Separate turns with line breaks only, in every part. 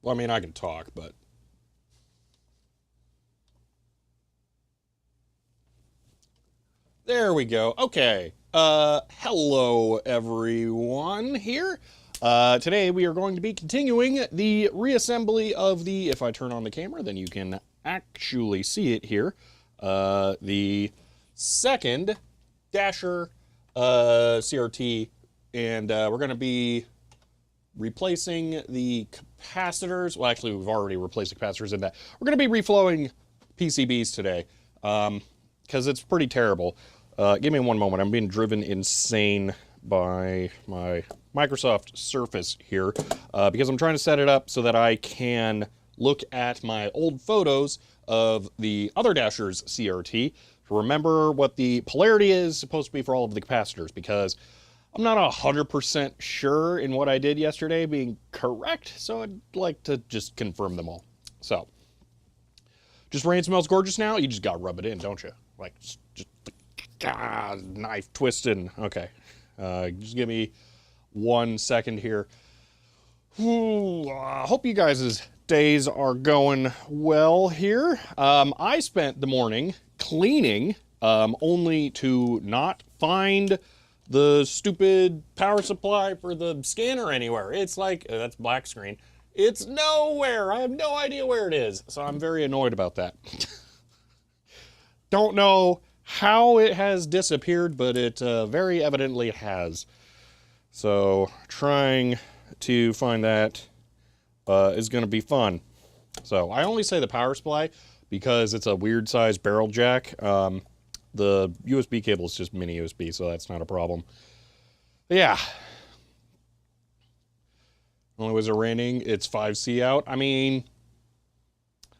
Well, I mean, I can talk, but... There we go. Okay. Hello, everyone here. Today we are going to be continuing the reassembly of the, if I turn on the camera, then you can actually see it here, the second Dasher CRT, and we're going to be replacing the capacitors. Well, actually, we've already replaced the capacitors in that. We're going to be reflowing PCBs today, because it's pretty terrible. Give me one moment. I'm being driven insane by my Microsoft Surface here, because I'm trying to set it up so that I can look at my old photos of the other Dasher's CRT to remember what the polarity is supposed to be for all of the capacitors, because I'm not 100% sure in what I did yesterday being correct, so I'd like to just confirm them all. So, just rain smells gorgeous now? You just gotta rub it in, don't you? Like, just knife twisting. Okay. Just give me 1 second here. Hope you guys' days are going well here. I spent the morning cleaning, only to not find the stupid power supply for the scanner anywhere. It's like, that's black screen. It's nowhere. I have no idea where it is. So I'm very annoyed about that. Don't know how it has disappeared, but it very evidently has. So trying to find that is going to be fun. So I only say the power supply because it's a weird size barrel jack. The USB cable is just mini USB, so that's not a problem. But yeah. Only was it raining, it's 5C out. I mean,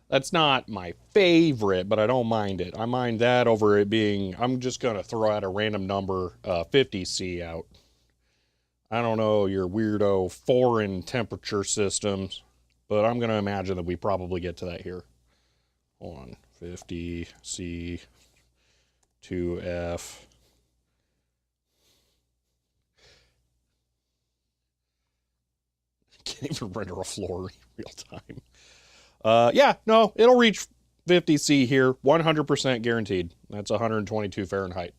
that's not my favorite, but I don't mind it. I mind that over it being, I'm just going to throw out a random number, 50C out. I don't know your weirdo foreign temperature systems, but I'm going to imagine that we probably get to that here. Hold on, 50C. 2F. Can't even render a floor in real time. Yeah, no, it'll reach 50C here, 100% guaranteed. That's 122 Fahrenheit.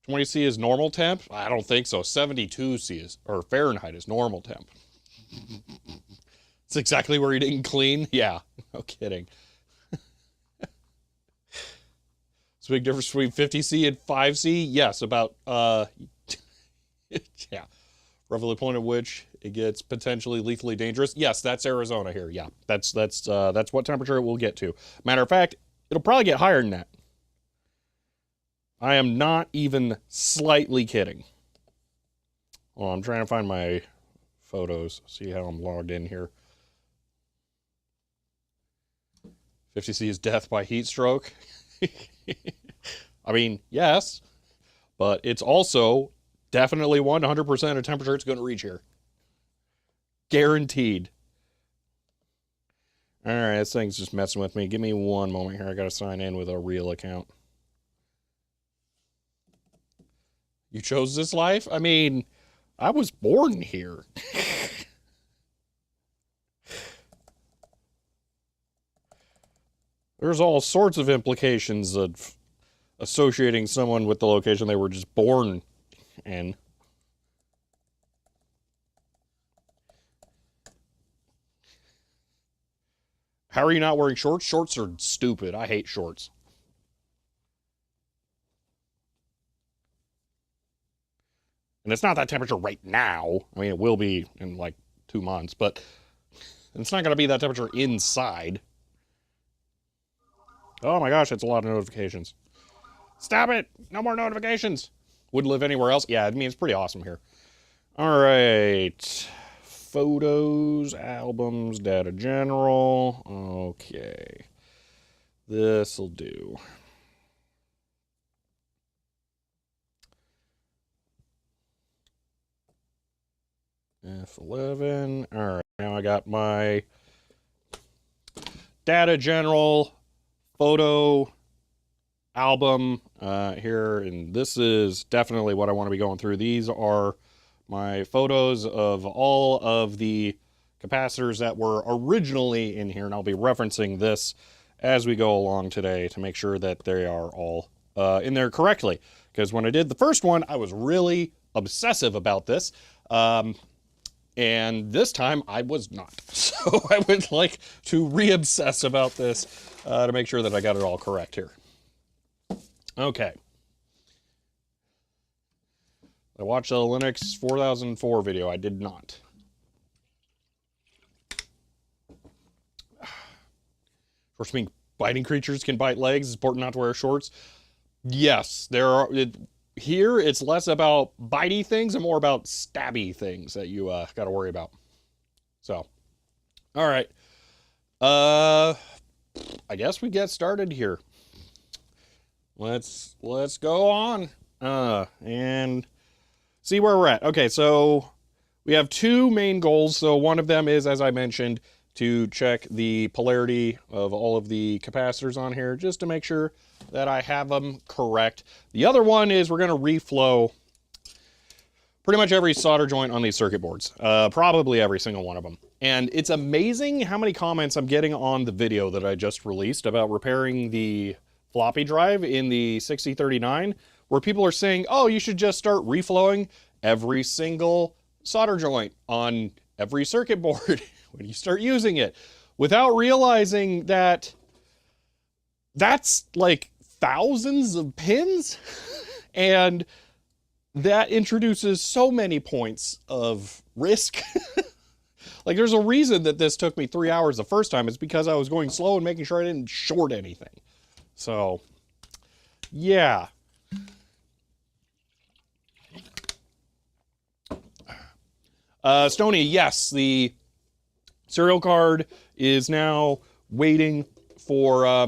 20C is normal temp? I don't think so. 72C is, or Fahrenheit is normal temp. It's exactly where you didn't clean? Yeah, no kidding. It's a big difference between 50C and 5C? Yes, about, yeah. Roughly the point at which it gets potentially lethally dangerous. Yes, that's Arizona here. Yeah, that's what temperature it will get to. Matter of fact, it'll probably get higher than that. I am not even slightly kidding. Well, I'm trying to find my photos, see how I'm logged in here. 50C is death by heat stroke. I mean, yes, but it's also definitely 100% of temperature it's going to reach here. Guaranteed. All right, this thing's just messing with me. Give me one moment here. I got to sign in with a real account. You chose this life? I mean, I was born here. There's all sorts of implications of associating someone with the location they were just born in. How are you not wearing shorts? Shorts are stupid. I hate shorts. And it's not that temperature right now. I mean, it will be in like 2 months, but it's not going to be that temperature inside. Oh my gosh, it's a lot of notifications. Stop it! No more notifications! Wouldn't live anywhere else? Yeah, I mean, it's pretty awesome here. All right. Photos, albums, data general. Okay. This'll do. F11. All right, now I got my data general photo album here, and this is definitely what I want to be going through. These are my photos of all of the capacitors that were originally in here, and I'll be referencing this as we go along today to make sure that they are all in there correctly. Because when I did the first one, I was really obsessive about this. And this time I was not. So I would like to re-obsess about this to make sure that I got it all correct here. Okay. I watched the Linux 4004 video. I did not. Shorts mean biting creatures can bite legs. It's important not to wear shorts. Yes, there are... Here, it's less about bitey things and more about stabby things that you got to worry about. So, all right. I guess we get started here. Let's go on and see where we're at. Okay, so we have two main goals. So one of them is, as I mentioned, to check the polarity of all of the capacitors on here, just to make sure that I have them correct. The other one is we're going to reflow pretty much every solder joint on these circuit boards, probably every single one of them. And it's amazing how many comments I'm getting on the video that I just released about repairing the floppy drive in the 6039, where people are saying, oh, you should just start reflowing every single solder joint on every circuit board when you start using it, without realizing that that's like thousands of pins, and that introduces so many points of risk. Like, there's a reason that this took me 3 hours the first time. It's because I was going slow and making sure I didn't short anything. So, yeah. Stony, yes, the serial card is now waiting for,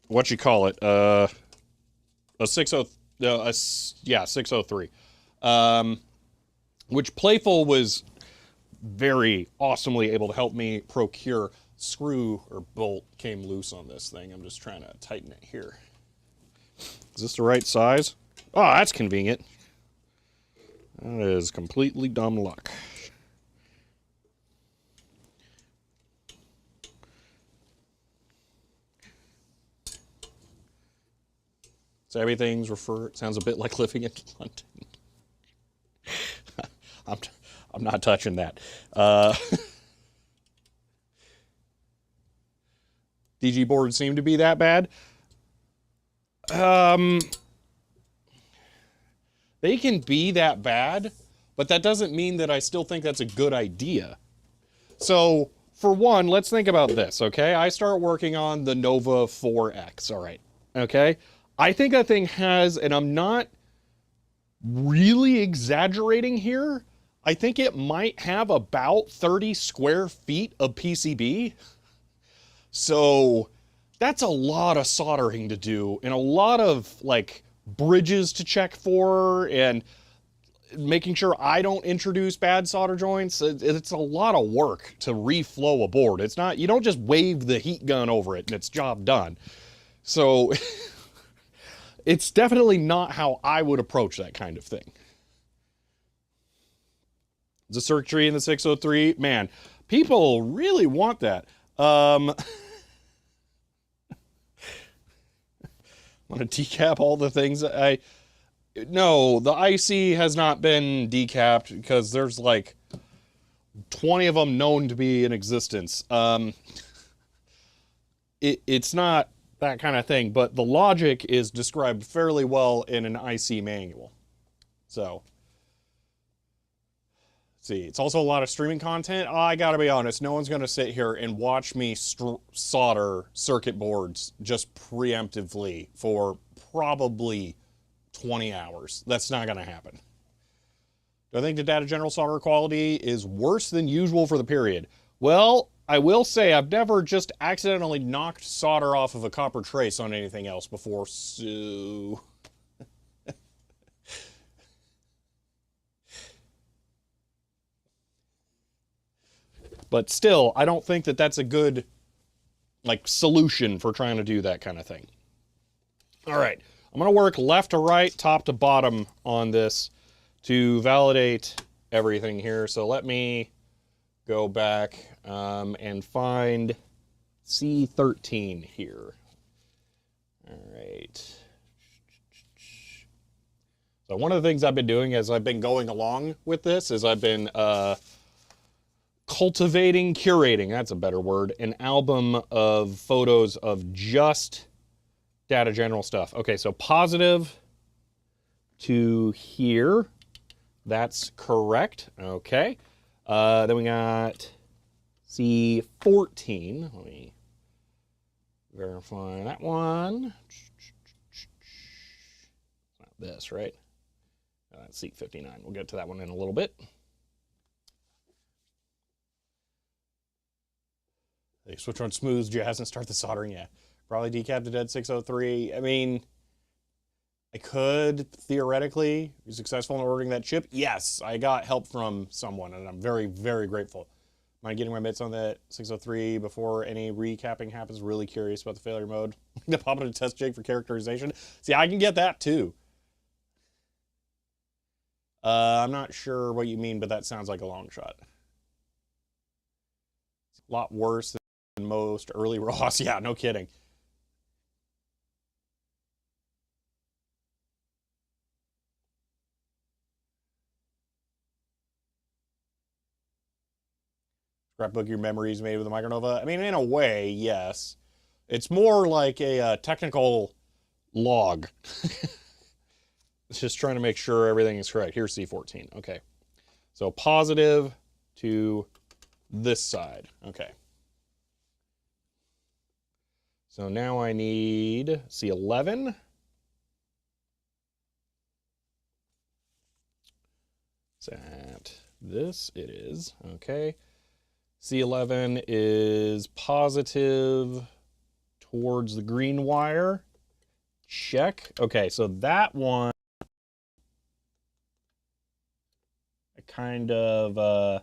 what you call it, a 603, which Playful was very awesomely able to help me procure. Screw or bolt came loose on this thing. I'm just trying to tighten it here. Is this the right size? Oh, that's convenient. That is completely dumb luck. So everything's referred. Sounds a bit like living in London. I'm not touching that. DG boards seem to be that bad. They can be that bad, but that doesn't mean that I still think that's a good idea. So, for one, let's think about this, okay? I start working on the Nova 4X, all right, okay? I think that thing has, and I'm not really exaggerating here, I think it might have about 30 square feet of PCB. So that's a lot of soldering to do and a lot of like bridges to check for and making sure I don't introduce bad solder joints. It's a lot of work to reflow a board. It's not, you don't just wave the heat gun over it and it's job done. So it's definitely not how I would approach that kind of thing. The circuitry in the 603, man, people really want that. I'm gonna decap all the things that no, the IC has not been decapped because there's like 20 of them known to be in existence. It's not that kind of thing, but the logic is described fairly well in an IC manual. So, see, it's also a lot of streaming content. I gotta be honest, no one's gonna sit here and watch me solder circuit boards just preemptively for probably 20 hours. That's not gonna happen. Do I think the Data General solder quality is worse than usual for the period? Well, I will say I've never just accidentally knocked solder off of a copper trace on anything else before, so... But still, I don't think that that's a good, like, solution for trying to do that kind of thing. All right, I'm gonna work left to right, top to bottom on this to validate everything here. So let me go back and find C13 here. All right. So one of the things I've been doing as I've been going along with this is I've been curating, that's a better word, an album of photos of just Data General stuff. Okay, so positive to here. That's correct. Okay. Then we got C14. Let me verify that one. Not this, right? That's C59. We'll get to that one in a little bit. They switch on smooth, hasn't started the soldering yet. Probably decapped the dead 603. I mean, I could theoretically be successful in ordering that chip. Yes, I got help from someone, and I'm very, very grateful. Am I getting my mitts on that 603 before any recapping happens? Really curious about the failure mode. The pop in a test jig for characterization. See, I can get that too. I'm not sure what you mean, but that sounds like a long shot. It's a lot worse than most early ROS. Yeah, no kidding. Scrapbook your memories made with a Micronova? I mean, in a way, yes. It's more like a technical log. It's just trying to make sure everything is correct. Here's C14. Okay. So positive to this side. Okay. So now I need C11. Is that this? It is. Okay. C11 is positive towards the green wire. Check. Okay, so that one kind of,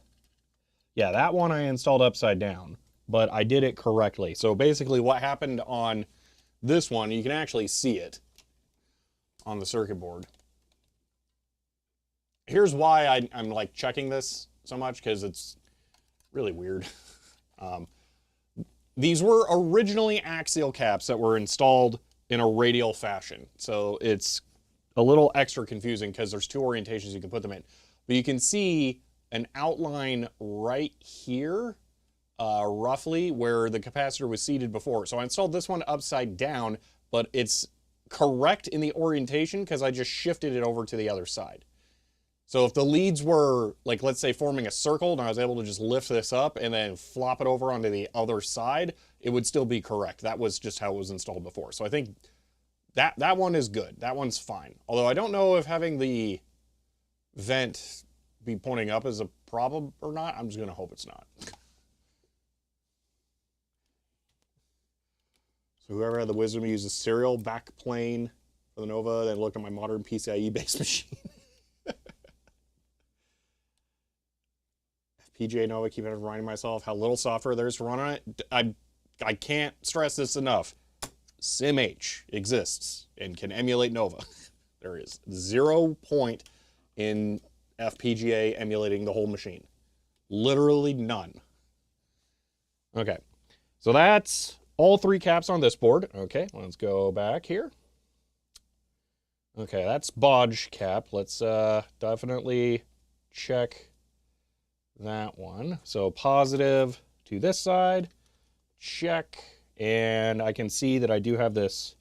yeah, that one I installed upside down, but I did it correctly. So basically what happened on this one, you can actually see it on the circuit board. Here's why I'm like checking this so much, because it's really weird. These were originally axial caps that were installed in a radial fashion. So it's a little extra confusing because there's two orientations you can put them in. But you can see an outline right here, roughly, where the capacitor was seated before. So I installed this one upside down, but it's correct in the orientation because I just shifted it over to the other side. So if the leads were, like, let's say forming a circle, and I was able to just lift this up and then flop it over onto the other side, it would still be correct. That was just how it was installed before. So I think that one is good. That one's fine. Although I don't know if having the vent be pointing up is a problem or not. I'm just going to hope it's not. So whoever had the wisdom to use a serial backplane for the Nova, then look at my modern PCIe-based machine. FPGA Nova, keep reminding myself how little software there is to run on it. I can't stress this enough. SimH exists and can emulate Nova. There is 0 point in FPGA emulating the whole machine. Literally none. Okay, so that's all 3 caps on this board. Okay, let's go back here. Okay, that's bodge cap. Let's definitely check that one. So positive to this side, check, and I can see that I do have this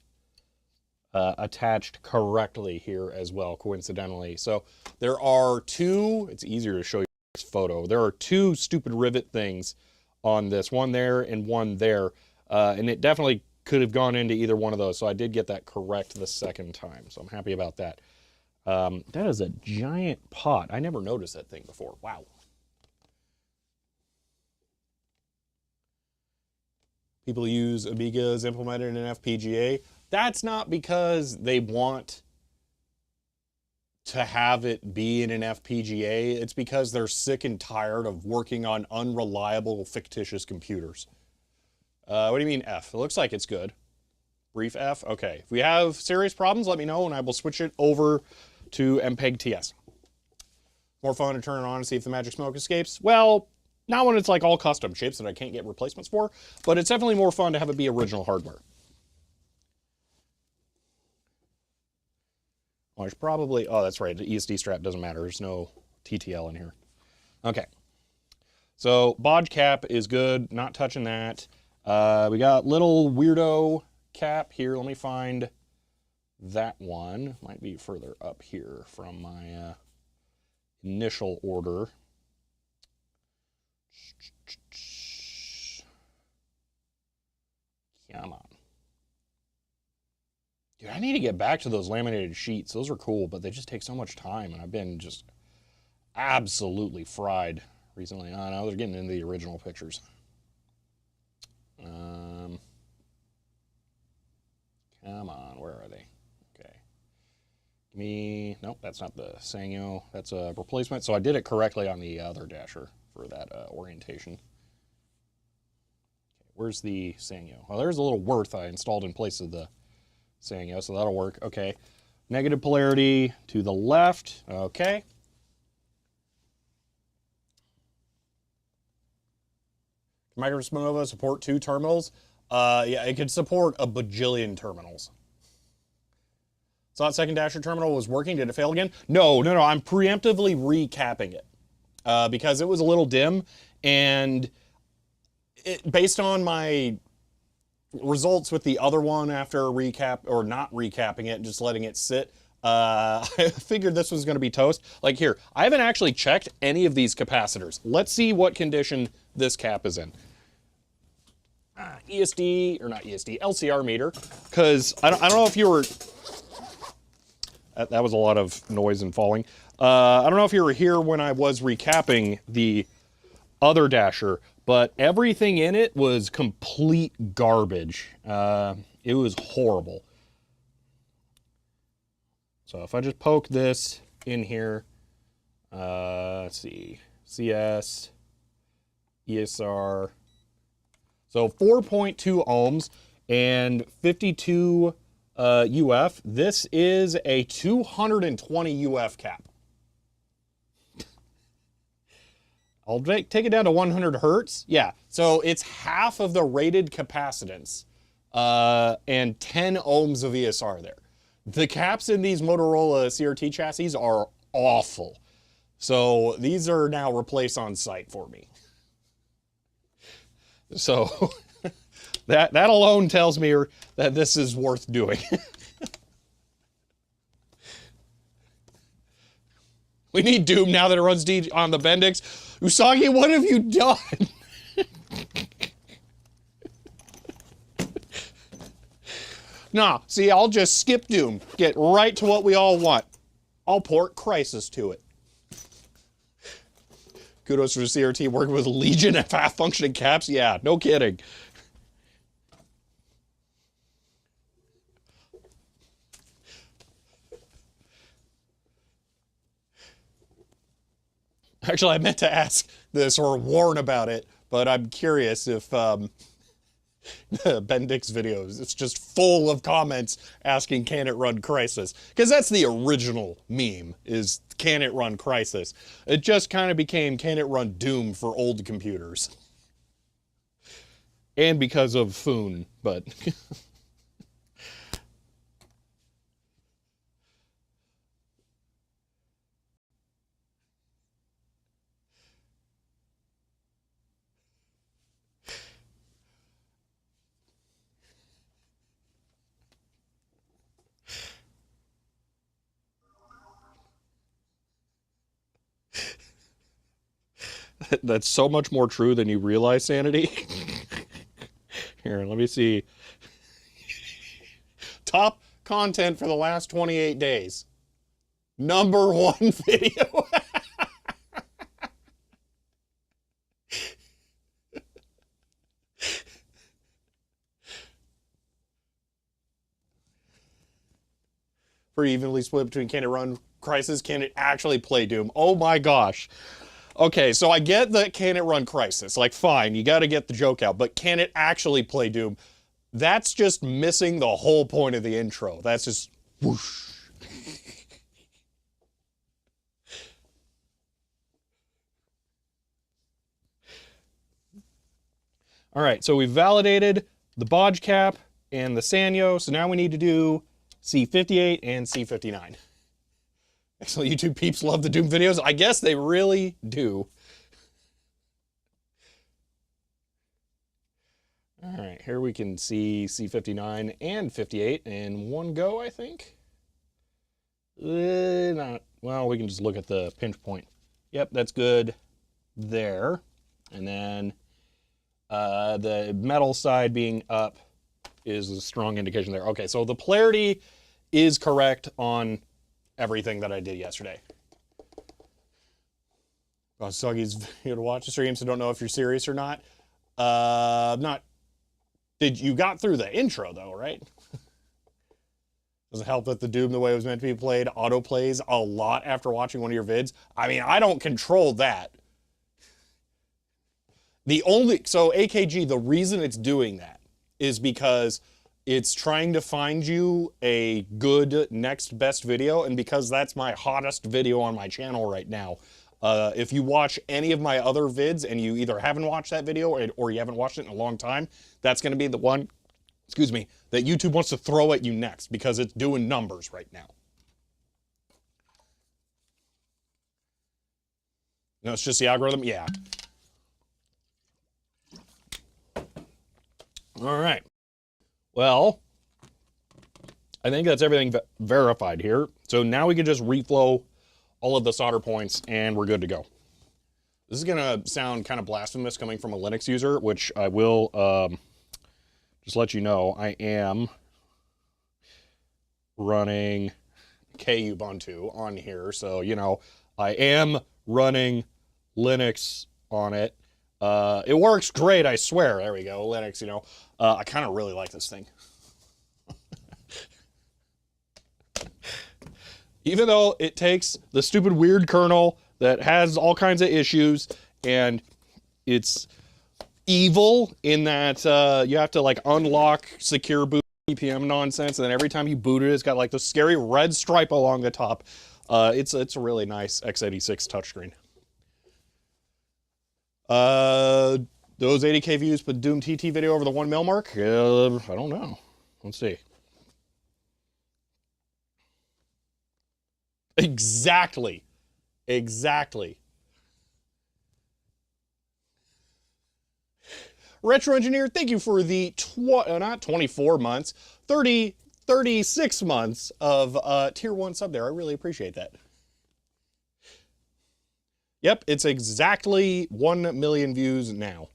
attached correctly here as well, coincidentally. So there are 2, it's easier to show you this photo. There are 2 stupid rivet things on this, one there and one there. And it definitely could have gone into either one of those. So I did get that correct the second time. So I'm happy about that. That is a giant pot. I never noticed that thing before. Wow. People use Amigas implemented in an FPGA. That's not because they want to have it be in an FPGA. It's because they're sick and tired of working on unreliable, fictitious computers. What do you mean F? It looks like it's good. Brief F? Okay. If we have serious problems, let me know and I will switch it over to MPEG TS. More fun to turn it on and see if the magic smoke escapes? Well, not when it's like all custom chips that I can't get replacements for, but it's definitely more fun to have it be original hardware. Well, there's probably, oh, that's right, the ESD strap doesn't matter. There's no TTL in here. Okay. So, bodge cap is good, not touching that. We got little weirdo cap here. Let me find that one. Might be further up here from my initial order. Come on. Dude, I need to get back to those laminated sheets. Those are cool, but they just take so much time, and I've been just absolutely fried recently. Oh, no, they're getting into the original pictures. Come on, where are they? Okay. Give me, nope, that's not the Sanyo. That's a replacement. So I did it correctly on the other dasher for that orientation. Okay, where's the Sanyo? Well, there's a little worth I installed in place of the Sanyo, so that'll work. Okay. Negative polarity to the left. Okay. Microsoft Nova support 2 terminals. Yeah, it could support a bajillion terminals. So that second dasher terminal was working. Did it fail again? No. I'm preemptively recapping it because it was a little dim, and based on my results with the other one after recap or not recapping it, just letting it sit, I figured this was going to be toast. Like here, I haven't actually checked any of these capacitors. Let's see what condition this cap is in. ESD, or not ESD, LCR meter, because I don't know if you were, that was a lot of noise and falling. I don't know if you were here when I was recapping the other dasher, but everything in it was complete garbage. It was horrible. So if I just poke this in here, let's see, CS, ESR, so 4.2 ohms and 52 UF. This is a 220 UF cap. I'll take it down to 100 hertz. Yeah, so it's half of the rated capacitance and 10 ohms of ESR there. The caps in these Motorola CRT chassis are awful. So these are now replaced on site for me. So that alone tells me that this is worth doing. We need Doom now that it runs D on the Bendix. Usagi, what have you done? Nah, see, I'll just skip Doom. Get right to what we all want. I'll port Crysis to it. Kudos for the CRT working with Legion and half-functioning caps. Yeah, no kidding. Actually, I meant to ask this or warn about it, but I'm curious if Bendix videos, it's just full of comments asking, can it run Crysis? Because that's the original meme, is can it run Crysis? It just kind of became, can it run Doom for old computers? And because of Foon, but... That's so much more true than you realize, Sanity. Here, let me see. Top content for the last 28 days. #1 video. Pretty evenly split between can it run Crysis, can it actually play Doom? Oh my gosh. Okay, so I get that can it run Crysis. Like, fine, you gotta get the joke out, but can it actually play Doom? That's just missing the whole point of the intro. That's just whoosh. All right, so we've validated the bodge cap and the Sanyo, so now we need to do C58 and C59. Excellent, YouTube peeps love the Doom videos. I guess they really do. All right, here we can see C59 and 58 in one go, I think. Well, we can just look at the pinch point. Yep, that's good there. And then the metal side being up is a strong indication there. Okay, so the polarity is correct on everything that I did yesterday. Oh, Suggy's video to watch the stream, so don't know if you're serious or not. You got through the intro though, right? Does it help that the Doom, the way it was meant to be played, auto-plays a lot after watching one of your vids? I mean, I don't control that. So AKG, the reason it's doing that is because it's trying to find you a good next best video, and because that's my hottest video on my channel right now. If you watch any of my other vids and you either haven't watched that video or you haven't watched it in a long time, that's going to be the one, excuse me, that YouTube wants to throw at you next because it's doing numbers right now. No, it's just the algorithm? Yeah. All right. Well, I think that's everything verified here. So now we can just reflow all of the solder points and we're good to go. This is gonna sound kind of blasphemous coming from a Linux user, which I will just let you know, I am running Kubuntu on here. So, you know, I am running Linux on it. It works great, I swear. There we go, Linux, you know. I kind of really like this thing. Even though it takes the stupid weird kernel that has all kinds of issues and it's evil in that you have to like unlock secure boot PPM nonsense, and then every time you boot it, it's got like this scary red stripe along the top. It's a really nice x86 touchscreen. Those 80K views put Doom TT video over the 1 mil mark? I don't know. Let's see. Exactly. Exactly. Retro Engineer, thank you for the not 24 months, 36 months of tier 1 sub there. I really appreciate that. Yep, it's exactly 1 million views now.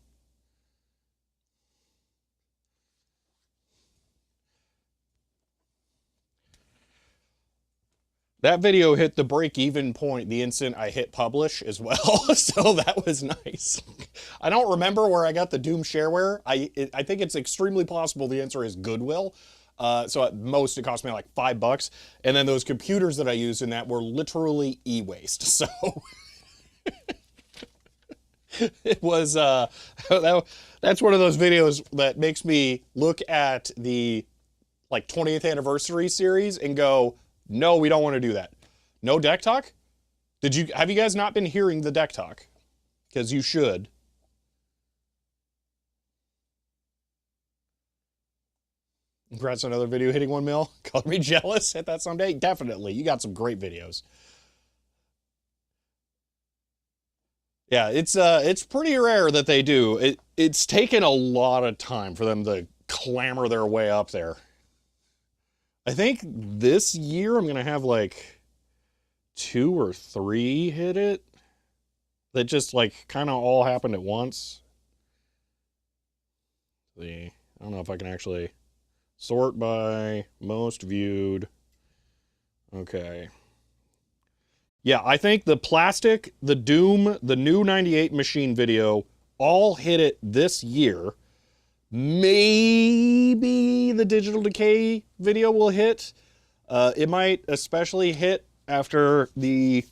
That video hit the break-even point the instant I hit publish as well, so that was nice. I don't remember where I got the Doom shareware. I think it's extremely possible the answer is Goodwill. So at most it cost me like $5, and then those computers that I used in that were literally e-waste. So it was that's one of those videos that makes me look at the like 20th anniversary series and go, no, we don't want to do that. No deck talk? Have you guys not been hearing the deck talk? Because you should. Congrats on another video hitting 1 mil. Color me jealous. Hit that someday. Definitely. You got some great videos. Yeah, it's pretty rare that they do. It's taken a lot of time for them to clamor their way up there. I think this year I'm gonna have like 2 or 3 hit it. That just like kind of all happened at once. I don't know if I can actually sort by most viewed. Okay. Yeah, I think the plastic, the Doom, the new 98 machine video all hit it this year. Maybe the Digital Decay video will hit. It might especially hit after the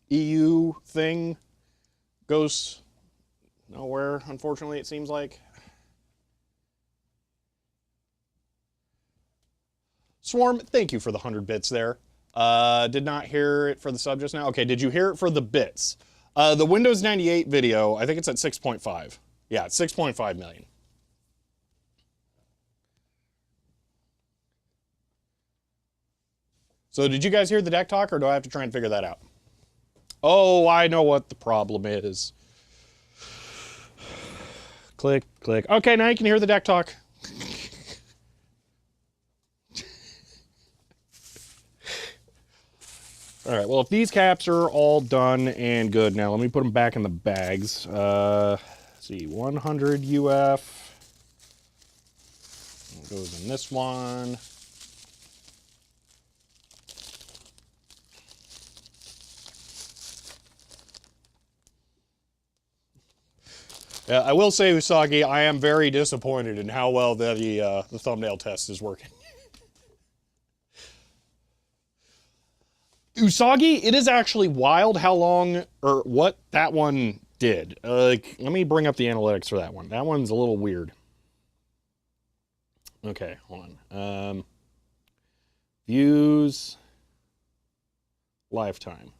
EU thing goes nowhere, unfortunately, it seems like. Swarm, thank you for the 100 bits there. Did not hear it for the sub just now. Okay, did you hear it for the bits? The Windows 98 video, I think it's at 6.5. Yeah, it's 6.5 million. So did you guys hear the deck talk, or do I have to try and figure that out? Oh, I know what the problem is. Click, click. Okay, now you can hear the deck talk. All right, well, if these caps are all done and good, now let me put them back in the bags. Let's see, 100 UF. It goes in this one. I will say, Usagi, I am very disappointed in how well the thumbnail test is working. Usagi, it is actually wild how long, or what that one did. Let me bring up the analytics for that one. That one's a little weird. Okay, hold on. Views, lifetime.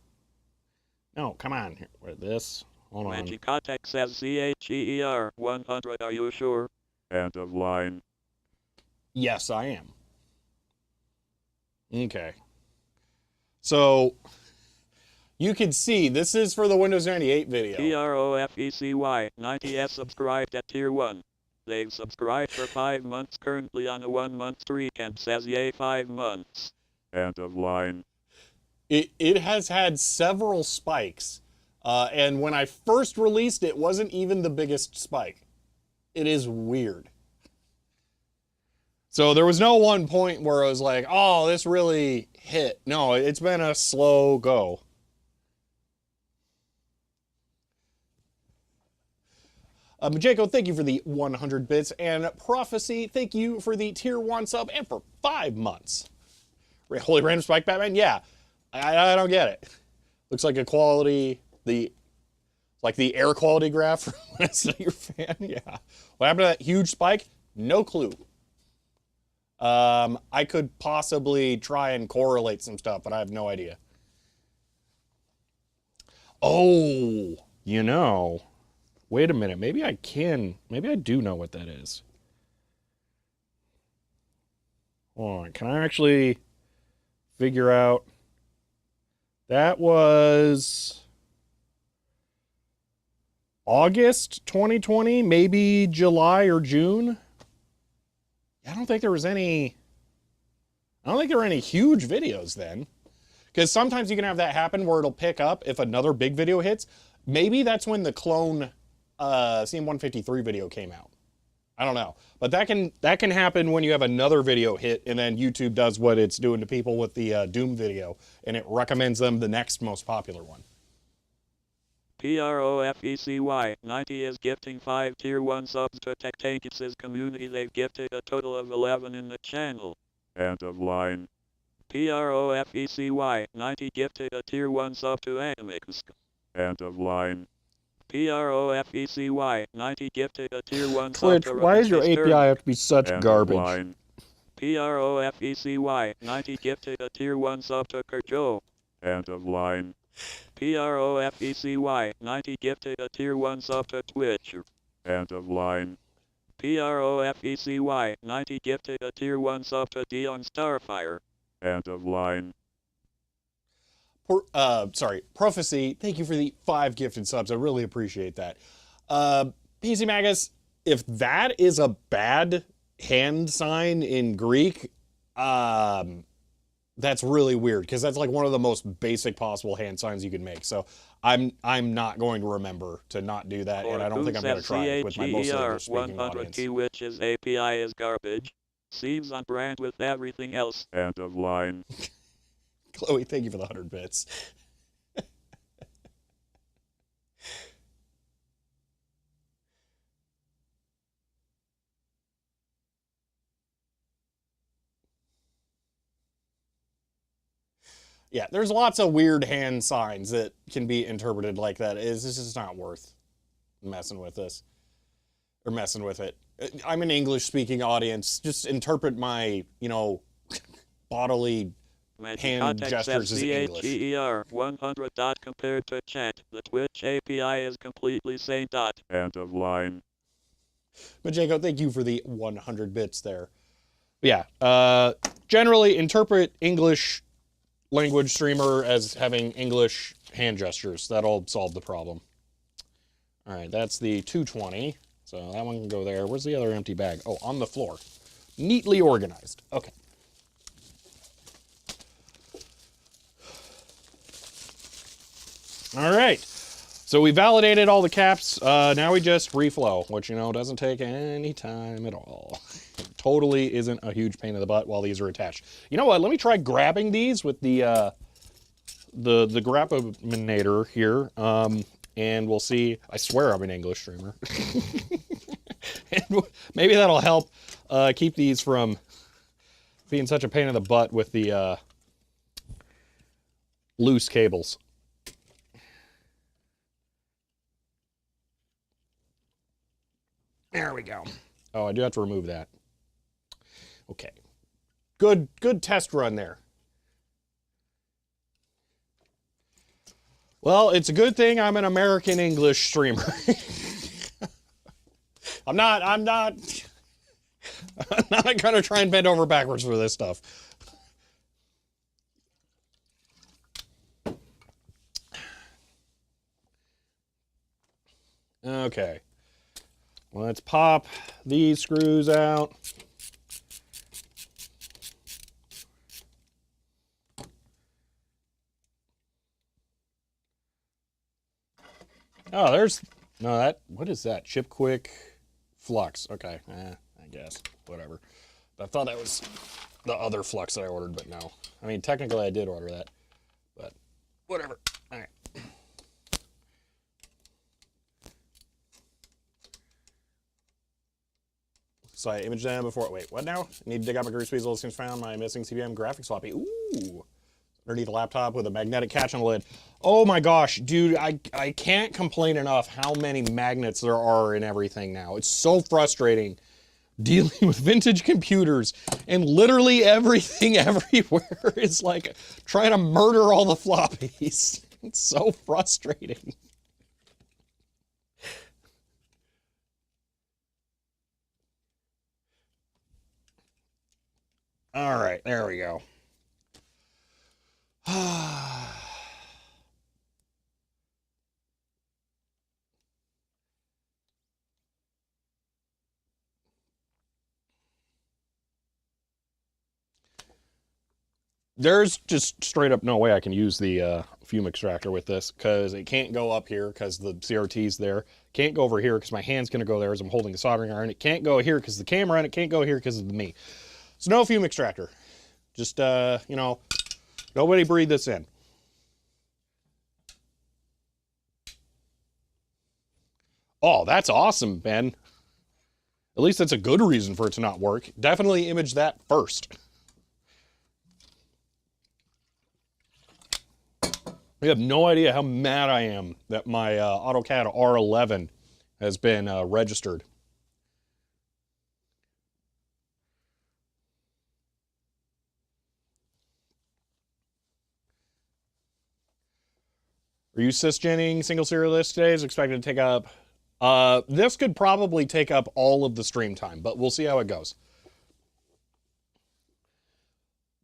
No, come on. Here, where this? Hold on.
Magicotech says CHEER 100. Are you sure? End of line.
Yes, I am. Okay. So, you can see, this is for the Windows 98 video.
PROFECY 90S subscribed at tier 1. They've subscribed for 5 months, currently on a 1-month streak, and says yay 5 months. End of line.
It has had several spikes, and when I first released it, wasn't even the biggest spike. It is weird. So there was no one point where I was like, oh, this really hit. No, it's been a slow go. Majeko, thank you for the 100 bits. And Prophecy, thank you for the tier 1 sub and for 5 months. Holy random spike, Batman? Yeah, I don't get it. Looks like a quality, like the air quality graph from when it's not your fan. Yeah. What happened to that huge spike? No clue. I could possibly try and correlate some stuff, but I have no idea. Oh, you know, wait a minute. Maybe I do know what that is. Hold on. Can I actually figure out? That was August 2020, maybe July or June. I don't think there were any huge videos then. Because sometimes you can have that happen where it'll pick up if another big video hits. Maybe that's when the clone CM153 video came out. I don't know. But that can happen when you have another video hit and then YouTube does what it's doing to people with the Doom video and it recommends them the next most popular one.
PROFECY 90 is gifting 5 tier 1 subs to Pt28's community. They've gifted a total of 11 in the channel. End of line. PROFECY 90 gifted a tier 1 sub to Animix. End of line. PROFECY 90 gifted a tier 1 sub
Twitch,
to
why does your API have to be such garbage?
PROFECY 90 gifted a tier 1 sub to Kerjo. End of line. PROFECY 90 gifted a tier 1 sub to Twitch. End of line. PROFECY 90 gifted a tier 1 sub to Dion Starfire. End of line.
Prophecy, thank you for the 5 gifted subs. I really appreciate that. PC Magus, if that is a bad hand sign in Greek, that's really weird because that's like one of the most basic possible hand signs you can make. So I'm not going to remember to not do that, and I don't think I'm going to try it with my mostly English-speaking audience.
Which's API is garbage. Seems on brand with everything else. End of line.
Chloe, thank you for the 100 bits. Yeah, there's lots of weird hand signs that can be interpreted like that. It's just not worth messing with this. Or messing with it. I'm an English-speaking audience. Just interpret my, bodily hand gestures as English.
CHER 100 dot compared to chat. The Twitch API is completely sane dot. End of line.
Majenko, thank you for the 100 bits there. Yeah, generally interpret English language streamer as having English hand gestures. That'll solve the problem. All right, that's the 220. So that one can go there. Where's the other empty bag? Oh, on the floor. Neatly organized. Okay. All right. So we validated all the caps. Now we just reflow, which, doesn't take any time at all. Totally isn't a huge pain in the butt while these are attached. You know what? Let me try grabbing these with the grappaminator here, and we'll see. I swear I'm an English streamer. And maybe that'll help keep these from being such a pain in the butt with the loose cables. There we go. Oh, I do have to remove that. Okay. Good test run there. Well, it's a good thing I'm an American English streamer. I'm not gonna try and bend over backwards for this stuff. Okay. Let's pop these screws out. Oh, what is that? Chip Quick Flux. Okay, I guess, whatever. I thought that was the other flux that I ordered, but no. I mean, technically I did order that, but whatever. All right. So I imaged them before. Wait, what now? I need to dig out my grease weasel. Since found my missing CBM graphics floppy. Ooh. Underneath a laptop with a magnetic catch on the lid. Oh my gosh, dude, I can't complain enough how many magnets there are in everything now. It's so frustrating dealing with vintage computers and literally everything everywhere is like trying to murder all the floppies. It's so frustrating. All right, there we go. There's just straight up no way I can use the fume extractor with this because it can't go up here because the CRT's there. Can't go over here because my hand's going to go there as I'm holding the soldering iron. It can't go here because the camera, and it can't go here because of me. So no fume extractor. Just, you know, nobody breathe this in. Oh, that's awesome, Ben. At least that's a good reason for it to not work. Definitely image that first. You have no idea how mad I am that my AutoCAD R11 has been registered. Are you cisgenning single serial list today? Is expected to take up... this could probably take up all of the stream time, but we'll see how it goes.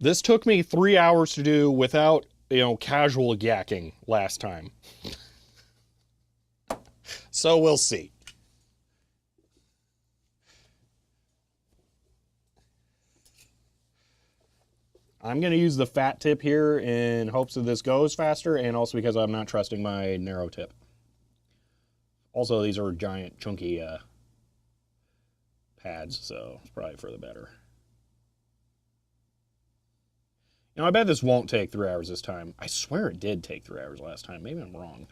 This took me 3 hours to do without, you know, casual yakking last time. So we'll see. I'm going to use the fat tip here in hopes that this goes faster, and also because I'm not trusting my narrow tip. Also, these are giant, chunky pads, so it's probably for the better. Now, I bet this won't take 3 hours this time. I swear it did take 3 hours last time. Maybe I'm wrong.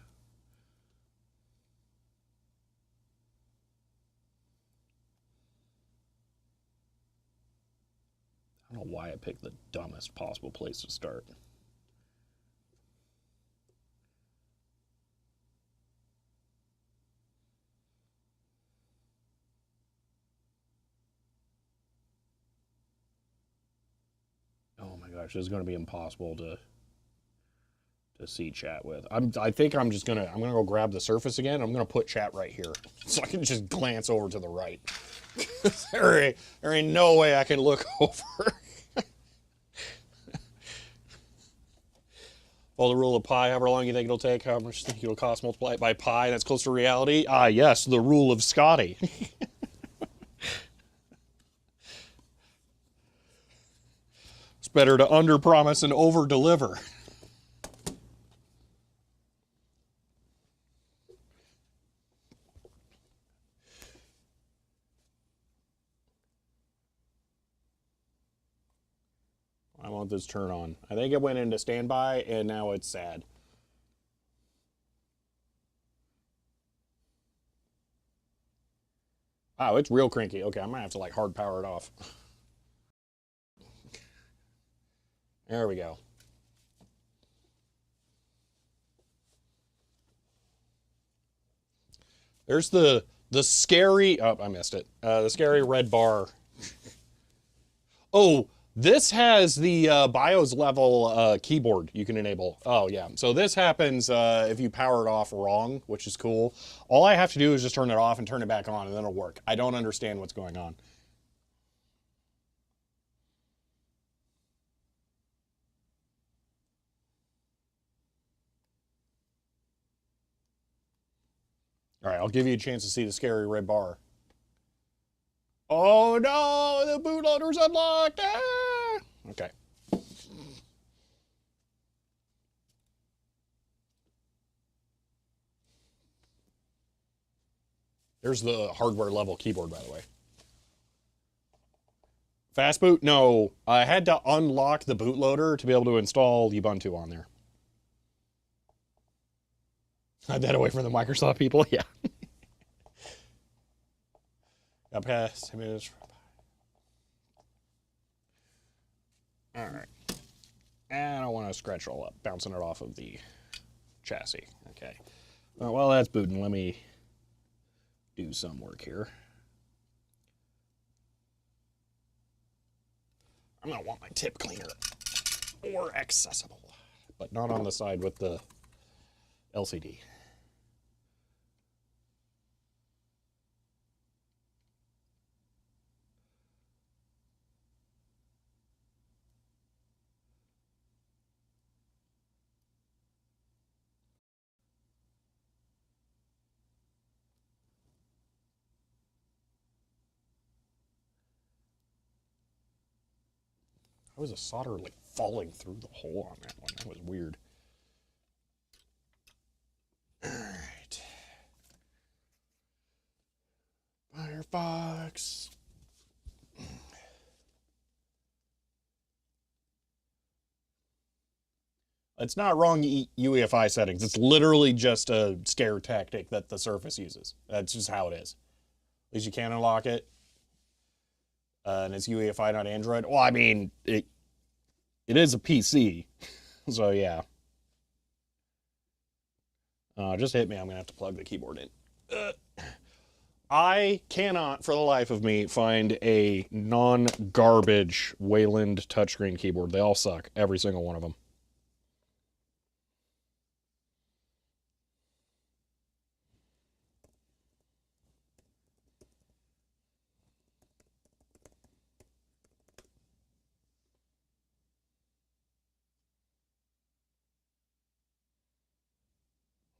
I don't know why I picked the dumbest possible place to start. Oh my gosh, this is going to be impossible to see chat with. I think I'm gonna go grab the Surface again. I'm gonna put chat right here so I can just glance over to the right. there ain't no way I can look over. Well, the rule of pi, however long you think it'll take, how much you think it'll cost, multiply it by pi, that's close to reality. Ah, yes, the rule of Scotty. It's better to under-promise and over-deliver. I want this turn on. I think it went into standby, and now it's sad. Oh, it's real cranky. Okay, I might have to like hard power it off. There we go. There's the scary, oh, I missed it. The scary red bar. Oh, this has the BIOS level keyboard you can enable. Oh, yeah. So this happens if you power it off wrong, which is cool. All I have to do is just turn it off and turn it back on, and then it'll work. I don't understand what's going on. All right, I'll give you a chance to see the scary red bar. Oh, no, the bootloader's unlocked. Ah! Okay. There's the hardware level keyboard, by the way. Fast boot? No. I had to unlock the bootloader to be able to install Ubuntu on there. Hide that away from the Microsoft people? Yeah. Got past 10 minutes. All right. And I don't want to scratch it all up, bouncing it off of the chassis. Okay. Well, while that's booting, let me do some work here. I'm going to want my tip cleaner more accessible, but not on the side with the LCD. How was the solder like falling through the hole on that one? That was weird. box. It's not wrong UEFI settings. It's literally just a scare tactic that the Surface uses. That's just how it is. At least you can unlock it. And it's UEFI, not Android. Well, I mean, it is a PC. So, yeah. Just hit me. I'm going to have to plug the keyboard in. I cannot, for the life of me, find a non-garbage Wayland touchscreen keyboard. They all suck. Every single one of them.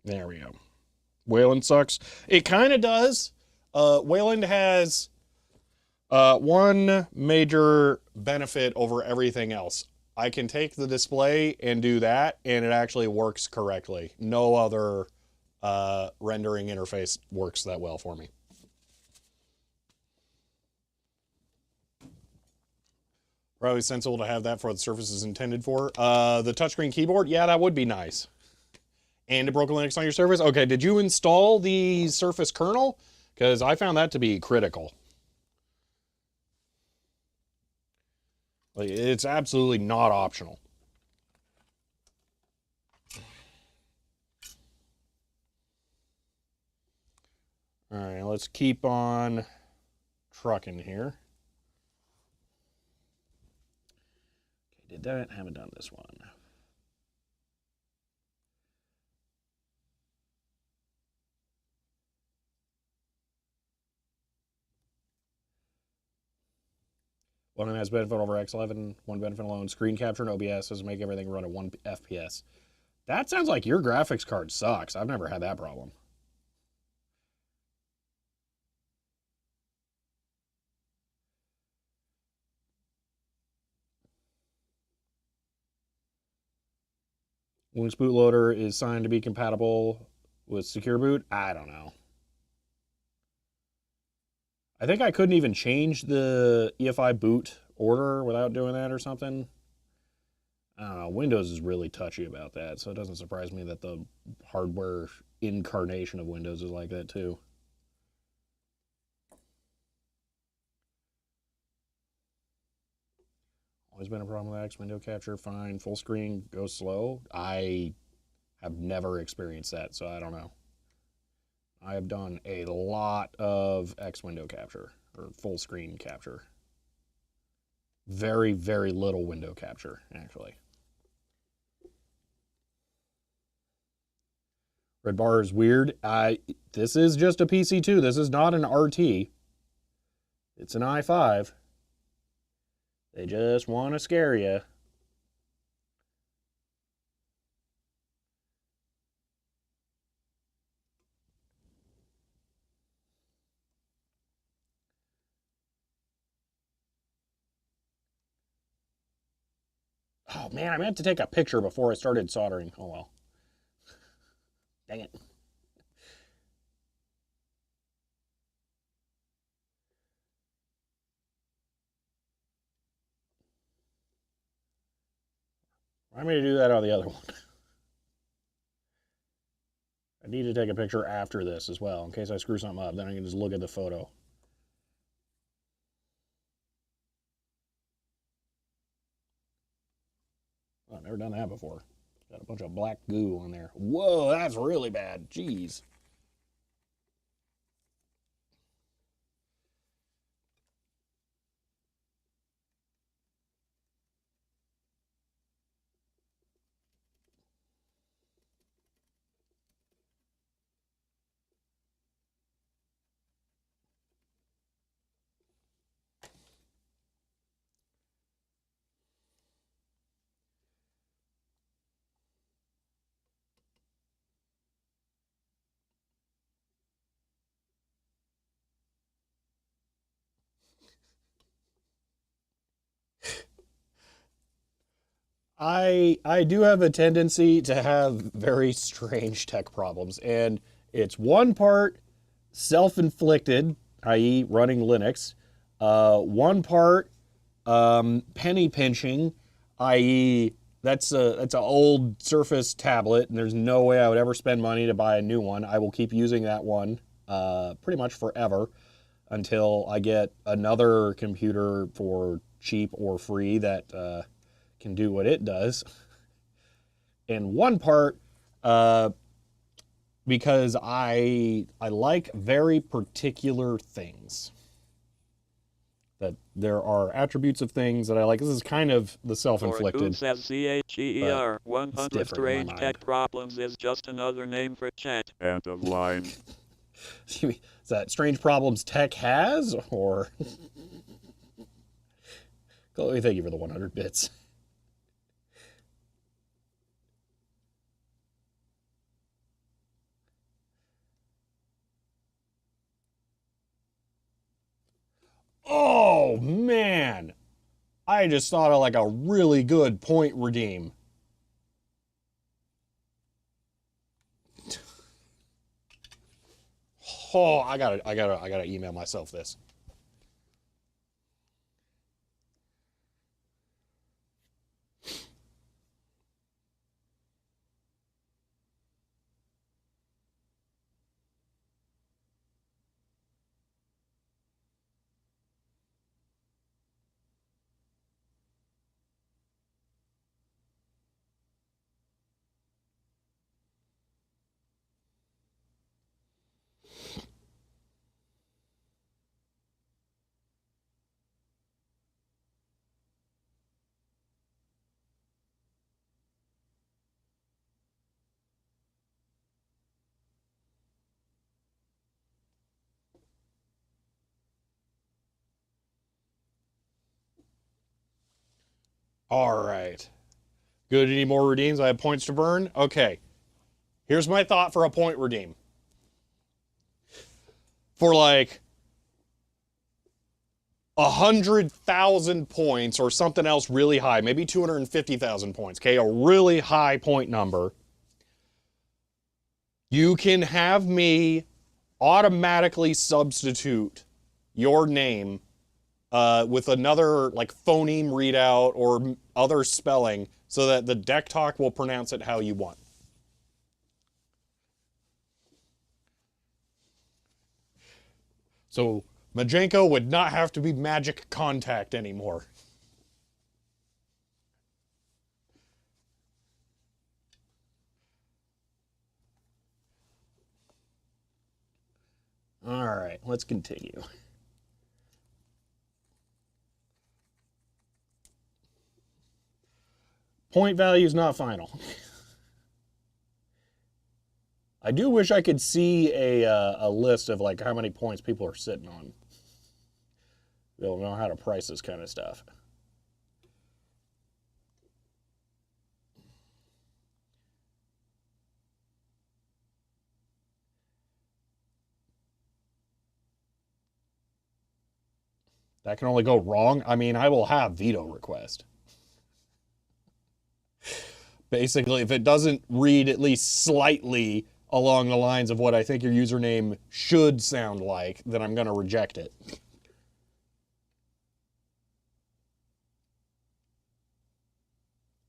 There we go. Wayland sucks. It kind of does. Wayland has one major benefit over everything else. I can take the display and do that, and it actually works correctly. No other rendering interface works that well for me. Probably sensible to have that for what the Surface is intended for. The touchscreen keyboard, yeah, that would be nice. And a broken Linux on your Surface? Okay, did you install the Surface kernel? Because I found that to be critical. Like, it's absolutely not optional. All right, let's keep on trucking here. Okay, did that? Haven't done this one. One has benefit over X11, one benefit alone. Screen capture and OBS doesn't make everything run at 1 FPS. That sounds like your graphics card sucks. I've never had that problem. Linux bootloader is signed to be compatible with Secure Boot. I don't know. I think I couldn't even change the EFI boot order without doing that or something. I don't know. Windows is really touchy about that, so it doesn't surprise me that the hardware incarnation of Windows is like that too. Always been a problem with X window capture. Fine. Full screen goes slow. I have never experienced that, so I don't know. I have done a lot of X window capture, or full screen capture. Very, very little window capture, actually. Red bar is weird. This is just a PC2. This is not an RT. It's an i5. They just want to scare you. Oh man, I meant to take a picture before I started soldering. Oh well. Dang it. Why me to do that on the other one? I need to take a picture after this as well, in case I screw something up. Then I can just look at the photo. Oh, I've never done that before. Got a bunch of black goo on there. Whoa, that's really bad. Jeez. I do have a tendency to have very strange tech problems, and it's one part self-inflicted i.e. running Linux. 1 part penny pinching, i.e. that's an old Surface tablet, and there's no way I would ever spend money to buy a new one. I will keep using that one pretty much forever until I get another computer for cheap or free that can do what it does. And 1 part because I like very particular things. That there are attributes of things that I like. This is kind of the self-inflicted.
says CHER. 100 strange tech problems is just another name for chat. End of line.
Is that strange problems tech has, or? Chloe, thank you for the 100 bits. Oh, man. I just thought of like a really good point redeem. Oh, I gotta email myself this. All right. Good. Any more redeems? I have points to burn. Okay. Here's my thought for a point redeem. For like 100,000 points or something else really high, maybe 250,000 points, okay? A really high point number. You can have me automatically substitute your name with another like phoneme readout or other spelling so that the deck talk will pronounce it how you want. So Majenko would not have to be Magic Contact anymore. All right, let's continue. Point value is not final. I do wish I could see a list of like how many points people are sitting on. They'll know how to price this kind of stuff. That can only go wrong. I mean, I will have veto request. Basically, if it doesn't read at least slightly along the lines of what I think your username should sound like, then I'm going to reject it.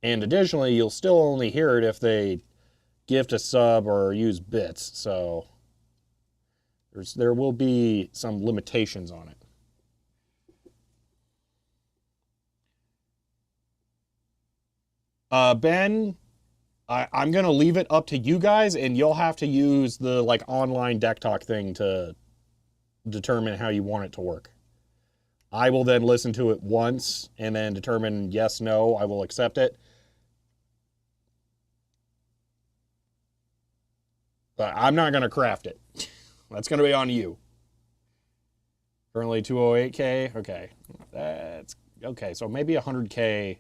And additionally, you'll still only hear it if they gift a sub or use bits, so there will be some limitations on it. Ben, I'm going to leave it up to you guys, and you'll have to use the like online deck talk thing to determine how you want it to work. I will then listen to it once and then determine yes, no, I will accept it. But I'm not going to craft it. That's going to be on you. Currently 208K. Okay. That's okay. So maybe 100K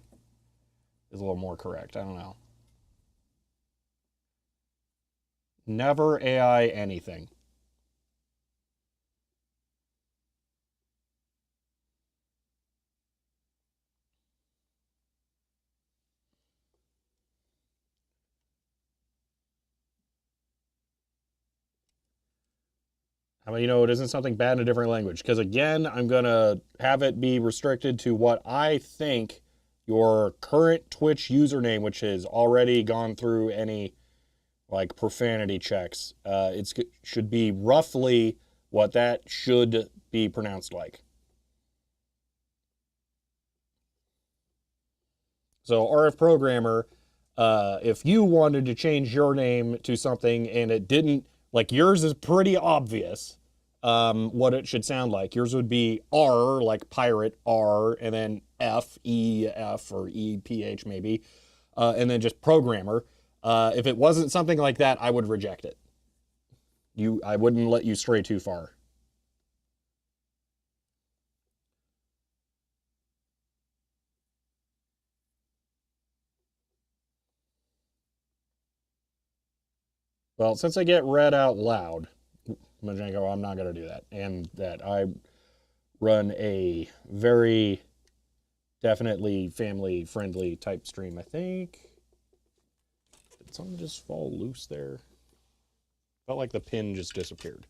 is a little more correct. I don't know. Never AI anything. How about, it isn't something bad in a different language? Because again, I'm going to have it be restricted to what I think your current Twitch username, which has already gone through any like profanity checks, it should be roughly what that should be pronounced like. So RF Programmer, if you wanted to change your name to something and it didn't, like yours is pretty obvious what it should sound like. Yours would be R, like pirate R, and then F, E, F, or E, P, H maybe, and then just programmer. If it wasn't something like that, I would reject it. I wouldn't let you stray too far. Well, since I get read out loud, I'm going to go, I'm not going to do that. And that I run a very definitely family-friendly type stream, I think. Did something just fall loose there? Felt like the pin just disappeared.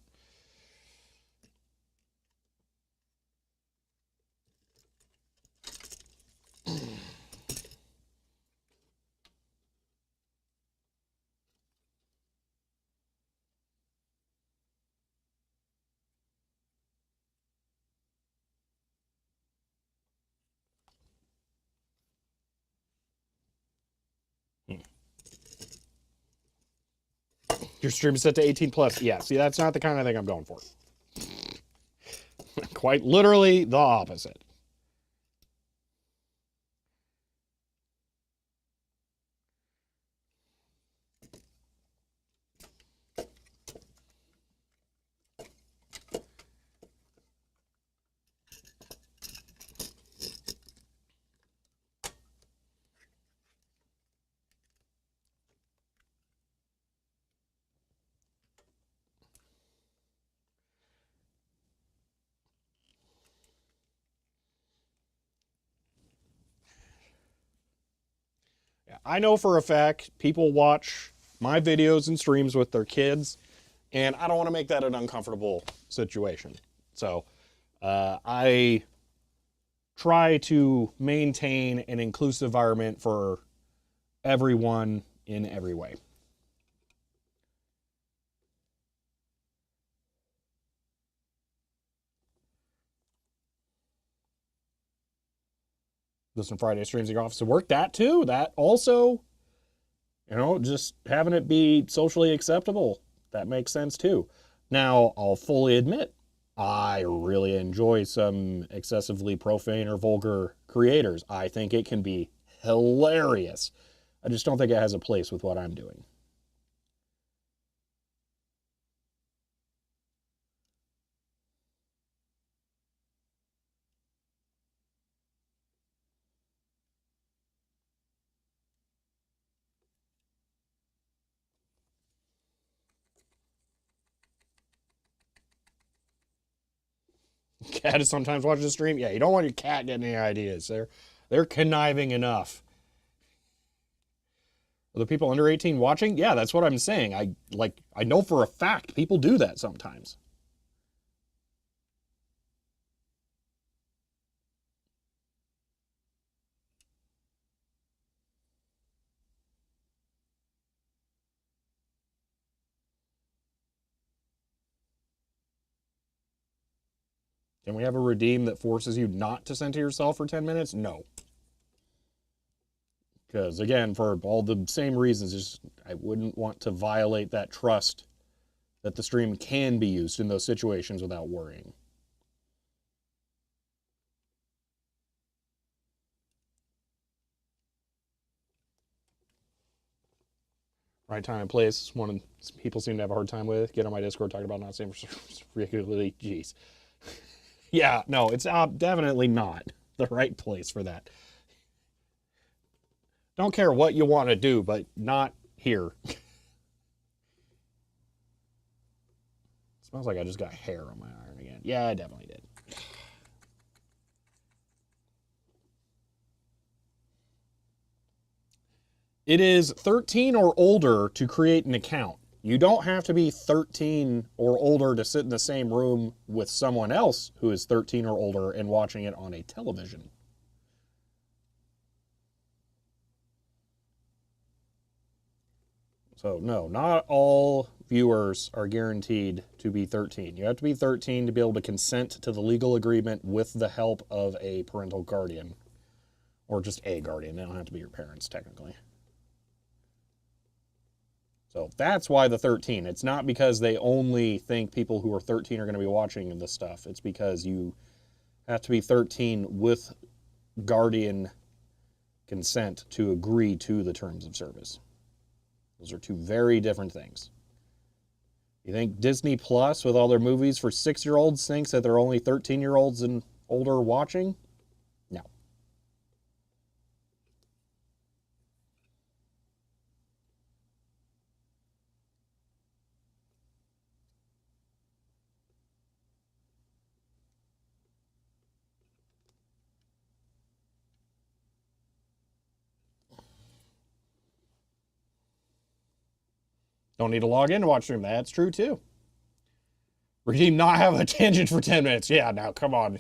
Your stream is set to 18 plus. Yeah, see, that's not the kind of thing I'm going for. Quite literally the opposite. I know for a fact people watch my videos and streams with their kids, and I don't want to make that an uncomfortable situation. So I try to maintain an inclusive environment for everyone in every way. Listen to Friday streams in your office to work. That too. That also, just having it be socially acceptable. That makes sense too. Now, I'll fully admit, I really enjoy some excessively profane or vulgar creators. I think it can be hilarious. I just don't think it has a place with what I'm doing. Cat is sometimes watching the stream. Yeah, you don't want your cat getting any ideas. They're conniving enough. Are the people under 18 watching? Yeah, that's what I'm saying. I know for a fact people do that sometimes. Can we have a redeem that forces you not to center yourself for 10 minutes? No. Because again, for all the same reasons, I wouldn't want to violate that trust that the stream can be used in those situations without worrying. Right time and place. One people seem to have a hard time with. Get on my Discord talking about not saying regularly. Jeez. Yeah, no, it's definitely not the right place for that. Don't care what you want to do, but not here. Smells like I just got hair on my iron again. Yeah, I definitely did. It is 13 or older to create an account. You don't have to be 13 or older to sit in the same room with someone else who is 13 or older and watching it on a television. So no, not all viewers are guaranteed to be 13. You have to be 13 to be able to consent to the legal agreement with the help of a parental guardian. Or just a guardian. They don't have to be your parents, technically. So that's why the 13. It's not because they only think people who are 13 are going to be watching this stuff. It's because you have to be 13 with guardian consent to agree to the terms of service. Those are two very different things. You think Disney Plus, with all their movies for 6-year-olds, thinks that they're only 13-year-olds and older watching? No. Don't need to log in to watch stream. That's true, too. Redeem not have a tangent for 10 minutes. Yeah, now, come on.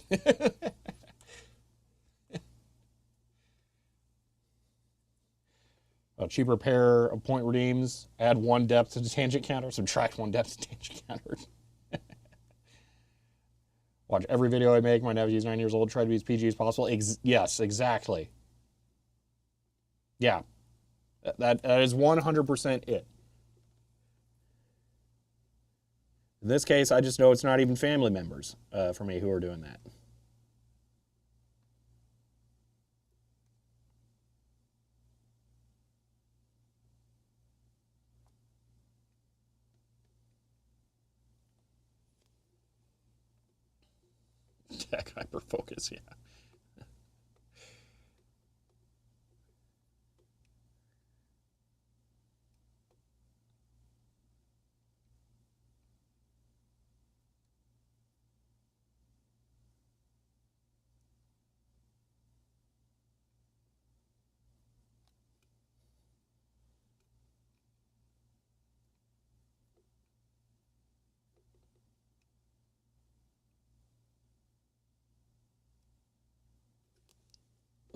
A cheaper pair of point redeems. Add 1 depth to the tangent counter. Subtract 1 depth to the tangent counter. Watch every video I make. My nephew's 9 years old. Try to be as PG as possible. Yes, exactly. Yeah. That is 100% it. In this case, I just know it's not even family members for me who are doing that. Tech hyperfocus, yeah.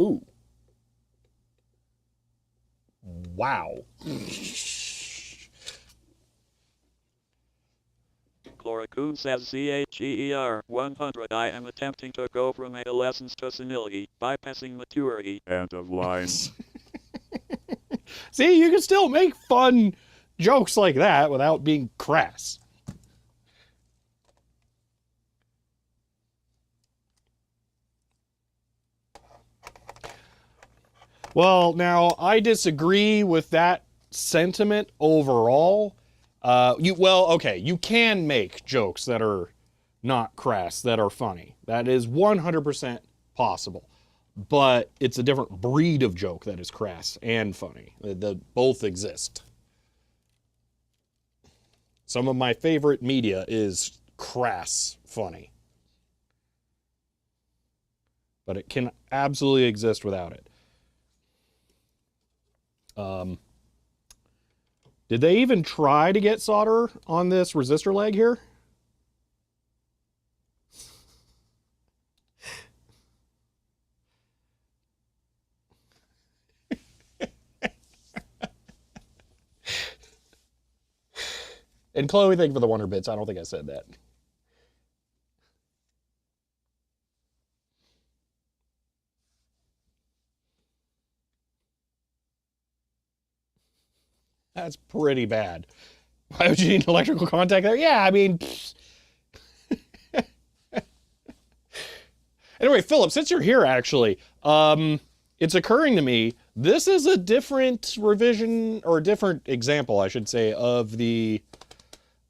Ooh. Wow.
Chlorocoon says CHER 100. I am attempting to go from adolescence to senility, bypassing maturity. End of line.
See, you can still make fun jokes like that without being crass. Well, now, I disagree with that sentiment overall. You can make jokes that are not crass, that are funny. That is 100% possible. But it's a different breed of joke that is crass and funny. They both exist. Some of my favorite media is crass funny. But it can absolutely exist without it. Did they even try to get solder on this resistor leg here? And Chloe, thank you for the Wonder Bits. I don't think I said that. That's pretty bad. Why would you need electrical contact there? Yeah, I mean... Anyway, Philip, since you're here, actually, it's occurring to me, this is a different revision, or a different example, I should say, of the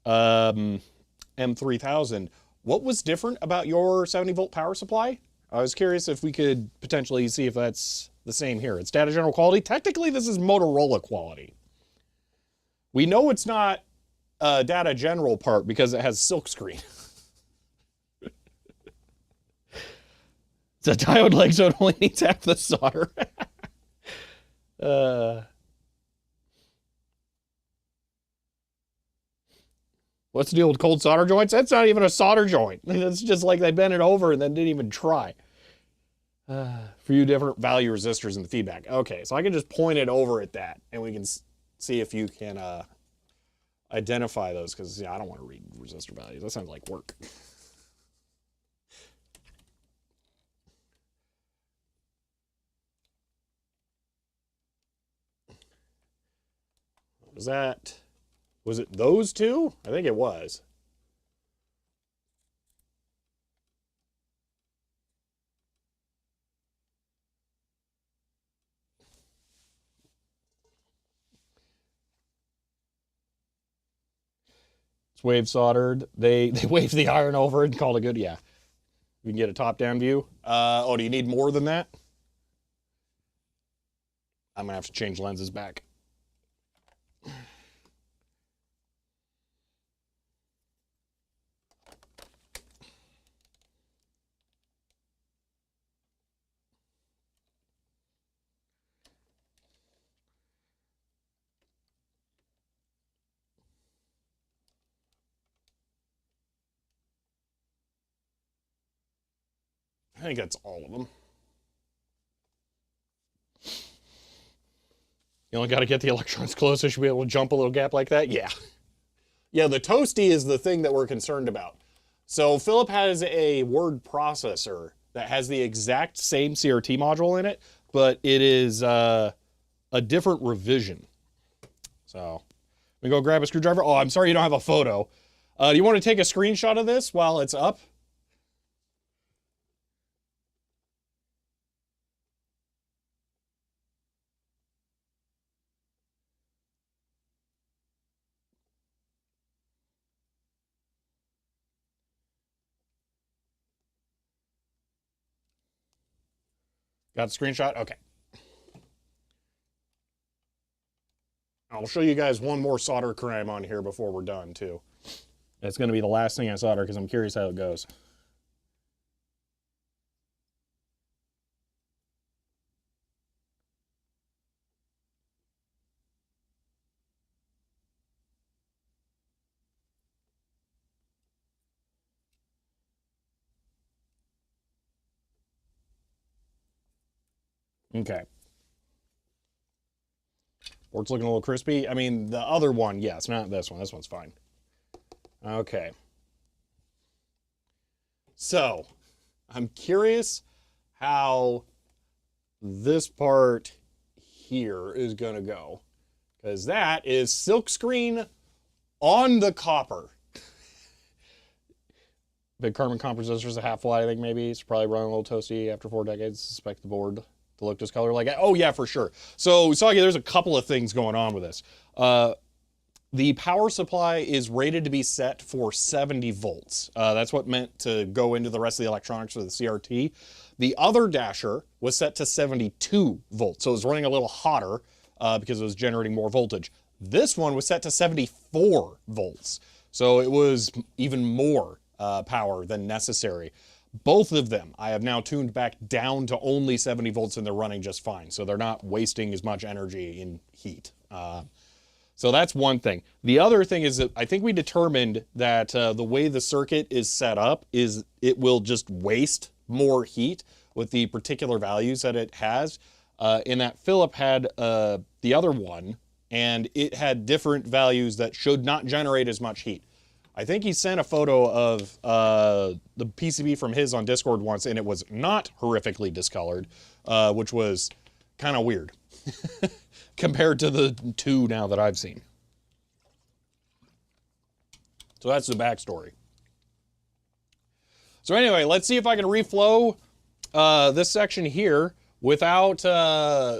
M3000. What was different about your 70-volt power supply? I was curious if we could potentially see if that's the same here. It's Data General quality. Technically, this is Motorola quality. We know it's not a Data General part because it has silkscreen. It's a diode leg, so it only needs half the solder. What's the deal with cold solder joints? That's not even a solder joint. It's just like they bent it over and then didn't even try. For you different value resistors in the feedback. Okay, so I can just point it over at that, and we can see if you can identify those, because yeah, I don't want to read resistor values. That sounds like work. Was it those two? I think it was. It's wave soldered. They waved the iron over and called it good. Yeah. We can get a top-down view. Oh, do you need more than that? I'm gonna have to change lenses back. I think that's all of them. You only got to get the electrons close so you should be able to jump a little gap like that? Yeah. Yeah, the toasty is the thing that we're concerned about. So Philip has a word processor that has the exact same CRT module in it, but it is a different revision. So we go grab a screwdriver. Oh, I'm sorry you don't have a photo. Do you want to take a screenshot of this while it's up? Got the screenshot? Okay. I'll show you guys one more solder crime on here before we're done, too. That's going to be the last thing I solder because I'm curious how it goes. Okay. Board's looking a little crispy. I mean, the other one, yes, not this one. This one's fine. Okay. So, I'm curious how this part here is going to go. Because that is silkscreen on the copper. Big carbon compositor's a half light, I think maybe. It's probably running a little toasty after 4 decades. Suspect the board to look discolored like that. Oh, yeah, for sure. So, Sagi, there's a couple of things going on with this. The power supply is rated to be set for 70 volts. That's what meant to go into the rest of the electronics for the CRT. The other dasher was set to 72 volts, so it was running a little hotter because it was generating more voltage. This one was set to 74 volts, so it was even more power than necessary. Both of them I have now tuned back down to only 70 volts and they're running just fine, so they're not wasting as much energy in heat. So that's one thing. The other thing is that I think we determined that the way the circuit is set up is it will just waste more heat with the particular values that it has. In that Philip had the other one, and it had different values that should not generate as much heat. I think he sent a photo of the PCB from his on Discord once, and it was not horrifically discolored, which was kind of weird. Compared to the two now that I've seen. So that's the backstory. So anyway, let's see if I can reflow this section here without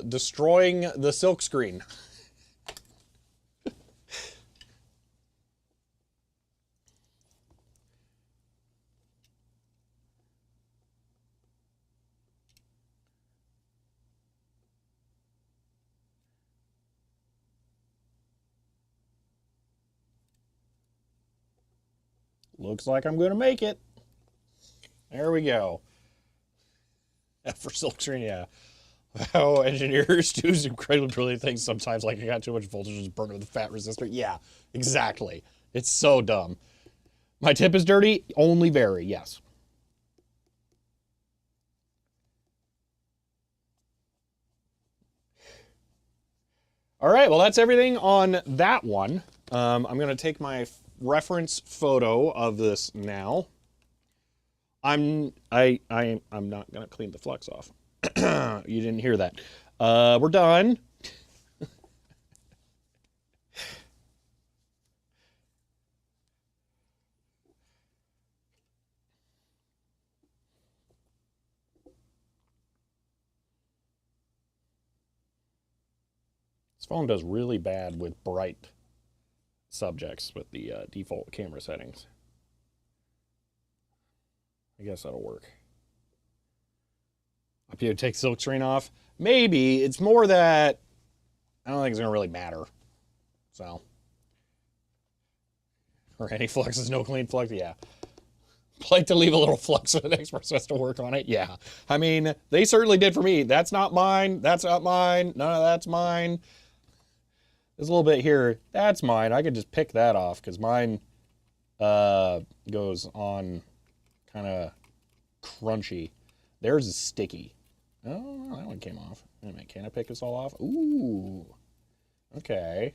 destroying the silk screen. Looks like I'm going to make it. There we go. For silkscreen, yeah. How engineers do incredibly brilliant things sometimes, like I got too much voltage, just burn it with a fat resistor. Yeah, exactly. It's so dumb. My tip is dirty? Only very, yes. All right, well, that's everything on that one. I'm going to take my reference photo of this now. I'm not going to clean the flux off. You didn't hear that. We're done. This phone does really bad with bright subjects with the default camera settings. I guess that'll work. Up here, take silk screen off. Maybe. It's more that I don't think it's going to really matter. So. Or any fluxes, no clean flux? Yeah. Like to leave a little flux so the next person has to work on it? Yeah. I mean, they certainly did for me. That's not mine. That's not mine. None of that's mine. There's a little bit here. That's mine. I could just pick that off because mine goes on kind of crunchy. Theirs is sticky. Oh, that one came off. Wait a minute. Can I pick this all off? Ooh. Okay.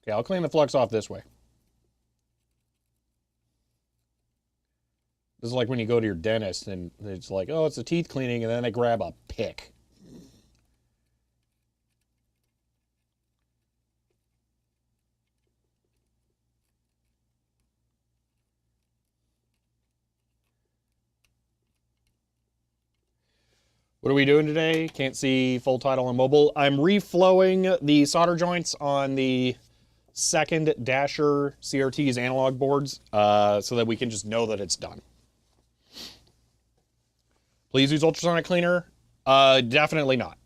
Okay, I'll clean the flux off this way. This is like when you go to your dentist and it's like, oh, it's a teeth cleaning, and then they grab a pick. What are we doing today? Can't see full title on mobile. I'm reflowing the solder joints on the second Dasher CRT's analog boards so that we can just know that it's done. Please use ultrasonic cleaner. Definitely not.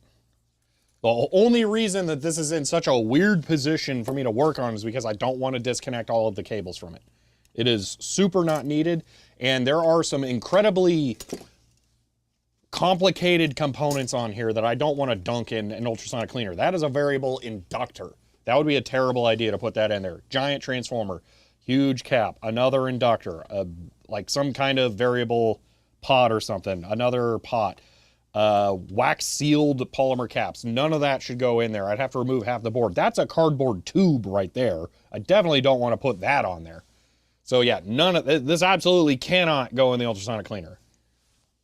The only reason that this is in such a weird position for me to work on is because I don't want to disconnect all of the cables from it. It is super not needed, and there are some incredibly complicated components on here that I don't want to dunk in an ultrasonic cleaner. That is a variable inductor. That would be a terrible idea to put that in there. Giant transformer, huge cap, another inductor, like some kind of variable pot or something, another pot, wax sealed polymer caps. None of that should go in there. I'd have to remove half the board. That's a cardboard tube right there. I definitely don't want to put that on there. So yeah, none of this absolutely cannot go in the ultrasonic cleaner.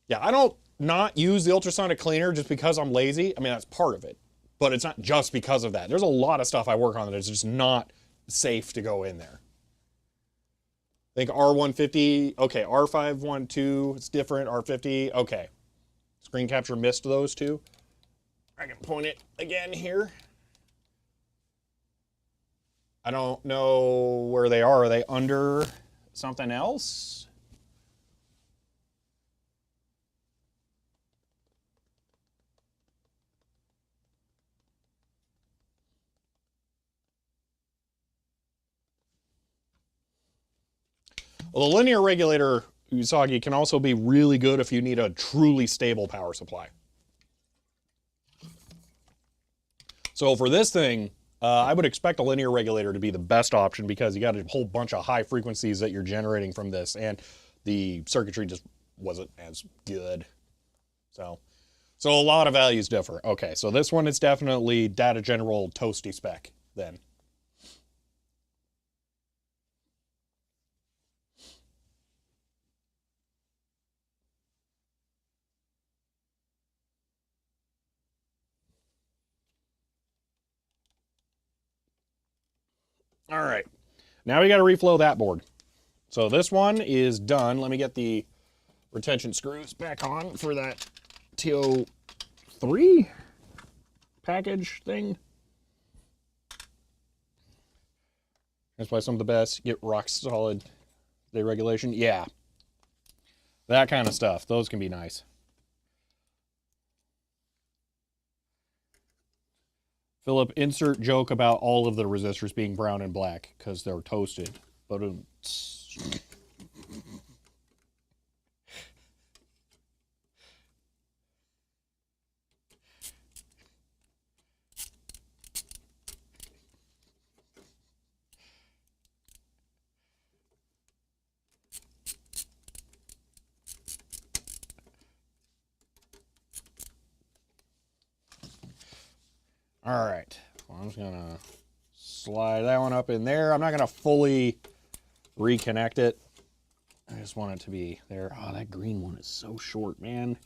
Yeah, I don't not use the ultrasonic cleaner just because I'm lazy. I mean, that's part of it, but it's not just because of that. There's a lot of stuff I work on that is just not safe to go in there. I think R150, okay, R512, it's different, R50, okay. Screen capture missed those two. I can point it again here. I don't know where they are. Are they under something else? Well, the linear regulator, Usagi, can also be really good if you need a truly stable power supply. So for this thing, I would expect a linear regulator to be the best option because you got a whole bunch of high frequencies that you're generating from this, and the circuitry just wasn't as good. So a lot of values differ. Okay, so this one is definitely Data General toasty spec then. All right, now we got to reflow that board. So this one is done. Let me get the retention screws back on for that TO3 package thing. That's why some of the best get rock solid deregulation. Yeah, that kind of stuff. Those can be nice. Philip, insert joke about all of the resistors being brown and black because they're toasted. But All right. Well, I'm just going to slide that one up in there. I'm not going to fully reconnect it. I just want it to be there. Oh, that green one is so short, man.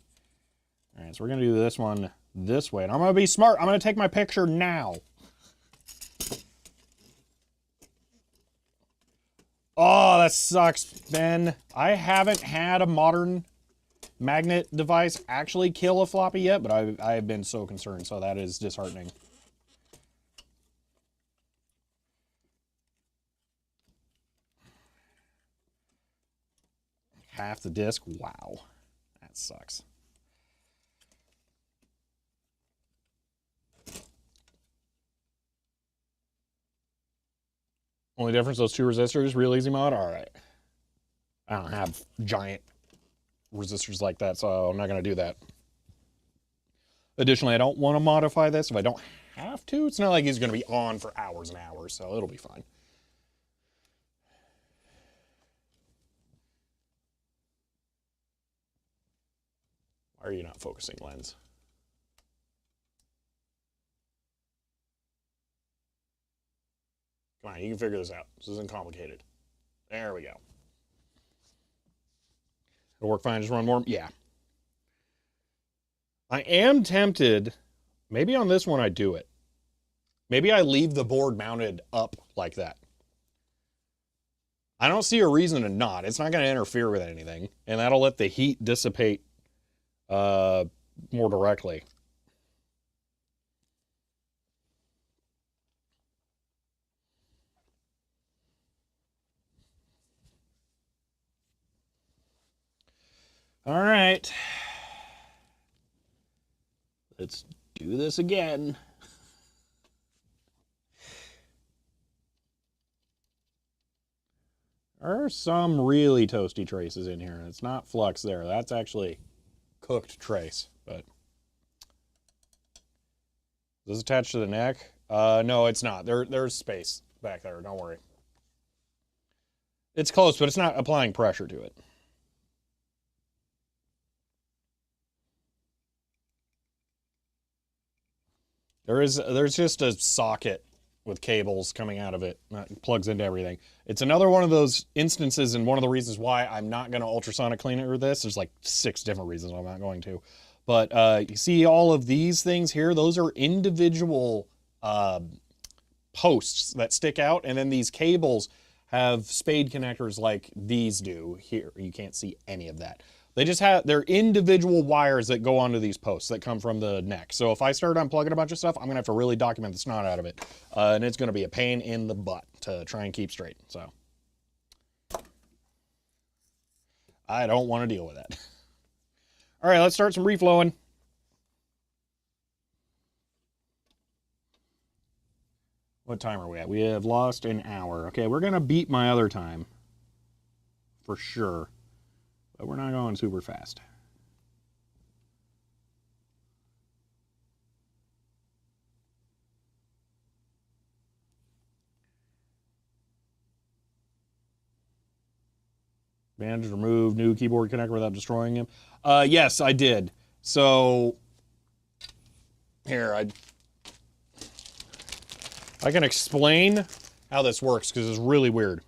All right, so we're going to do this one this way. And I'm going to be smart. I'm going to take my picture now. Oh, that sucks, Ben. I haven't had a modern magnet device actually kill a floppy yet, but I've been so concerned, so that is disheartening. Half the disc? Wow. That sucks. Only difference, those two resistors, real easy mod? Alright. I don't have giant resistors like that, so I'm not going to do that. Additionally, I don't want to modify this if I don't have to. It's not like he's going to be on for hours and hours, so it'll be fine. Why are you not focusing, lens? Come on, you can figure this out. This isn't complicated. There we go. It'll work fine. Just run more. Yeah. I am tempted. Maybe on this one I do it. Maybe I leave the board mounted up like that. I don't see a reason to not. It's not going to interfere with anything. And that'll let the heat dissipate more directly. All right. Let's do this again. There are some really toasty traces in here. It's not flux there. That's actually cooked trace, but is this attached to the neck? No, it's not. There's space back there. Don't worry. It's close, but it's not applying pressure to it. There's just a socket with cables coming out of it. It plugs into everything. It's another one of those instances, and one of the reasons why I'm not going to ultrasonic clean it with this. There's like 6 different reasons I'm not going to. But you see all of these things here? Those are individual posts that stick out, and then these cables have spade connectors like these do here. You can't see any of that. They just have, they're individual wires that go onto these posts that come from the neck. So if I start unplugging a bunch of stuff, I'm gonna have to really document the snot out of it. And it's gonna be a pain in the butt to try and keep straight, so. I don't wanna deal with that. All right, let's start some reflowing. What time are we at? We have lost an hour. Okay, we're gonna beat my other time. For sure. But we're not going super fast. Bandage removed, new keyboard connector without destroying him. Yes, I did. So here, I can explain how this works because it's really weird.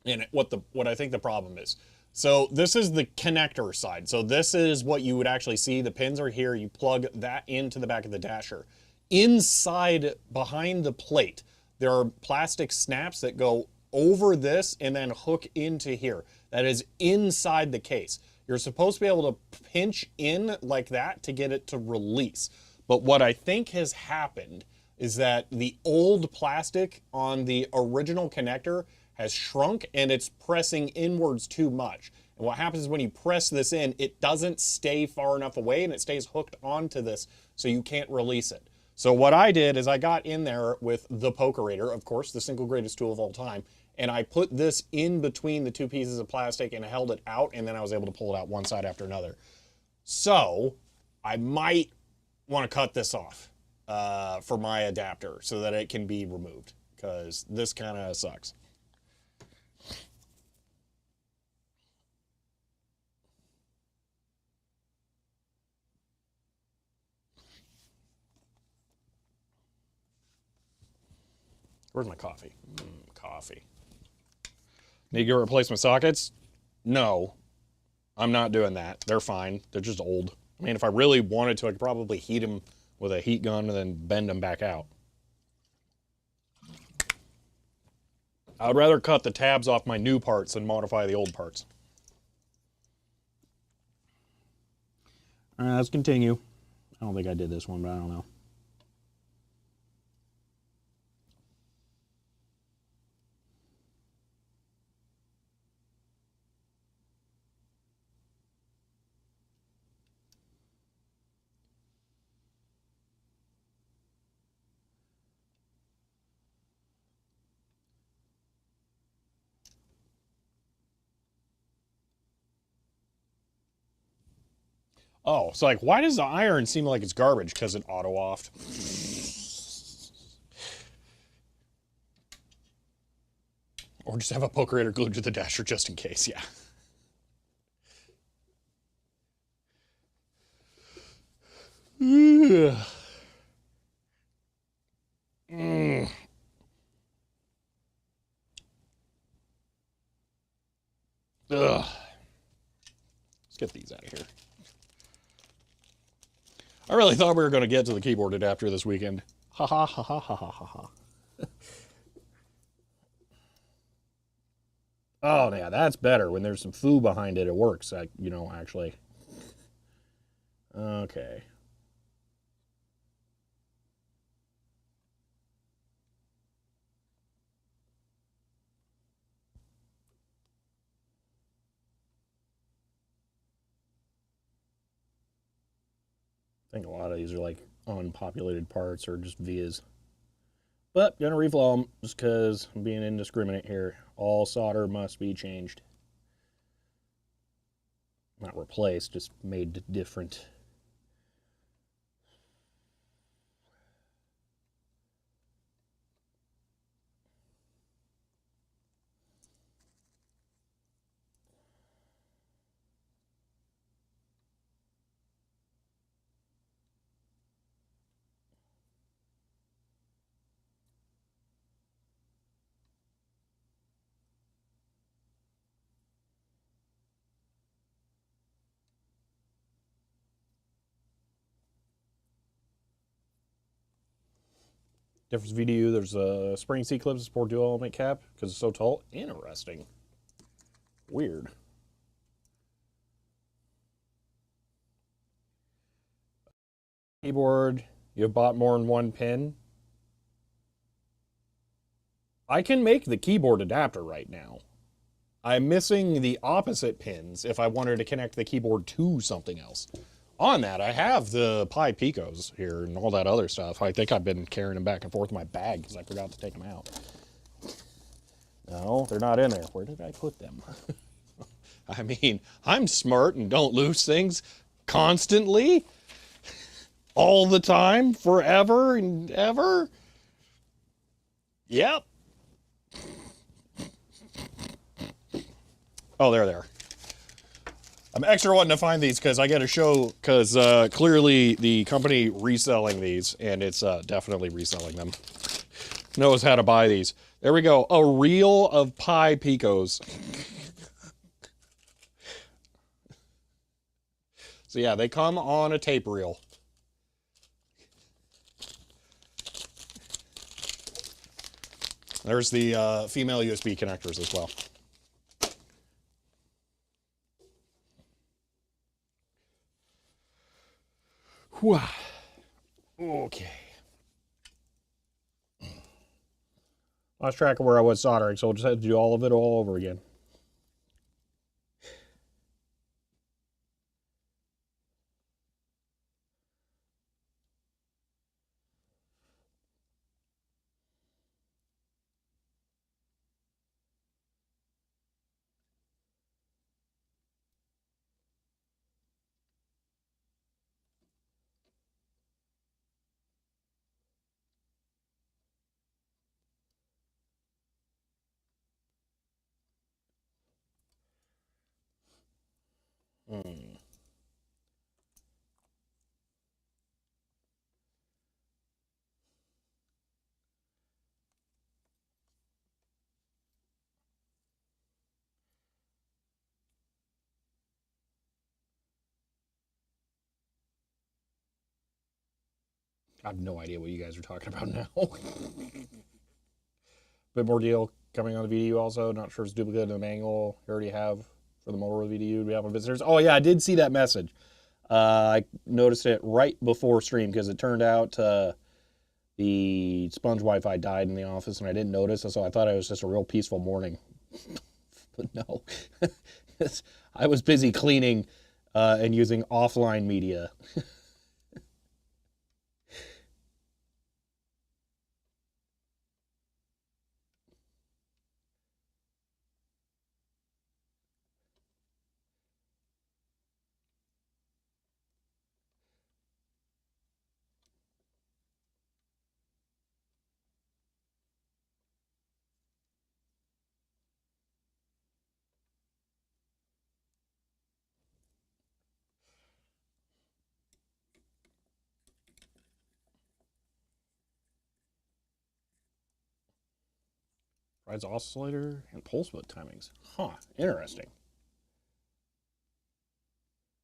And what I think the problem is. So this is the connector side. So this is what you would actually see. The pins are here. You plug that into the back of the dasher. Inside, behind the plate, there are plastic snaps that go over this and then hook into here. That is inside the case. You're supposed to be able to pinch in like that to get it to release. But what I think has happened is that the old plastic on the original connector has shrunk and it's pressing inwards too much. And what happens is when you press this in, it doesn't stay far enough away and it stays hooked onto this, so you can't release it. So what I did is I got in there with the Pokerator, of course, the single greatest tool of all time, and I put this in between the 2 pieces of plastic and held it out, and then I was able to pull it out one side after another. So I might want to cut this off for my adapter so that it can be removed, because this kind of sucks. Where's my coffee? Coffee. Need to replace my sockets? No, I'm not doing that. They're fine. They're just old. I mean, if I really wanted to, I could probably heat them with a heat gun and then bend them back out. I would rather cut the tabs off my new parts than modify the old parts. All right, let's continue. I don't think I did this one, but I don't know. Oh, so like, why does the iron seem like it's garbage? Because it auto-offed. Or just have a poker glued to the dasher just in case, yeah. Mm. Ugh. Let's get these out of here. I really thought we were going to get to the keyboard adapter this weekend. Ha ha ha ha ha ha ha. Oh, yeah, that's better. When there's some foo behind it, it works, you know, actually. Okay. I think a lot of these are like unpopulated parts or just vias. But gonna reflow them just because I'm being indiscriminate here. All solder must be changed. Not replaced, just made different. Difference VDU, there's a spring C-clips support dual element cap because it's so tall. Interesting. Weird. Keyboard, you have bought more than one pin. I can make the keyboard adapter right now. I'm missing the opposite pins if I wanted to connect the keyboard to something else. On that, I have the Pi Picos here and all that other stuff. I think I've been carrying them back and forth in my bag because I forgot to take them out. No, they're not in there. Where did I put them? I mean, I'm smart and don't lose things constantly, all the time, forever and ever. Yep. Oh, there they are. I'm extra wanting to find these because I got to show, because clearly the company reselling these, and it's definitely reselling them, knows how to buy these. There we go. A reel of Pi Picos. So yeah, they come on a tape reel. There's the female USB connectors as well. Whew. Okay. Lost track of where I was soldering, so we'll just have to do all of it all over again. I have no idea what you guys are talking about now. Bit more deal coming on the VDU also. Not sure it's duplicate in the manual you already have for the Motorola VDU. We have visitors. Oh yeah, I did see that message. I noticed it right before stream because it turned out the sponge Wi-Fi died in the office and I didn't notice, so I thought it was just a real peaceful morning. But no, I was busy cleaning and using offline media. Rides oscillator and pulse width timings. Huh, interesting.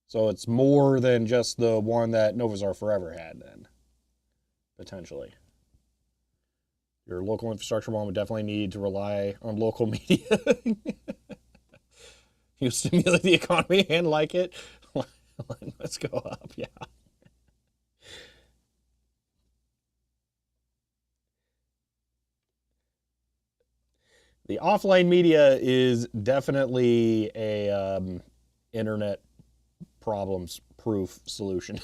So it's more than just the one that Novazar Forever had then, potentially. Your local infrastructure one would definitely need to rely on local media. You stimulate the economy and like it. Let's go up, yeah. The offline media is definitely a internet problems proof solution.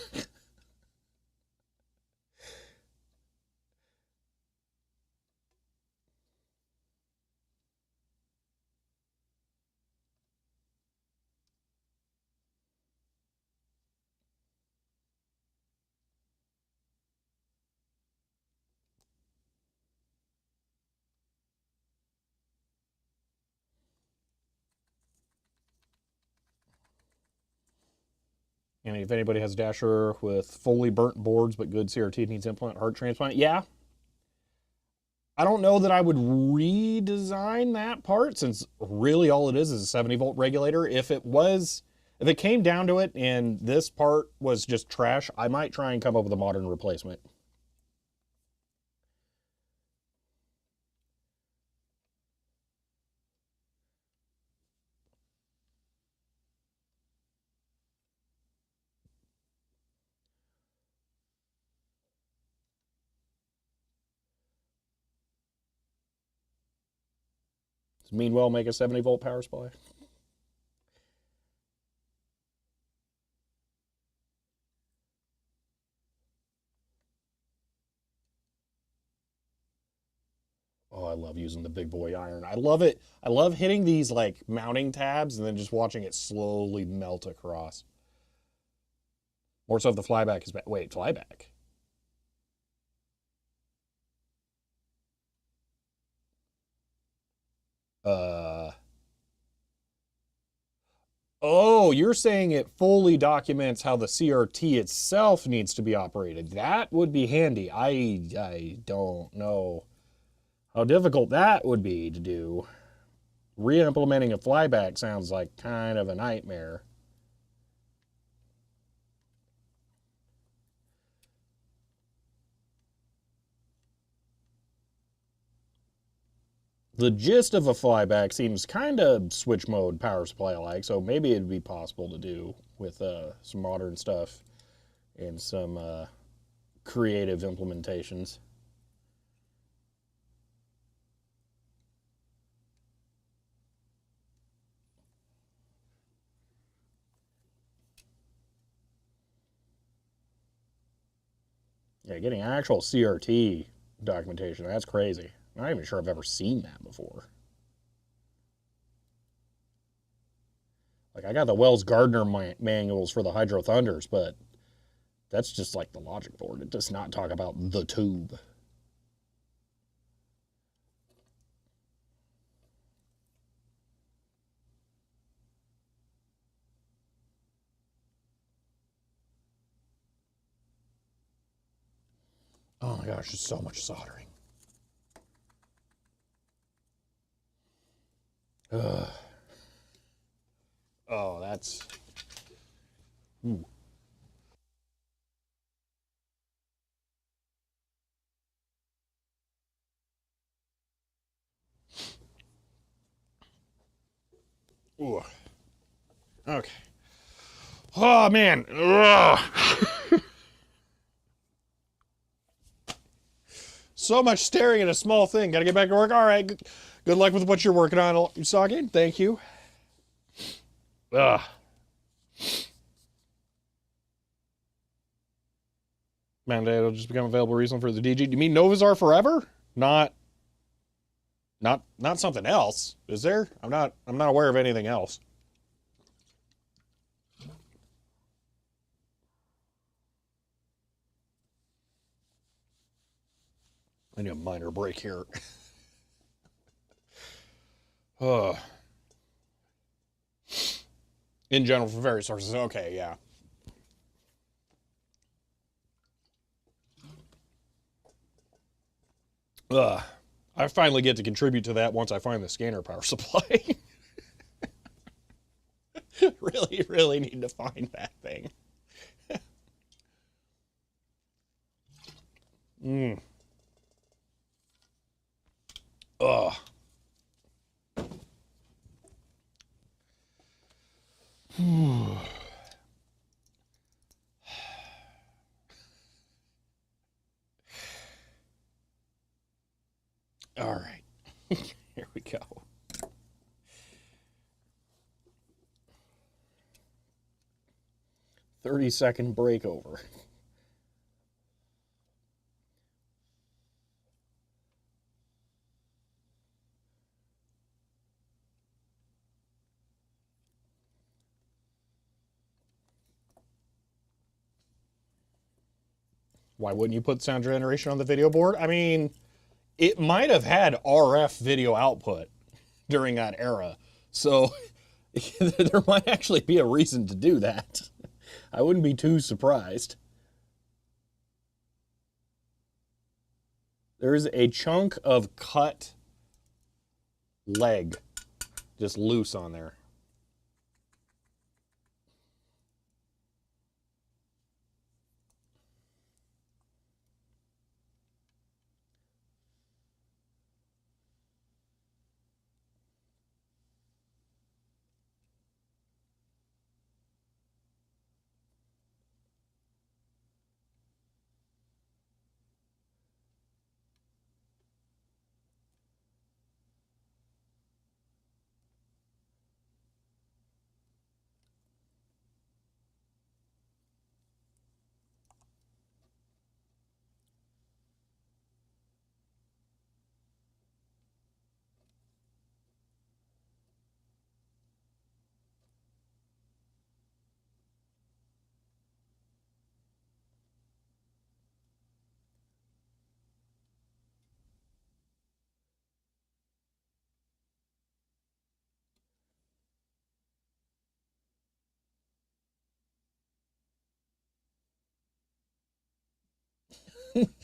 And if anybody has Dasher with fully burnt boards but good CRT needs implant heart transplant, yeah. I don't know that I would redesign that part since really all it is a 70-volt regulator. If it came down to it and this part was just trash, I might try and come up with a modern replacement. Does Meanwell make a 70-volt power supply? Oh, I love using the big boy iron. I love it. I love hitting these like mounting tabs and then just watching it slowly melt across. More so if the flyback is back. Wait, flyback? Uh, oh, you're saying it fully documents how the CRT itself needs to be operated. That would be handy. I don't know how difficult that would be to do. Re-implementing a flyback sounds like kind of a nightmare. The gist of a flyback seems kind of switch mode power supply like, so maybe it'd be possible to do with some modern stuff and some creative implementations. Yeah, getting actual CRT documentation, that's crazy. I'm not even sure I've ever seen that before. Like, I got the Wells Gardner manuals for the Hydro Thunders, but that's just like the logic board. It does not talk about the tube. Oh my gosh, there's so much soldering. Ugh. Oh, that's... Ooh. Ooh. Okay. Oh, man. Ugh. So much staring at a small thing. Gotta get back to work. All right. Good luck with what you're working on, Usagi. Thank you. Ugh. Mandate will just become available recently for the DG. Do you mean Novas are forever? Not something else, is there? I'm not aware of anything else. I need a minor break here. In general, for various sources. Okay, yeah. I finally get to contribute to that once I find the scanner power supply. Really, really need to find that thing. Ugh. All right. Here we go. "30-second break over." Why wouldn't you put sound generation on the video board? I mean, it might have had RF video output during that era. So there might actually be a reason to do that. I wouldn't be too surprised. There's a chunk of cut leg just loose on there.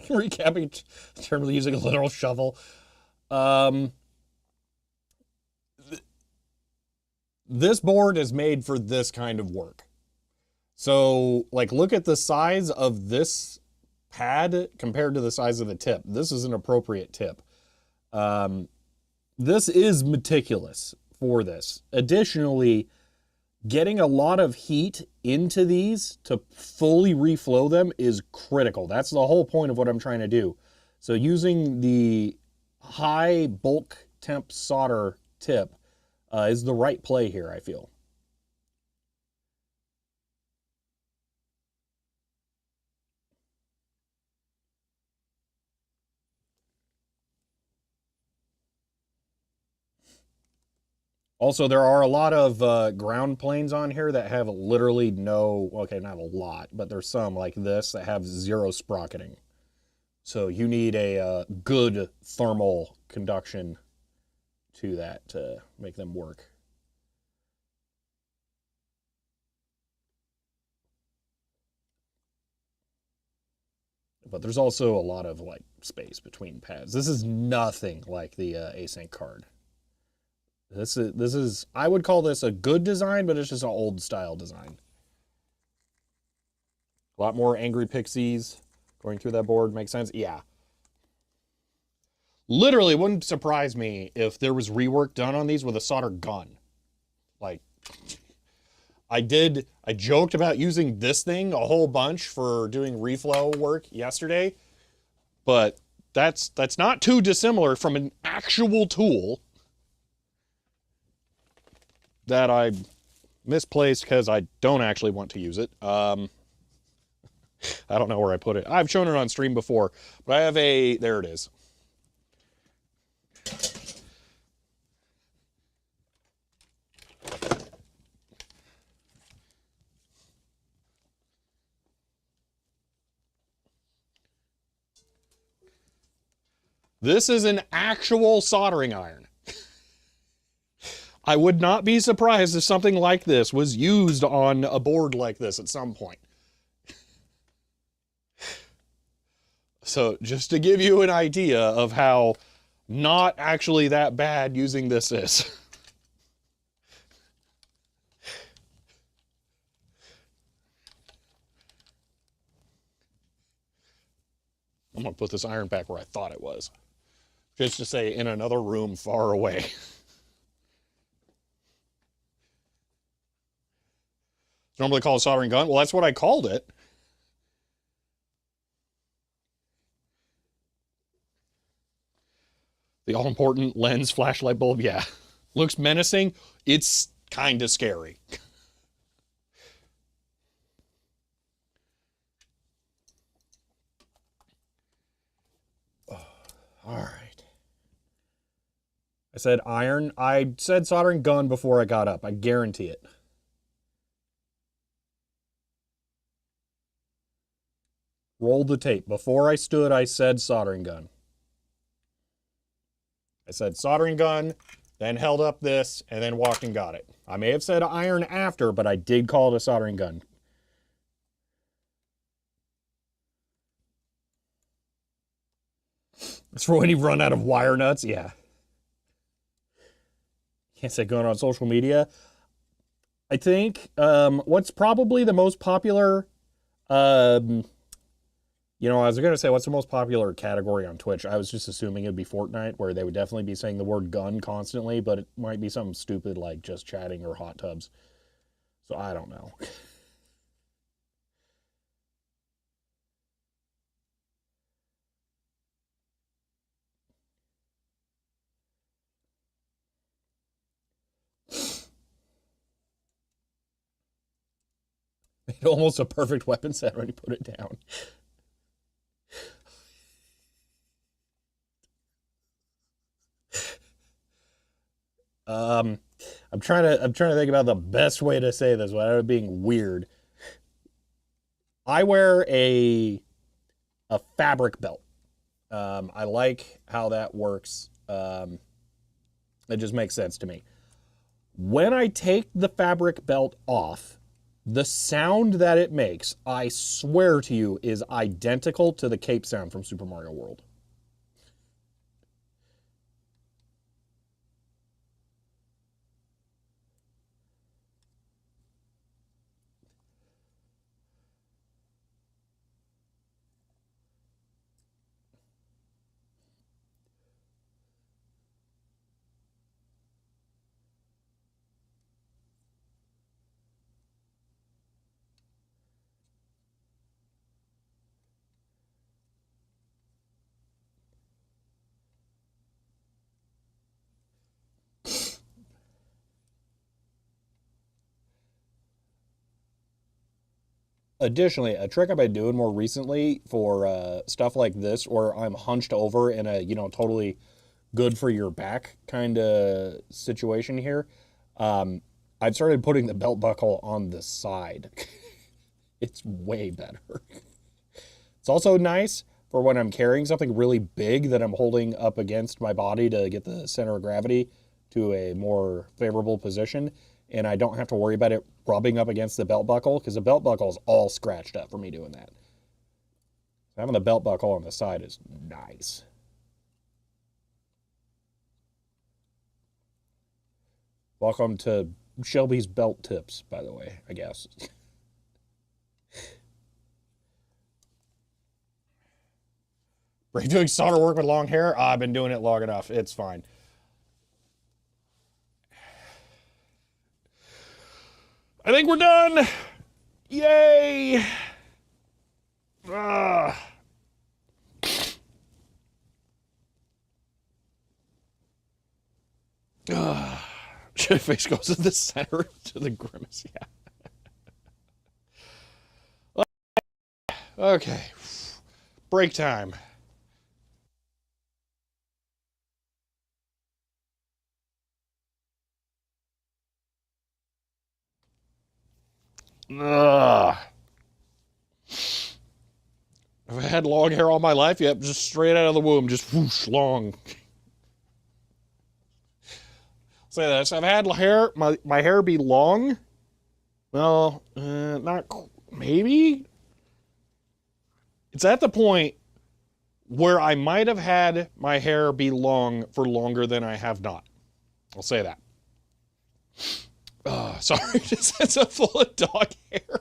Recapping terms using a literal shovel. This board is made for this kind of work. So, like, look at the size of this pad compared to the size of the tip. This is an appropriate tip. This is meticulous for this. Additionally, getting a lot of heat into these to fully reflow them is critical. That's the whole point of what I'm trying to do. So using the high bulk temp solder tip is the right play here, I feel. Also, there are a lot of ground planes on here that have literally no, okay, not a lot, but there's some like this that have zero sprocketing. So you need a good thermal conduction to that to make them work. But there's also a lot of like space between pads. This is nothing like the async card. This is I would call this a good design, but it's just an old style design. A lot more angry pixies going through that board. Makes sense? Yeah. Literally, it wouldn't surprise me if there was rework done on these with a solder gun. Like, I joked about using this thing a whole bunch for doing reflow work yesterday, but that's not too dissimilar from an actual tool that I misplaced because I don't actually want to use it. I don't know where I put it. I've shown it on stream before, but I have there it is. This is an actual soldering iron. I would not be surprised if something like this was used on a board like this at some point. So just to give you an idea of how not actually that bad using this is. I'm gonna put this iron back where I thought it was. Just to say, in another room far away. It's normally called a soldering gun. Well, that's what I called it. The all-important lens flashlight bulb, yeah. Looks menacing. It's kind of scary. All right. I said iron. I said soldering gun before I got up. I guarantee it. Rolled the tape. Before I stood, I said soldering gun. I said soldering gun, then held up this, and then walked and got it. I may have said iron after, but I did call it a soldering gun. It's for when you run out of wire nuts, yeah. Can't say going on social media. I think what's probably the most popular, I was going to say what's the most popular category on Twitch. I was just assuming it'd be Fortnite, where they would definitely be saying the word gun constantly, but it might be something stupid like just chatting or hot tubs. So I don't know. It's almost a perfect weapon set when you put it down. I'm trying to think about the best way to say this without it being weird. I wear a fabric belt. I like how that works. It just makes sense to me. When I take the fabric belt off, the sound that it makes, I swear to you, is identical to the cape sound from Super Mario World. Additionally, a trick I've been doing more recently for stuff like this, where I'm hunched over in a, totally good for your back kind of situation here, I've started putting the belt buckle on the side. It's way better. It's also nice for when I'm carrying something really big that I'm holding up against my body to get the center of gravity to a more favorable position, and I don't have to worry about it rubbing up against the belt buckle, because the belt buckle is all scratched up for me doing that. Having the belt buckle on the side is nice. Welcome to Shelby's belt tips, by the way, I guess. Are you doing solder work with long hair? I've been doing it long enough. It's fine. I think we're done. Yay. Ah. Face goes to the center to the grimace. Yeah. Okay. Break time. Ugh. I've had long hair all my life. Yep, just straight out of the womb, just whoosh, long. Say this. I've had hair. My hair be long. Well, not maybe. It's at the point where I might have had my hair be long for longer than I have not. I'll say that. Sorry, just it's full of dog hair.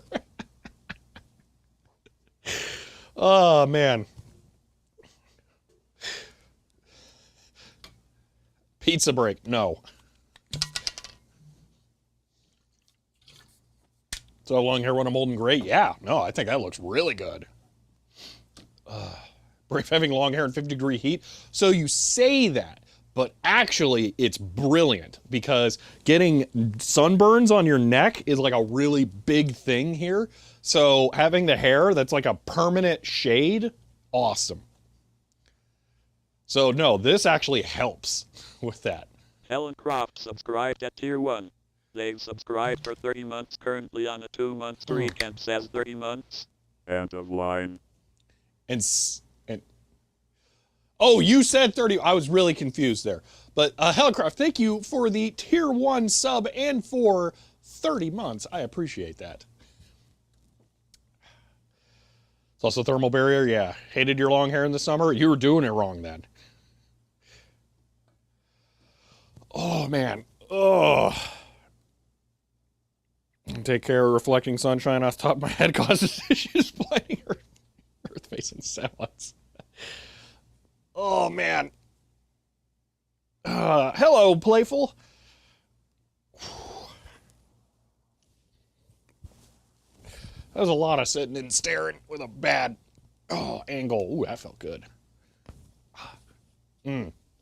Oh, man. Pizza break. No. So long hair when I'm old and gray? Yeah. No, I think that looks really good. Brave having long hair in 50-degree heat. So you say that, but actually it's brilliant because getting sunburns on your neck is like a really big thing here. So having the hair that's like a permanent shade, awesome. So no, this actually helps with that.
Helen Croft subscribed at tier 1. They've subscribed for 30 months, currently on a 2-month streak, and says 30 months. End of line.
And oh, you said 30. I was really confused there. But Helicraft, thank you for the tier 1 sub and for 30 months. I appreciate that. It's also thermal barrier. Yeah. Hated your long hair in the summer. You were doing it wrong then. Oh, man. Oh. Take care of reflecting sunshine off the top of my head causes issues playing earth-facing salads. Oh, man. Hello, Playful. That was a lot of sitting and staring with a bad angle. Ooh, that felt good.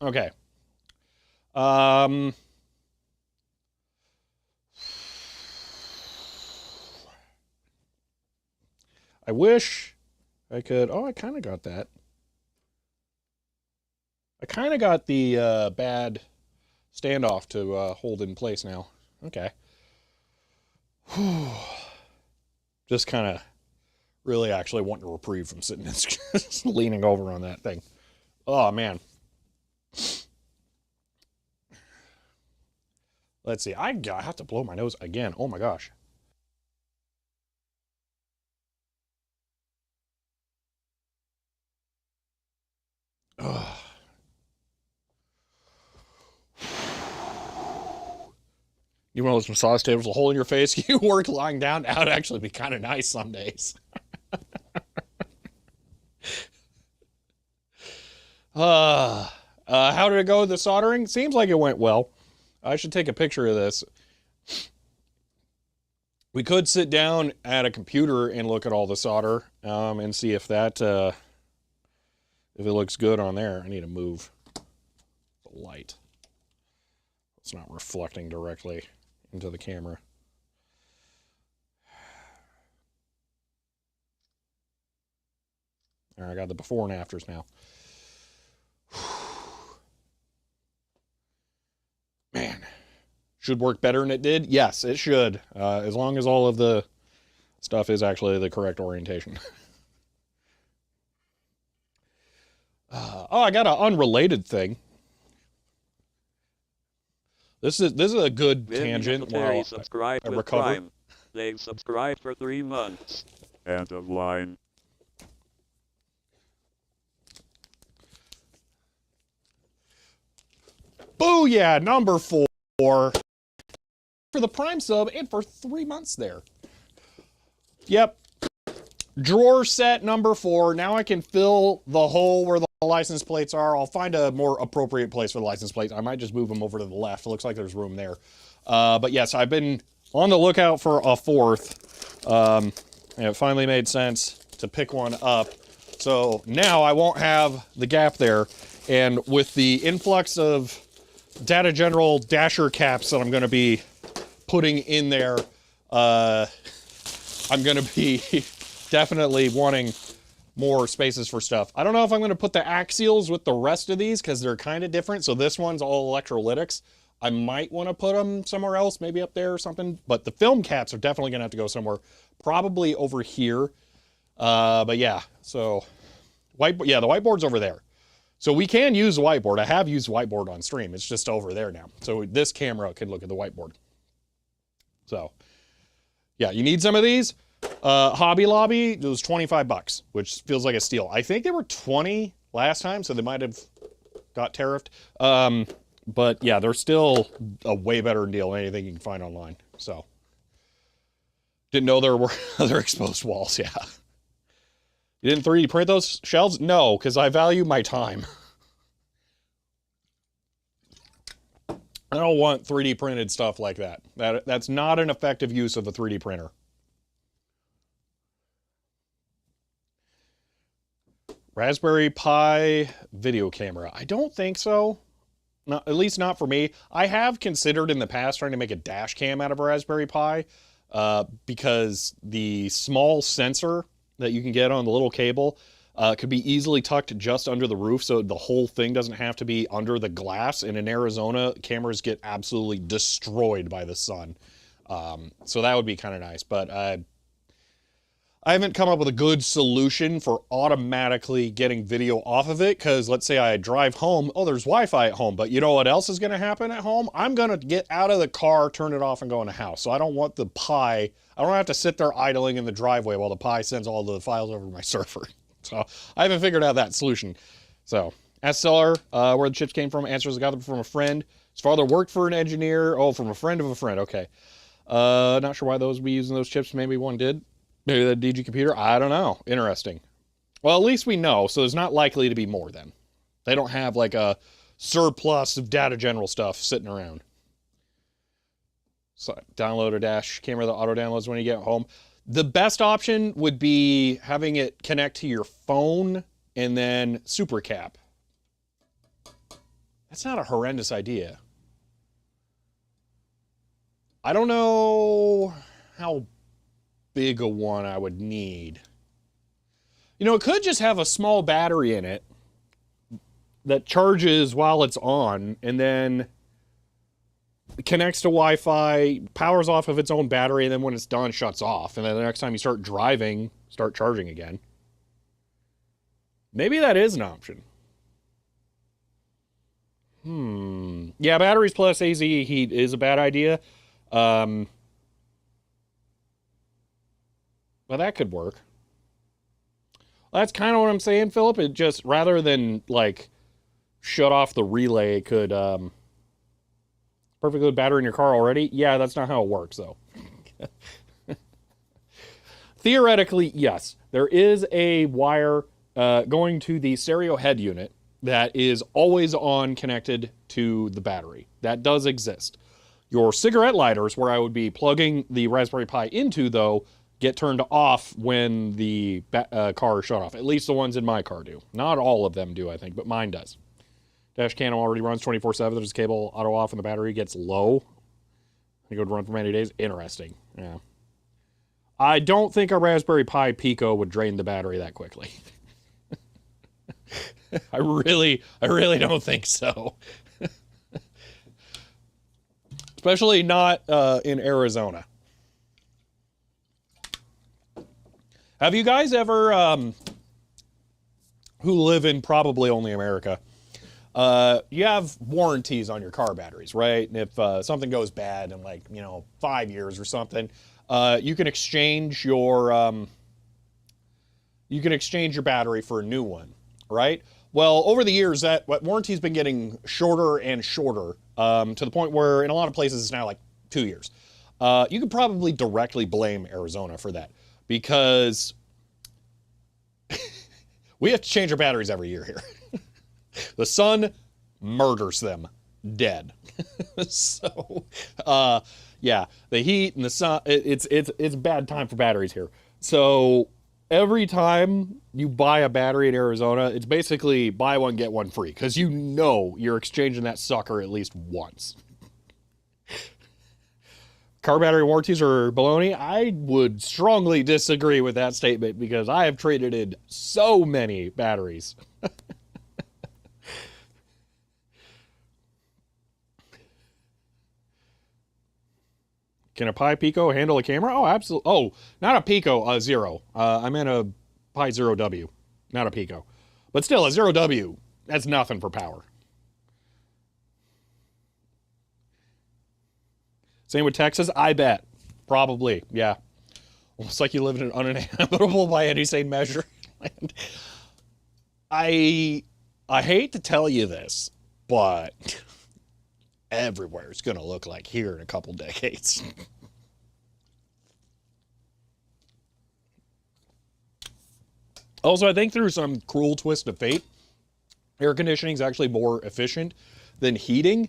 Okay. I wish I could... Oh, I kind of got that. I kind of got the bad standoff to hold in place now. Okay. Just kind of really actually wanting a reprieve from sitting and leaning over on that thing. Oh, man. Let's see. I have to blow my nose again. Oh, my gosh. Ugh. You want those massage tables with a hole in your face? You work lying down? That would actually be kind of nice some days. How did it go with the soldering? Seems like it went well. I should take a picture of this. We could sit down at a computer and look at all the solder and see if that if it looks good on there. I need to move the light. It's not reflecting directly into the camera. All right, I got the before and afters now. Man, should work better than it did? Yes, it should, as long as all of the stuff is actually the correct orientation. Oh, I got an unrelated thing. This is a good tangent while I recover.
Prime. They've subscribed for 3 months. End of line.
Booyah, number 4 for the Prime sub and for 3 months there. Yep. Drawer set number 4. Now I can fill the hole where the license plates are. I'll find a more appropriate place for the license plates. I might just move them over to the left. It looks like there's room there. But yes, I've been on the lookout for a fourth. And it finally made sense to pick one up. So now I won't have the gap there. And with the influx of Data General dasher caps that I'm going to be putting in there, I'm going to be definitely wanting more spaces for stuff. I don't know if I'm going to put the axials with the rest of these because they're kind of different. So this one's all electrolytics. I might want to put them somewhere else, maybe up there or something. But the film caps are definitely going to have to go somewhere, probably over here. But yeah, so the whiteboard's over there. So we can use the whiteboard. I have used whiteboard on stream. It's just over there now. So this camera can look at the whiteboard. So yeah, you need some of these. Hobby Lobby, it was 25 bucks, which feels like a steal. I think they were 20 last time, so they might have got tariffed. But yeah, they're still a way better deal than anything you can find online. So didn't know there were other exposed walls. Yeah. You didn't 3D print those shelves? No, because I value my time. I don't want 3D printed stuff like that. That's not an effective use of a 3D printer. Raspberry Pi video camera. I don't think so. Not, at least not for me. I have considered in the past trying to make a dash cam out of a Raspberry Pi because the small sensor that you can get on the little cable could be easily tucked just under the roof so the whole thing doesn't have to be under the glass. And in Arizona, cameras get absolutely destroyed by the sun. So that would be kind of nice. But I haven't come up with a good solution for automatically getting video off of it, because let's say I drive home, oh, there's Wi-Fi at home, but you know what else is going to happen at home? I'm going to get out of the car, turn it off, and go in the house. So I don't want the Pi, I don't have to sit there idling in the driveway while the Pi sends all the files over to my server. So I haven't figured out that solution. So ask seller where the chips came from, answers I got them from a friend. His father worked for an engineer. Oh, from a friend of a friend, okay. Not sure why those would be using those chips, maybe one did. Maybe the DG computer? I don't know. Interesting. Well, at least we know, so there's not likely to be more then. They don't have like a surplus of Data General stuff sitting around. So download a dash camera that auto downloads when you get home. The best option would be having it connect to your phone and then super cap. That's not a horrendous idea. I don't know how big a one I would need. You know, it could just have a small battery in it that charges while it's on and then connects to Wi-Fi, powers off of its own battery, and then when it's done, shuts off. And then the next time you start driving, start charging again. Maybe that is an option. Yeah, batteries plus AZ heat is a bad idea. Well, that could work. Well, that's kind of what I'm saying, Philip. It just, rather than, like, shut off the relay, it could, perfectly good battery in your car already? Yeah, that's not how it works, though. Theoretically, yes. There is a wire going to the stereo head unit that is always on connected to the battery. That does exist. Your cigarette lighters, where I would be plugging the Raspberry Pi into, though, get turned off when the car is shut off. At least the ones in my car do. Not all of them do, I think, but mine does. Dash cam already runs 24/7. There's a cable auto off and the battery gets low. I think it would run for many days. Interesting. Yeah. I don't think a Raspberry Pi Pico would drain the battery that quickly. I really don't think so. Especially not in Arizona. Have you guys ever, who live in probably only America, you have warranties on your car batteries, right? And if something goes bad in, like, 5 years or something, you can exchange your battery for a new one, right? Well, over the years, that warranty's been getting shorter and shorter, to the point where in a lot of places it's now like 2 years. You could probably directly blame Arizona for that, because we have to change our batteries every year here. The sun murders them dead. So, Yeah, the heat and the sun. It's a bad time for batteries here. So every time you buy a battery in Arizona, it's basically buy one get one free because you know you're exchanging that sucker at least once. Car battery warranties are baloney. I would strongly disagree with that statement because I have traded in so many batteries. Can a Pi Pico handle a camera? Oh, absolutely. Oh, not a Pico, a Zero. I meant a Pi Zero W, not a Pico. But still, a Zero W, that's nothing for power. Same with Texas? I bet. Probably, yeah. Almost like you live in an uninhabitable by any sane measure land. I hate to tell you this, but everywhere is going to look like here in a couple decades. Also, I think through some cruel twist of fate, air conditioning is actually more efficient than heating.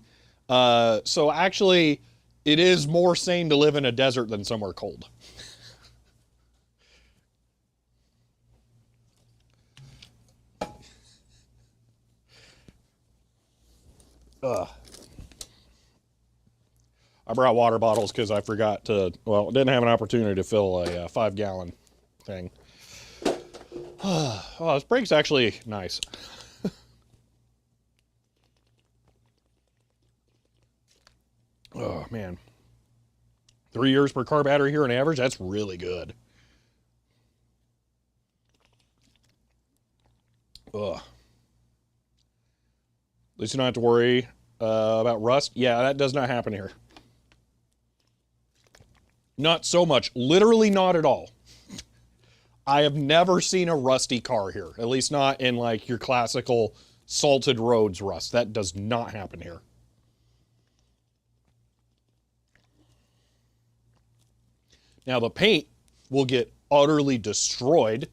So actually, it is more sane to live in a desert than somewhere cold. Ugh. I brought water bottles because I forgot to, well, didn't have an opportunity to fill a 5-gallon thing. Oh, this brake's actually nice. Oh, man. 3 years per car battery here on average? That's really good. Ugh. At least you don't have to worry about rust. Yeah, that does not happen here. Not so much. Literally not at all. I have never seen a rusty car here. At least not in like your classical salted roads rust. That does not happen here. Now the paint will get utterly destroyed.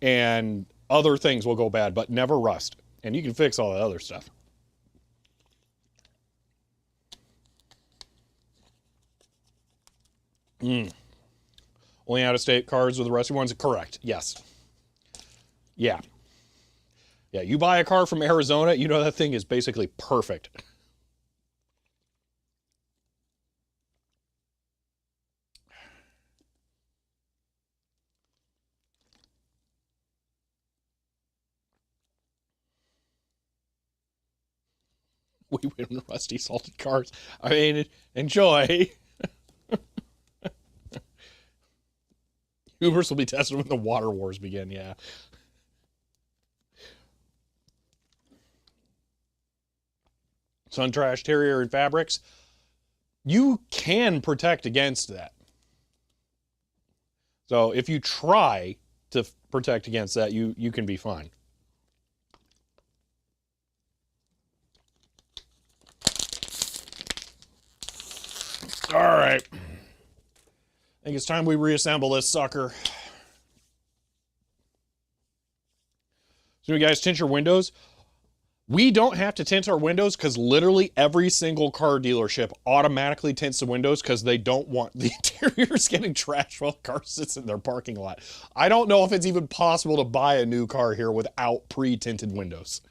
And other things will go bad, but never rust. And you can fix all that other stuff. Only out-of-state cars with the rusty ones? Correct, yes. Yeah. Yeah, you buy a car from Arizona, you know that thing is basically perfect. We win rusty salted cars. I mean, enjoy. Ubers will be tested when the water wars begin, yeah. Sun trash, terrier, and fabrics. You can protect against that. So if you try to protect against that, you can be fine. All right. I think it's time we reassemble this sucker. So you guys tint your windows. We don't have to tint our windows because literally every single car dealership automatically tints the windows because they don't want the interiors getting trashed while the car sits in their parking lot. I don't know if it's even possible to buy a new car here without pre-tinted windows.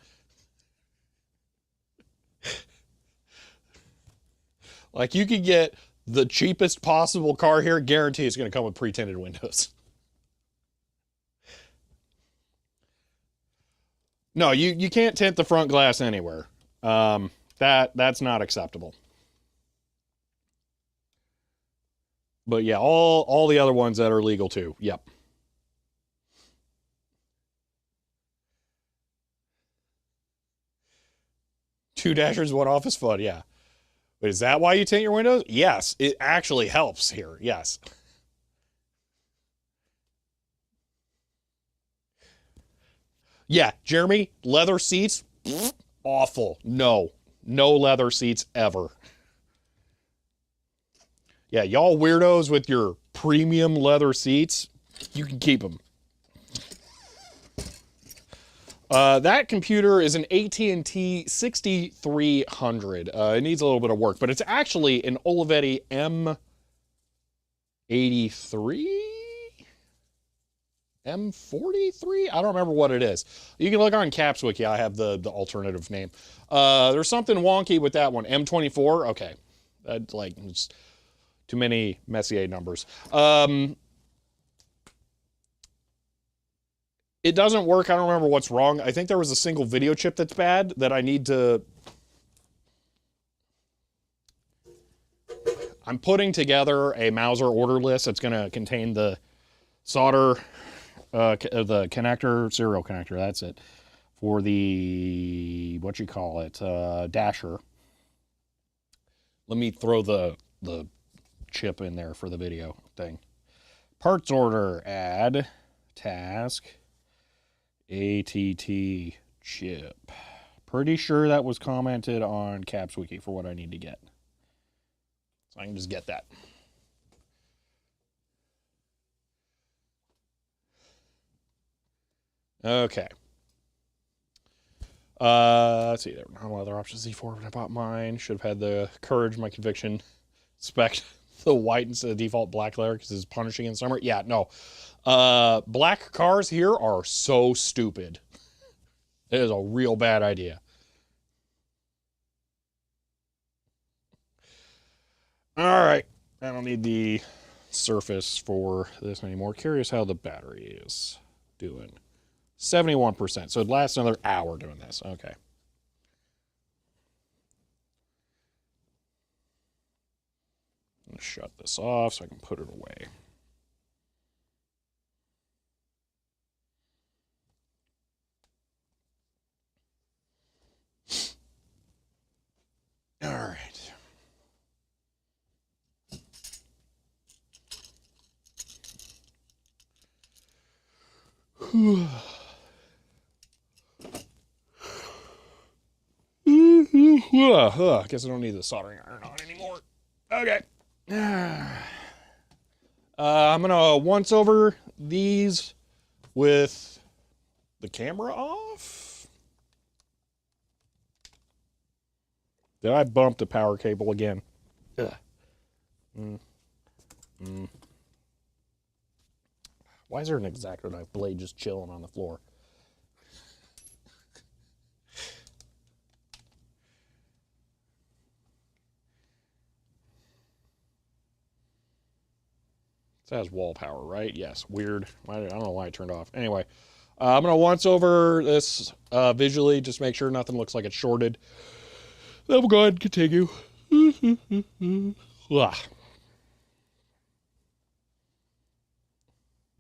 Like you could get the cheapest possible car here, guarantee it's going to come with pre-tinted windows. No, you can't tint the front glass anywhere. That's not acceptable. But yeah, all the other ones that are legal too. Yep. Two dashers, one office fun, yeah. But is that why you tint your windows? Yes, it actually helps here, yes. Yeah, Jeremy, leather seats, awful. No leather seats ever. Yeah, y'all weirdos with your premium leather seats, you can keep them. That computer is an AT&T 6300. It needs a little bit of work, but it's actually an Olivetti M83? M43? I don't remember what it is. You can look on Caps Wiki. I have the alternative name. There's something wonky with that one. M24? Okay. That's like, it's too many Messier numbers. It doesn't work. I don't remember what's wrong. I think there was a single video chip that's bad that I need to... I'm putting together a Mauser order list that's going to contain the solder, the connector, serial connector, that's it, for the, what you call it, dasher. Let me throw the chip in there for the video thing. Parts order, add, task, ATT chip. Pretty sure that was commented on Caps Wiki for what I need to get. So I can just get that. Okay. Let's see. There were no other options. Z4 when I bought mine. Should have had the courage, my conviction, spec the white instead of default black leather because it's punishing in summer. Yeah, no. Black cars here are so stupid. It is a real bad idea. All right. I don't need the surface for this anymore. Curious how the battery is doing. 71%. So it lasts another hour doing this. Okay. I'm going to shut this off so I can put it away. All right. I guess I don't need the soldering iron on anymore. Okay. I'm going to once over these with the camera off. Did I bump the power cable again? Ugh. Why is there an X-Acto knife blade just chilling on the floor? It has wall power, right? Yes. Weird. I don't know why I turned off. Anyway, I'm going to once over this visually, just make sure nothing looks like it's shorted. Then we'll go ahead and continue.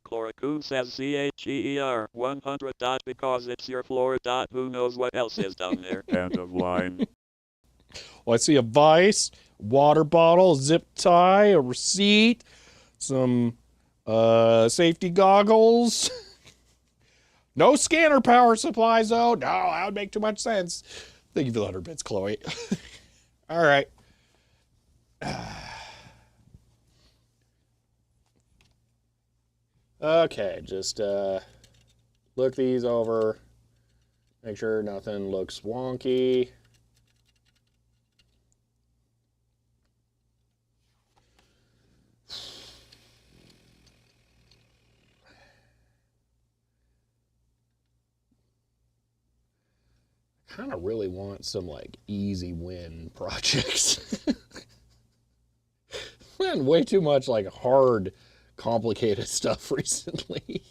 Chloroku says CHER 100 dot because it's your floor dot who knows what else is down there. End of line.
Well, I see a vise, water bottle, zip tie, a receipt, some safety goggles. No scanner power supplies, though. No, that would make too much sense. Thank you for the 100 bits, Chloe. All right. Okay, just look these over. Make sure nothing looks wonky. I kind of really want some like easy win projects. Man, way too much like hard, complicated stuff recently.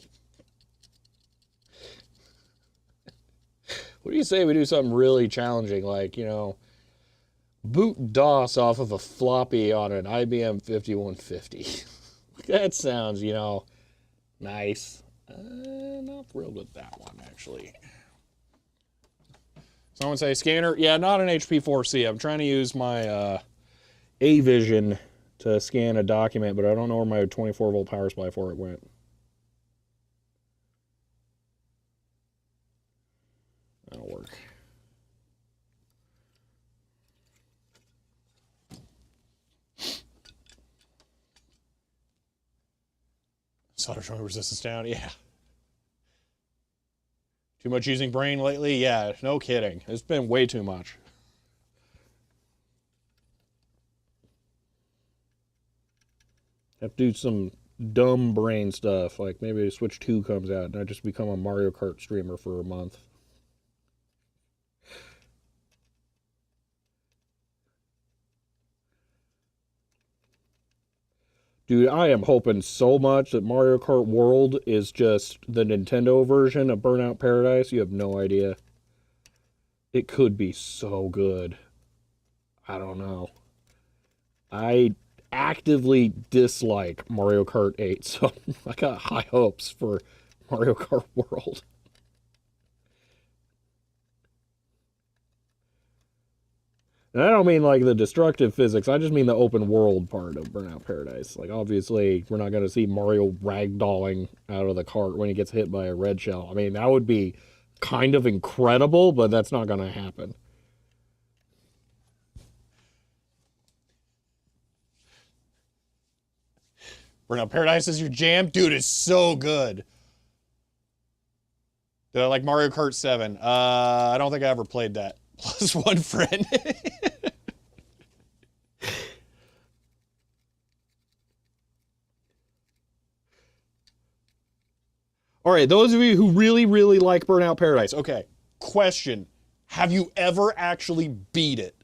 What do you say we do something really challenging, like, you know, boot DOS off of a floppy on an IBM 5150? That sounds, you know, nice. Not thrilled with that one, actually. Someone say scanner? Yeah, not an HP4C. I'm trying to use my A-Vision to scan a document, but I don't know where my 24-volt power supply for it went. That'll work. Solder joint resistance down, yeah. Too much using brain lately? Yeah, no kidding. It's been way too much. Have to do some dumb brain stuff, like maybe Switch 2 comes out and I just become a Mario Kart streamer for a month. Dude, I am hoping so much that Mario Kart World is just the Nintendo version of Burnout Paradise. You have no idea. It could be so good. I don't know. I actively dislike Mario Kart 8, so I got high hopes for Mario Kart World. And I don't mean like the destructive physics, I just mean the open world part of Burnout Paradise. Like, obviously, we're not going to see Mario ragdolling out of the cart when he gets hit by a red shell. I mean, that would be kind of incredible, but that's not going to happen. Burnout Paradise is your jam? Dude, it's so good. Did I like Mario Kart 7? I don't think I ever played that. Plus one friend. All right, those of you who really, really like Burnout Paradise. Okay, question. Have you ever actually beat it?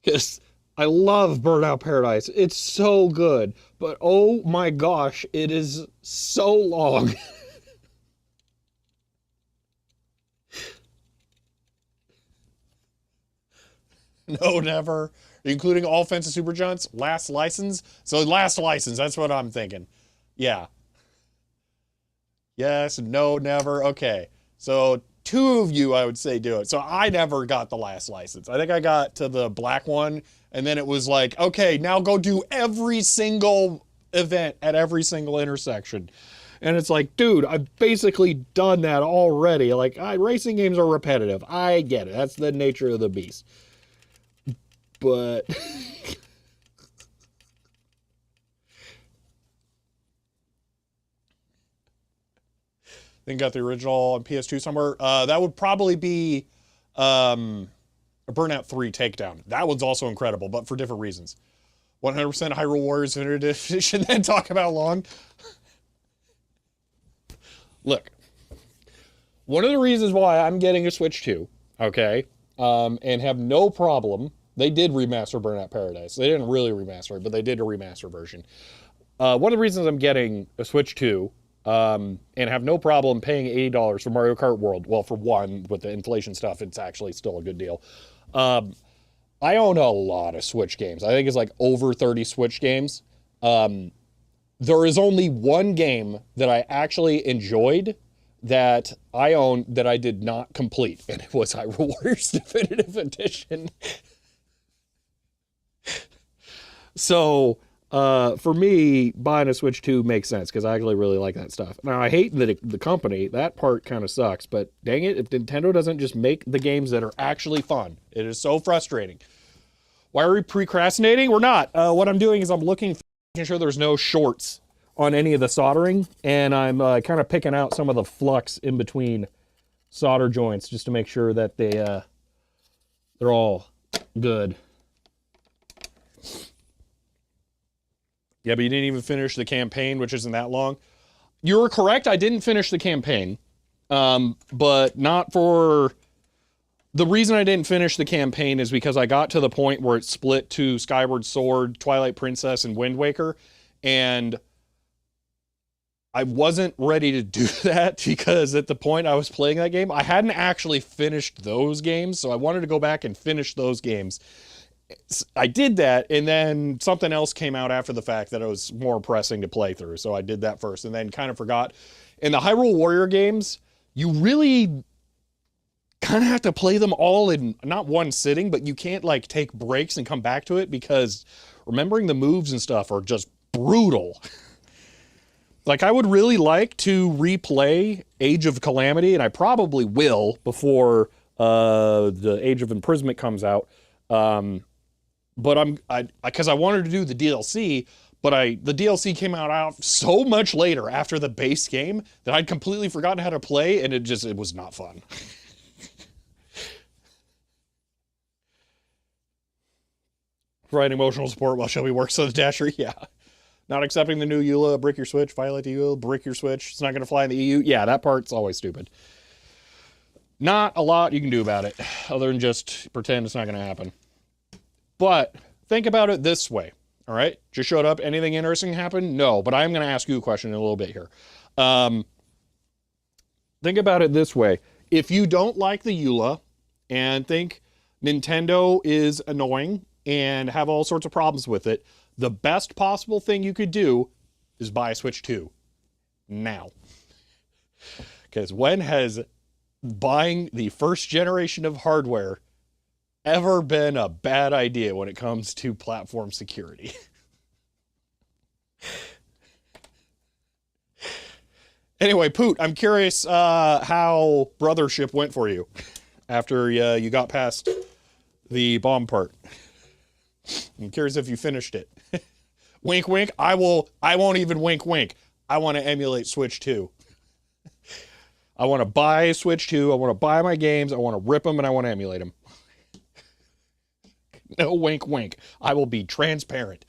Because I love Burnout Paradise. It's so good. But oh my gosh, it is so long. No, never. Including all fancy super junts? Last license? So last license, that's what I'm thinking. Yeah. Yes, no, never. Okay. So two of you, I would say, do it. So I never got the last license. I think I got to the black one, and then it was like, okay, now go do every single event at every single intersection. And it's like, dude, I've basically done that already. Like, racing games are repetitive. I get it. That's the nature of the beast. But then got the original on PS2 somewhere. That would probably be a Burnout 3 Takedown. That one's also incredible, but for different reasons. 100% Hyrule Warriors Definitive Edition, then talk about long. Look, one of the reasons why I'm getting a Switch 2, okay, and have no problem. They did remaster Burnout Paradise. They didn't really remaster it, but they did a remaster version. One of the reasons I'm getting a Switch 2 and have no problem paying $80 for Mario Kart World. Well, for one, with the inflation stuff, it's actually still a good deal. I own a lot of Switch games. I think it's like over 30 Switch games. There is only one game that I actually enjoyed that I own that I did not complete, and it was Hyrule Warriors Definitive Edition. So, for me, buying a Switch 2 makes sense because I actually really like that stuff. Now, I hate that the company, that part kind of sucks, but dang it, if Nintendo doesn't just make the games that are actually fun, it is so frustrating. Why are we procrastinating? We're not. What I'm doing is I'm making sure there's no shorts on any of the soldering, and I'm kind of picking out some of the flux in between solder joints just to make sure that they're all good. Yeah, but you didn't even finish the campaign, which isn't that long. You were correct. I didn't finish the campaign, but not for... The reason I didn't finish the campaign is because I got to the point where it split to Skyward Sword, Twilight Princess, and Wind Waker, and I wasn't ready to do that because at the point I was playing that game, I hadn't actually finished those games, so I wanted to go back and finish those games. I did that, and then something else came out after the fact that it was more pressing to play through, so I did that first, and then kind of forgot. In the Hyrule Warrior games, you really kind of have to play them all in not one sitting, but you can't like take breaks and come back to it because remembering the moves and stuff are just brutal. Like, I would really like to replay Age of Calamity, and I probably will before the Age of Imprisonment comes out. But because I wanted to do the DLC, but the DLC came out so much later after the base game that I'd completely forgotten how to play, and it was not fun. Provide emotional support while Shelby works on the Dasher, yeah. Not accepting the new EULA, brick your switch, violate the EULA, brick your switch. It's not going to fly in the EU. Yeah, that part's always stupid. Not a lot you can do about it, other than just pretend it's not going to happen. But think about it this way, all right? Just showed up. Anything interesting happened? No, but I'm going to ask you a question in a little bit here. Think about it this way. If you don't like the EULA and think Nintendo is annoying and have all sorts of problems with it, the best possible thing you could do is buy a Switch 2 now. Because when has buying the first generation of hardware ever been a bad idea when it comes to platform security? Anyway, Poot, I'm curious how Brothership went for you after you got past the bomb part. I'm curious if you finished it. Wink, wink. I won't even wink, wink. I want to emulate Switch 2. I want to buy Switch 2. I want to buy my games. I want to rip them and I want to emulate them. No wink, wink. I will be transparent.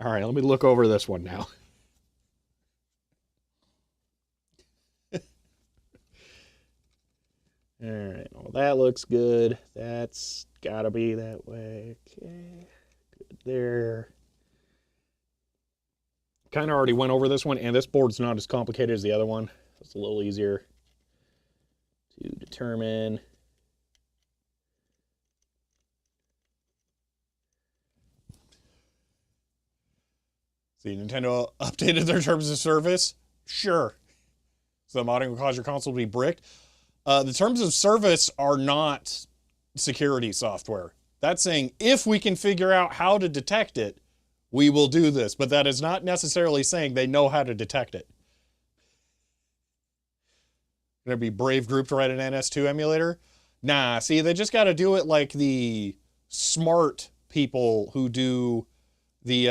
All right, let me look over this one now. All right, well, that looks good. That's gotta be that way. Okay, good there. Kind of already went over this one, and this board's not as complicated as the other one. It's a little easier to determine. See, Nintendo updated their terms of service? Sure. So the modding will cause your console to be bricked. The terms of service are not security software. That's saying if we can figure out how to detect it, we will do this. But that is not necessarily saying they know how to detect it. Gonna be brave group to write an NS2 emulator? Nah, see, they just got to do it like the smart people who do the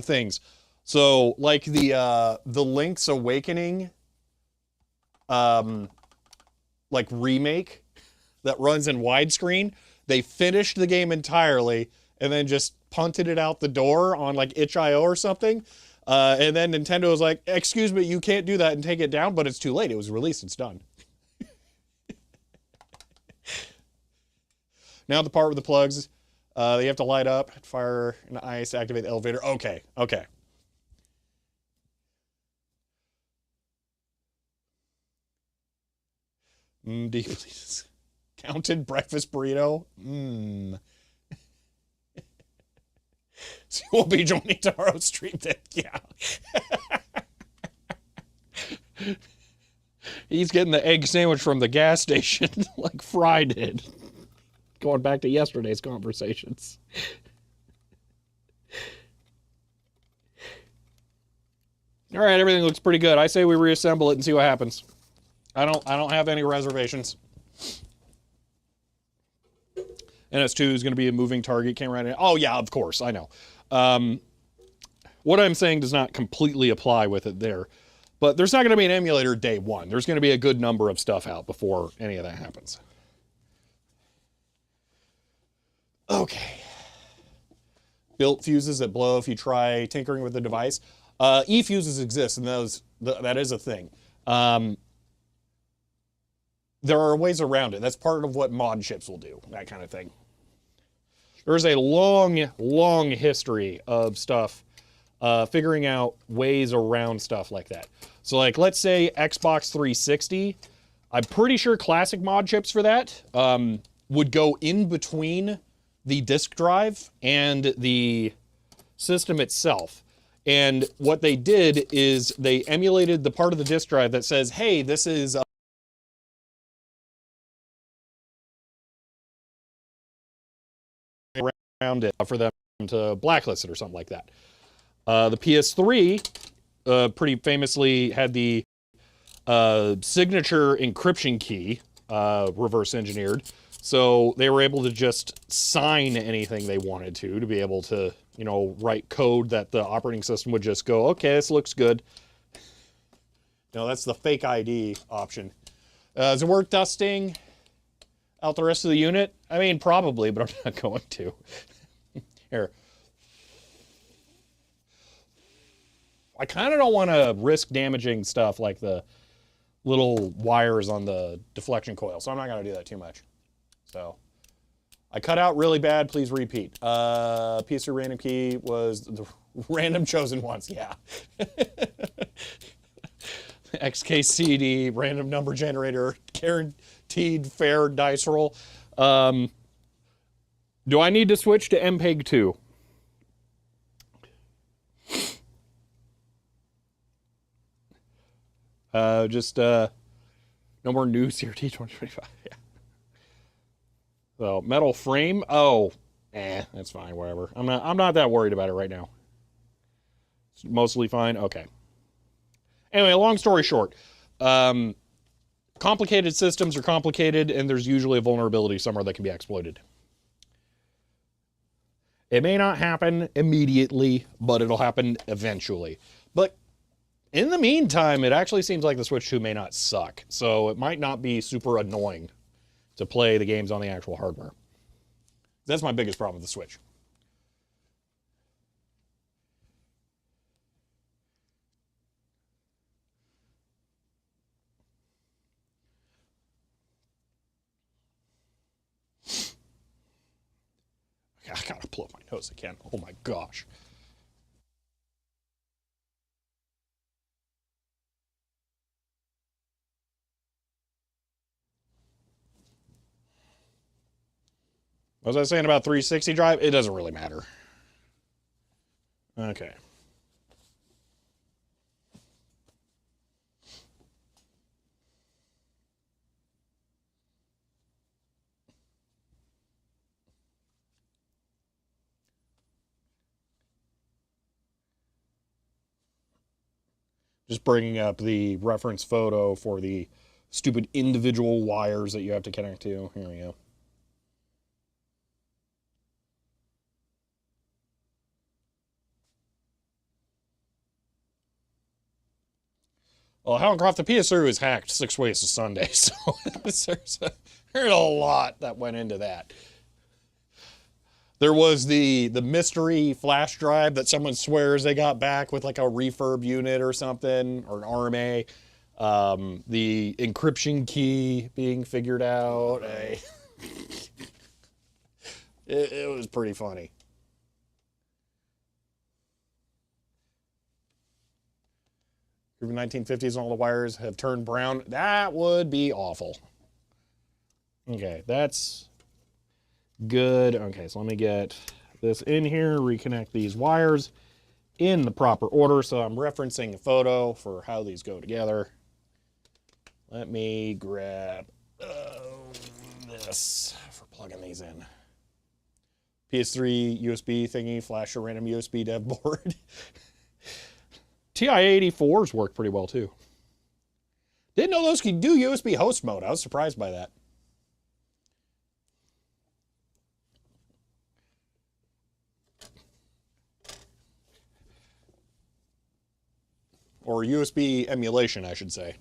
things. So like the Link's Awakening like remake that runs in widescreen, they finished the game entirely and then just punted it out the door on like itch.io or something. And then Nintendo was like, excuse me, you can't do that and take it down, but it's too late. It was released, it's done. Now the part with the plugs, they have to light up, fire and ice, activate the elevator. Okay, okay. Deep, please. Counted breakfast burrito. So you won't be joining tomorrow's stream then. Yeah. He's getting the egg sandwich from the gas station like Fry did. Going back to yesterday's conversations. All right, everything looks pretty good. I say we reassemble it and see what happens. I don't have any reservations. NS2 is going to be a moving target. Can't write it. Oh yeah, of course, I know. What I'm saying does not completely apply with it there, but there's not going to be an emulator day one. There's going to be a good number of stuff out before any of that happens. Okay. Built fuses that blow if you try tinkering with the device. E-fuses exist, and that is a thing. There are ways around it. That's part of what mod chips will do, that kind of thing. There's a long, long history of stuff figuring out ways around stuff like that. So like, let's say Xbox 360, I'm pretty sure classic mod chips for that would go in between the disk drive and the system itself. And what they did is they emulated the part of the disk drive that says, hey, this is around it for them to blacklist it or something like that. The PS3 pretty famously had the signature encryption key reverse engineered. So they were able to just sign anything they wanted to be able to, you know, write code that the operating system would just go, okay, this looks good. You know, that's the fake ID option. Is it worth dusting out the rest of the unit? I mean, probably, but I'm not going to. Here. I kind of don't want to risk damaging stuff like the little wires on the deflection coil, so I'm not going to do that too much. So, I cut out really bad, please repeat. PS3 random key was the random chosen ones, yeah. XKCD, random number generator, guaranteed fair dice roll. Do I need to switch to MPEG 2? No more new CRT 2025. Yeah. So metal frame. Oh, that's fine. Whatever. I'm not that worried about it right now. It's mostly fine. Okay. Anyway, long story short, complicated systems are complicated, and there's usually a vulnerability somewhere that can be exploited. It may not happen immediately, but it'll happen eventually. But in the meantime, it actually seems like the Switch 2 may not suck, so it might not be super annoying to play the games on the actual hardware. That's my biggest problem with the Switch. I gotta blow my nose again. Oh my gosh. What was I saying about 360 drive? It doesn't really matter. Okay. Just bringing up the reference photo for the stupid individual wires that you have to connect to. Here we go. Well, Hellcroft, the PS3 was hacked 6 ways to Sunday, so there's a lot that went into that. There was the mystery flash drive that someone swears they got back with like a refurb unit or something, or an RMA. The encryption key being figured out. It was pretty funny. Group of 1950s and all the wires have turned brown. That would be awful. Okay, that's good. Okay, so let me get this in here, reconnect these wires in the proper order. So I'm referencing a photo for how these go together. Let me grab this for plugging these in. PS3 USB thingy, flash a random USB dev board. TI-84s work pretty well too. Didn't know those could do USB host mode. I was surprised by that. Or USB emulation, I should say.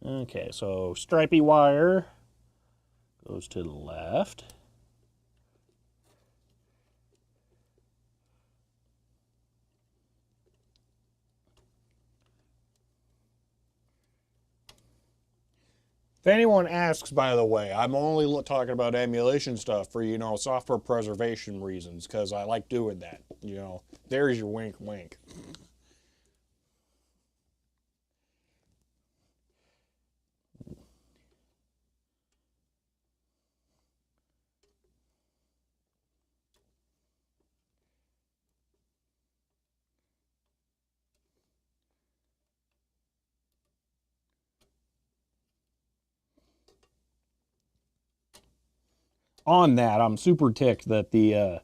Okay, so stripy wire goes to the left. If anyone asks, by the way, I'm only talking about emulation stuff for, you know, software preservation reasons, because I like doing that. You know, there's your wink, wink. on that, I'm super ticked that the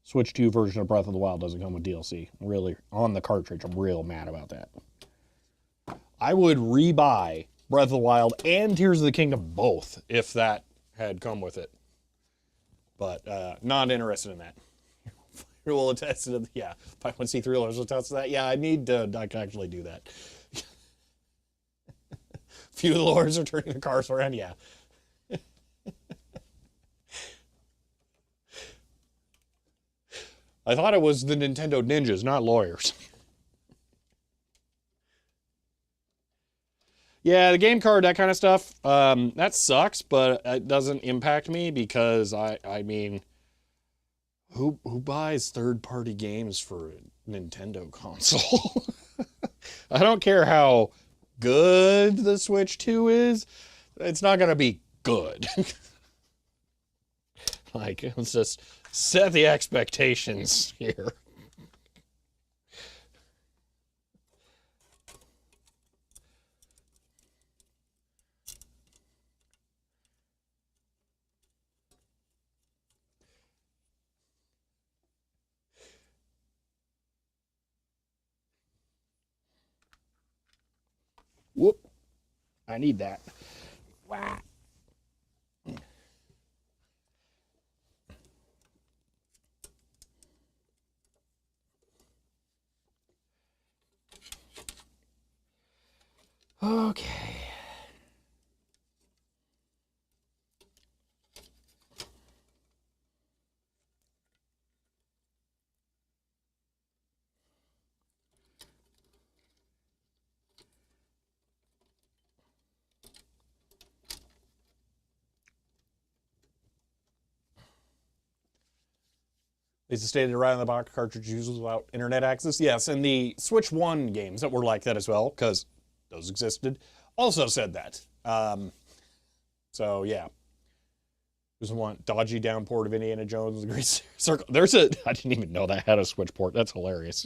Switch 2 version of Breath of the Wild doesn't come with DLC. Really, on the cartridge, I'm real mad about that. I would rebuy Breath of the Wild and Tears of the Kingdom both if that had come with it. But not interested in that. Will attest to yeah. 501c3 will attest to that. Yeah, I need to actually do that. Few of the lords are turning the cars around. Yeah. I thought it was the Nintendo ninjas, not lawyers. Yeah, the game card, that kind of stuff, that sucks, but it doesn't impact me because I mean, who buys third-party games for a Nintendo console? I don't care how good the Switch 2 is, it's not gonna be good. Like, let's just set the expectations here. Whoop. I need that. Wow. Okay. Is it stated right on the box cartridge uses without internet access? Yes, and the Switch 1 games that were like that as well, because those existed, also said that. So, yeah. There's one dodgy downport of Indiana Jones and the Green Circle. There's a, I didn't even know that had a Switch port. That's hilarious.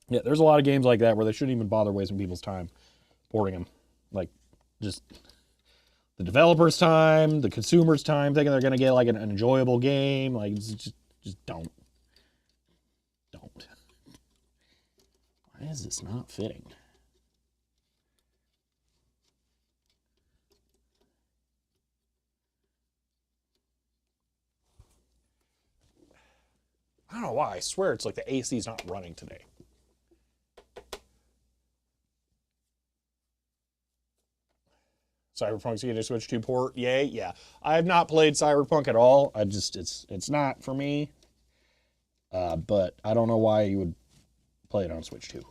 Yeah, there's a lot of games like that where they shouldn't even bother wasting people's time porting them. Like, just the developer's time, the consumer's time, thinking they're going to get like an enjoyable game. Like, just don't. Don't. Why is this not fitting? I don't know why. I swear it's like the AC is not running today. Cyberpunk's getting a Switch 2 port. Yay, yeah. I have not played Cyberpunk at all. It's not for me. But I don't know why you would play it on Switch 2.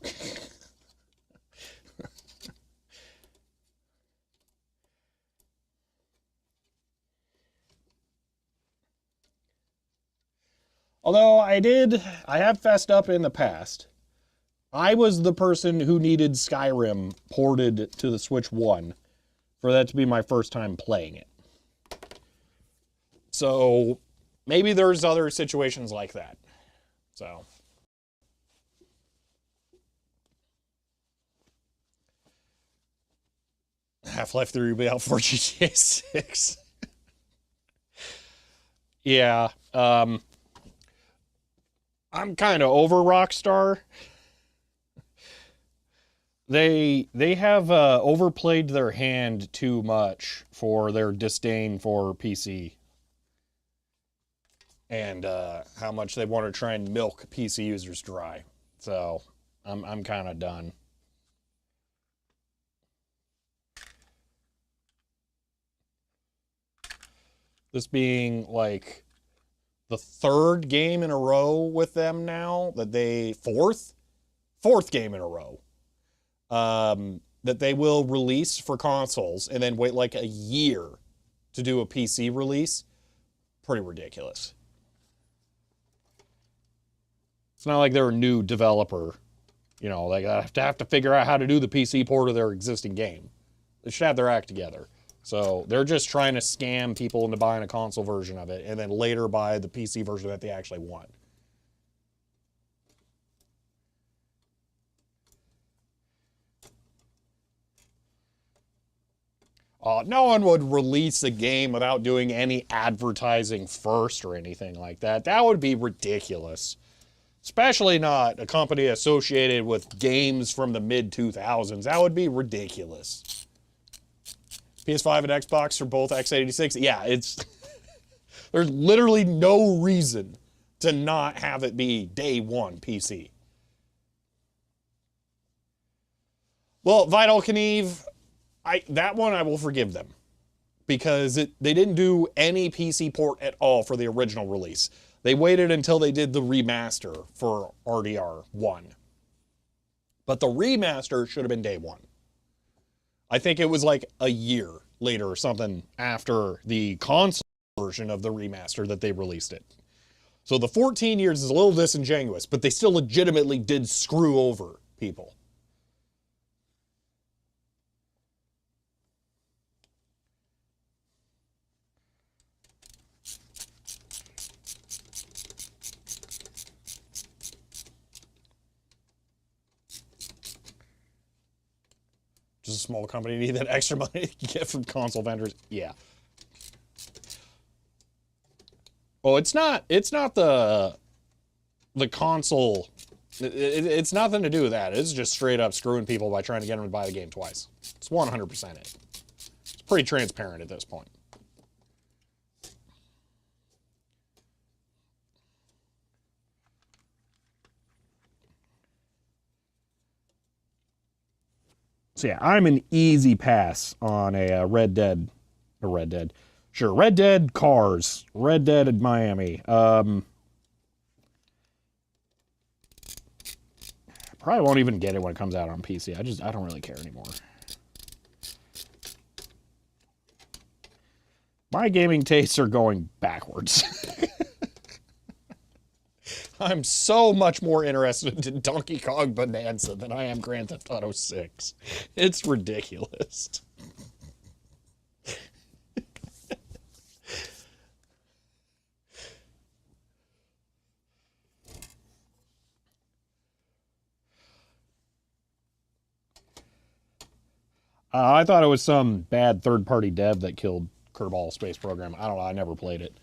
Although I have fessed up in the past. I was the person who needed Skyrim ported to the Switch 1 for that to be my first time playing it. So maybe there's other situations like that. So. Half-Life 3 will be out for GTA 6. Yeah. I'm kind of over Rockstar. They have overplayed their hand too much for their disdain for PC. And how much they want to try and milk PC users dry. So I'm kind of done. This being like the third game in a row with them now that they fourth game in a row that they will release for consoles and then wait like a year to do a PC release. Pretty ridiculous. It's not like they're a new developer. You know, they have to figure out how to do the PC port of their existing game. They should have their act together. So they're just trying to scam people into buying a console version of it and then later buy the PC version that they actually want. No one would release a game without doing any advertising first or anything like that. That would be ridiculous. Especially not a company associated with games from the mid-2000s. That would be ridiculous. PS5 and Xbox for both x86. Yeah, it's... There's literally no reason to not have it be day one PC. Well, Vital Kniev, that one I will forgive them. Because they didn't do any PC port at all for the original release. They waited until they did the remaster for RDR1. But the remaster should have been day one. I think it was like a year later or something after the console version of the remaster that they released it. So the 14 years is a little disingenuous, but they still legitimately did screw over people. Just a small company need that extra money to get from console vendors. Yeah. Oh, it's not the console. It's nothing to do with that. It's just straight up screwing people by trying to get them to buy the game twice. It's 100% it. It's pretty transparent at this point. So yeah, I'm an easy pass on a Red Dead Cars, Red Dead in Miami. Probably won't even get it when it comes out on PC. I don't really care anymore. My gaming tastes are going backwards. I'm so much more interested in Donkey Kong Bonanza than I am Grand Theft Auto 6. It's ridiculous. I thought it was some bad third-party dev that killed Kerbal Space Program. I don't know. I never played it.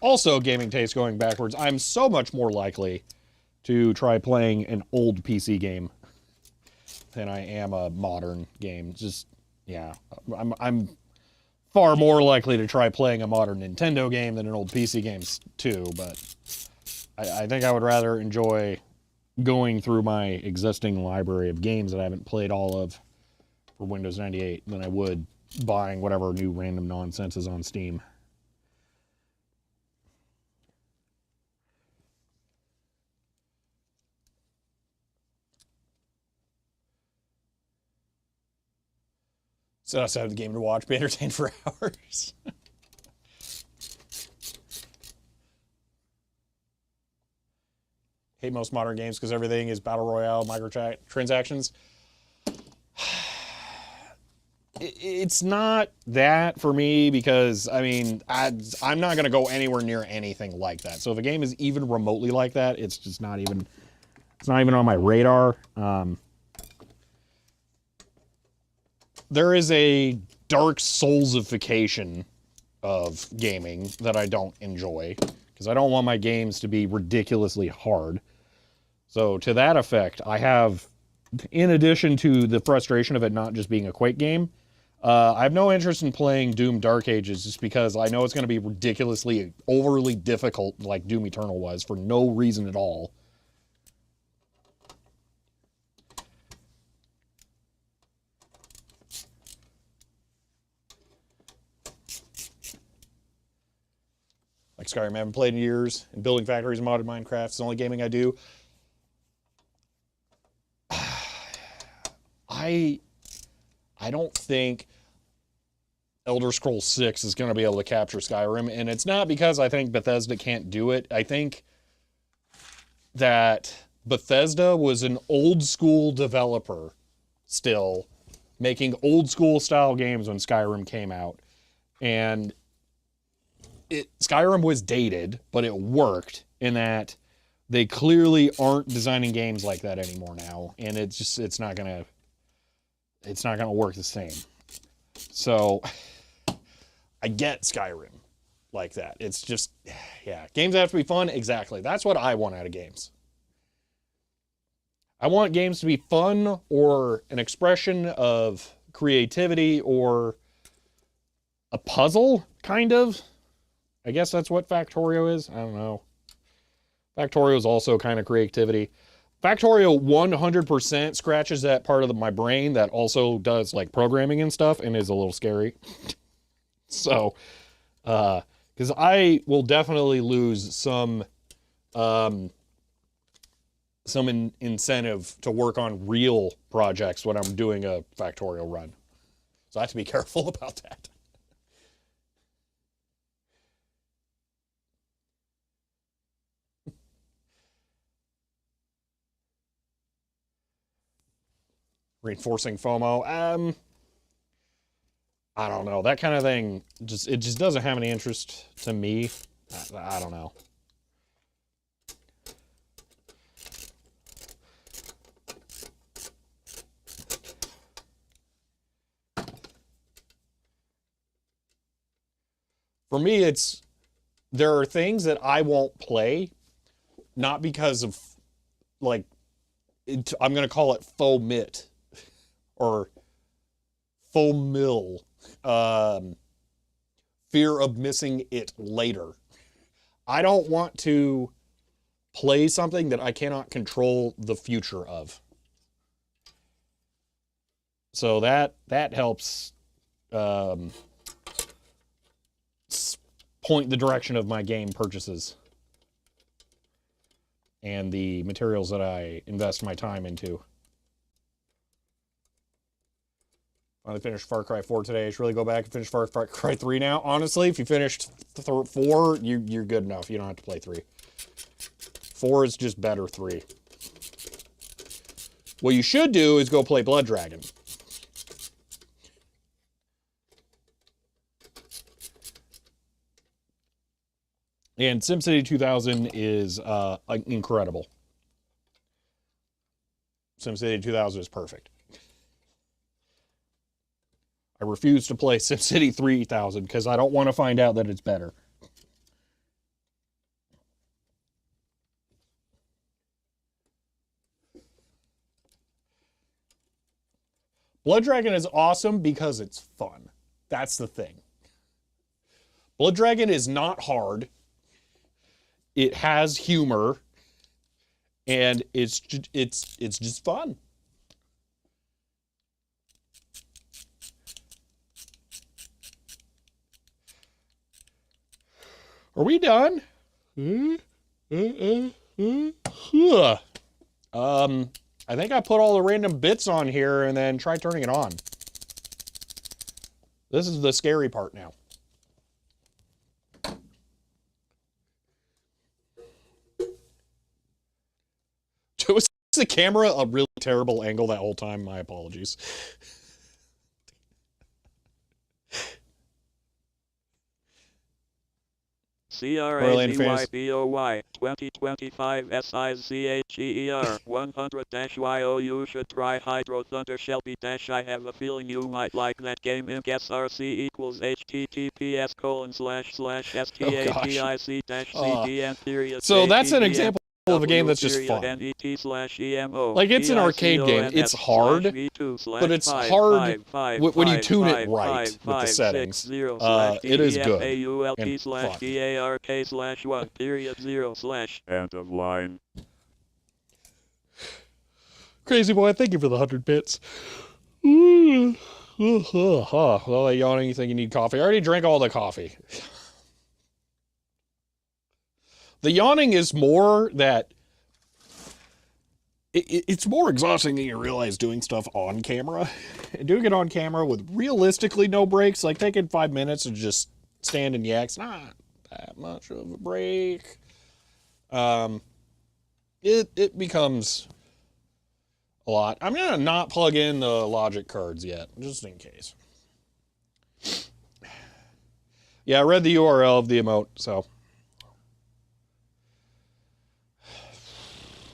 Also, gaming taste going backwards. I'm so much more likely to try playing an old PC game than I am a modern game. Just, yeah. I'm far more likely to try playing a modern Nintendo game than an old PC game too, but I think I would rather enjoy going through my existing library of games that I haven't played all of for Windows 98 than I would buying whatever new random nonsense is on Steam. So I have the game to watch, be entertained for hours. Hate most modern games because everything is battle royale, microtransactions. It's not that for me because, I mean, I'm not going to go anywhere near anything like that. So if a game is even remotely like that, it's just not even, it's not even on my radar. There is a dark soulsification of gaming that I don't enjoy because I don't want my games to be ridiculously hard. So to that effect, I have, in addition to the frustration of it not just being a Quake game, I have no interest in playing Doom Dark Ages just because I know it's going to be ridiculously, overly difficult like Doom Eternal was for no reason at all. Like Skyrim, I haven't played in years, and building factories and modded Minecraft is the only gaming I do. I don't think Elder Scrolls 6 is going to be able to capture Skyrim, and it's not because I think Bethesda can't do it. I think that Bethesda was an old school developer still making old school style games when Skyrim came out. And Skyrim was dated, but it worked in that they clearly aren't designing games like that anymore now. And it's not gonna work the same. So I get Skyrim like that. It's just, yeah, games have to be fun. Exactly. That's what I want out of games. I want games to be fun or an expression of creativity or a puzzle, kind of. I guess that's what Factorio is. I don't know. Factorio is also kind of creativity. Factorio 100% scratches that part of my brain that also does like programming and stuff and is a little scary. So, because I will definitely lose some incentive to work on real projects when I'm doing a Factorio run. So I have to be careful about that. Reinforcing FOMO. I don't know. That kind of thing, it just doesn't have any interest to me. I don't know. For me, there are things that I won't play, not because of, like, I'm going to call it faux mit or faux mill. Fear of missing it later. I don't want to play something that I cannot control the future of. So that helps point the direction of my game purchases and the materials that I invest my time into. Finally finished Far Cry 4 today. I should really go back and finish Far Cry 3 now. Honestly, if you finished 4, you're good enough. You don't have to play 3. 4 is just better 3. What you should do is go play Blood Dragon. And SimCity 2000 is incredible. SimCity 2000 is perfect. I refuse to play SimCity 3000 because I don't want to find out that it's better. Blood Dragon is awesome because it's fun. That's the thing. Blood Dragon is not hard. It has humor, and it's just fun. Are we done? I think I put all the random bits on here and then try turning it on. This is the scary part now. Was the camera a really terrible angle that whole time? My apologies.
CRAZYBOY 2025 SIZHEER 100-YO. You should try Hydro Thunder Shelby - I have a feeling you might like that game. Imp SRC equals https://static-cdn.
So that's an example of a game that's just fun. Like, it's an arcade game. It's hard, but it's hard when you tune it right with the settings. It is good and fun.
End of line.
Crazy Boy, thank you for the 100 bits. Well, yawning, you think you need coffee? I already drank all the coffee. The yawning is more that it's more exhausting than you realize doing stuff on camera. And doing it on camera with realistically no breaks, like taking 5 minutes and just stand and yak's not that much of a break. It becomes a lot. I'm going to not plug in the logic cards yet, just in case. Yeah, I read the URL of the emote, so.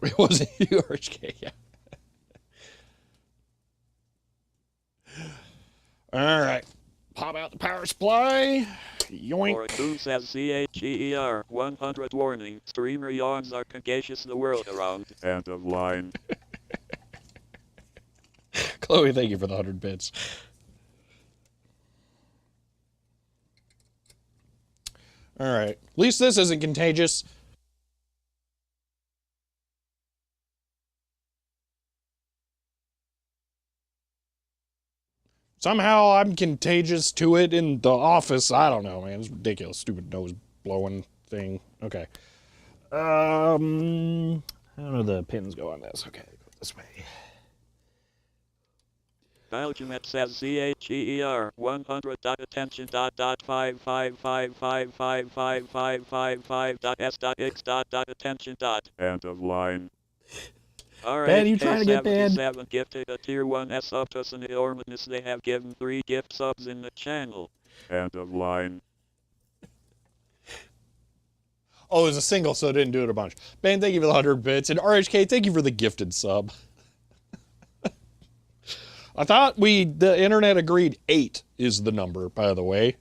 It wasn't URHK, yeah. All right. Pop out the power supply. Yoink.
Oracoon says CHEER 100 warning. Streamer yawns are contagious the world around. End of line.
Chloe, thank you for the 100 bits. All right. At least this isn't contagious. Somehow I'm contagious to it in the office. I don't know, man. It's ridiculous. Stupid nose blowing thing. Okay. I don't know the pins go on this. Okay, go this way.
Belgiumet says CHEER 100. Attention. 555555555.s.x. Attention. End of line. Alright,
Ben, you trying to get banned?
K77 gifted a tier 1 S sub to an enormous. They have given 3 gift subs in the channel. End of line.
Oh, it was a single, so it didn't do it a bunch. Ben, thank you for the 100 bits. And RHK, thank you for the gifted sub. I thought the internet agreed 8 is the number, by the way.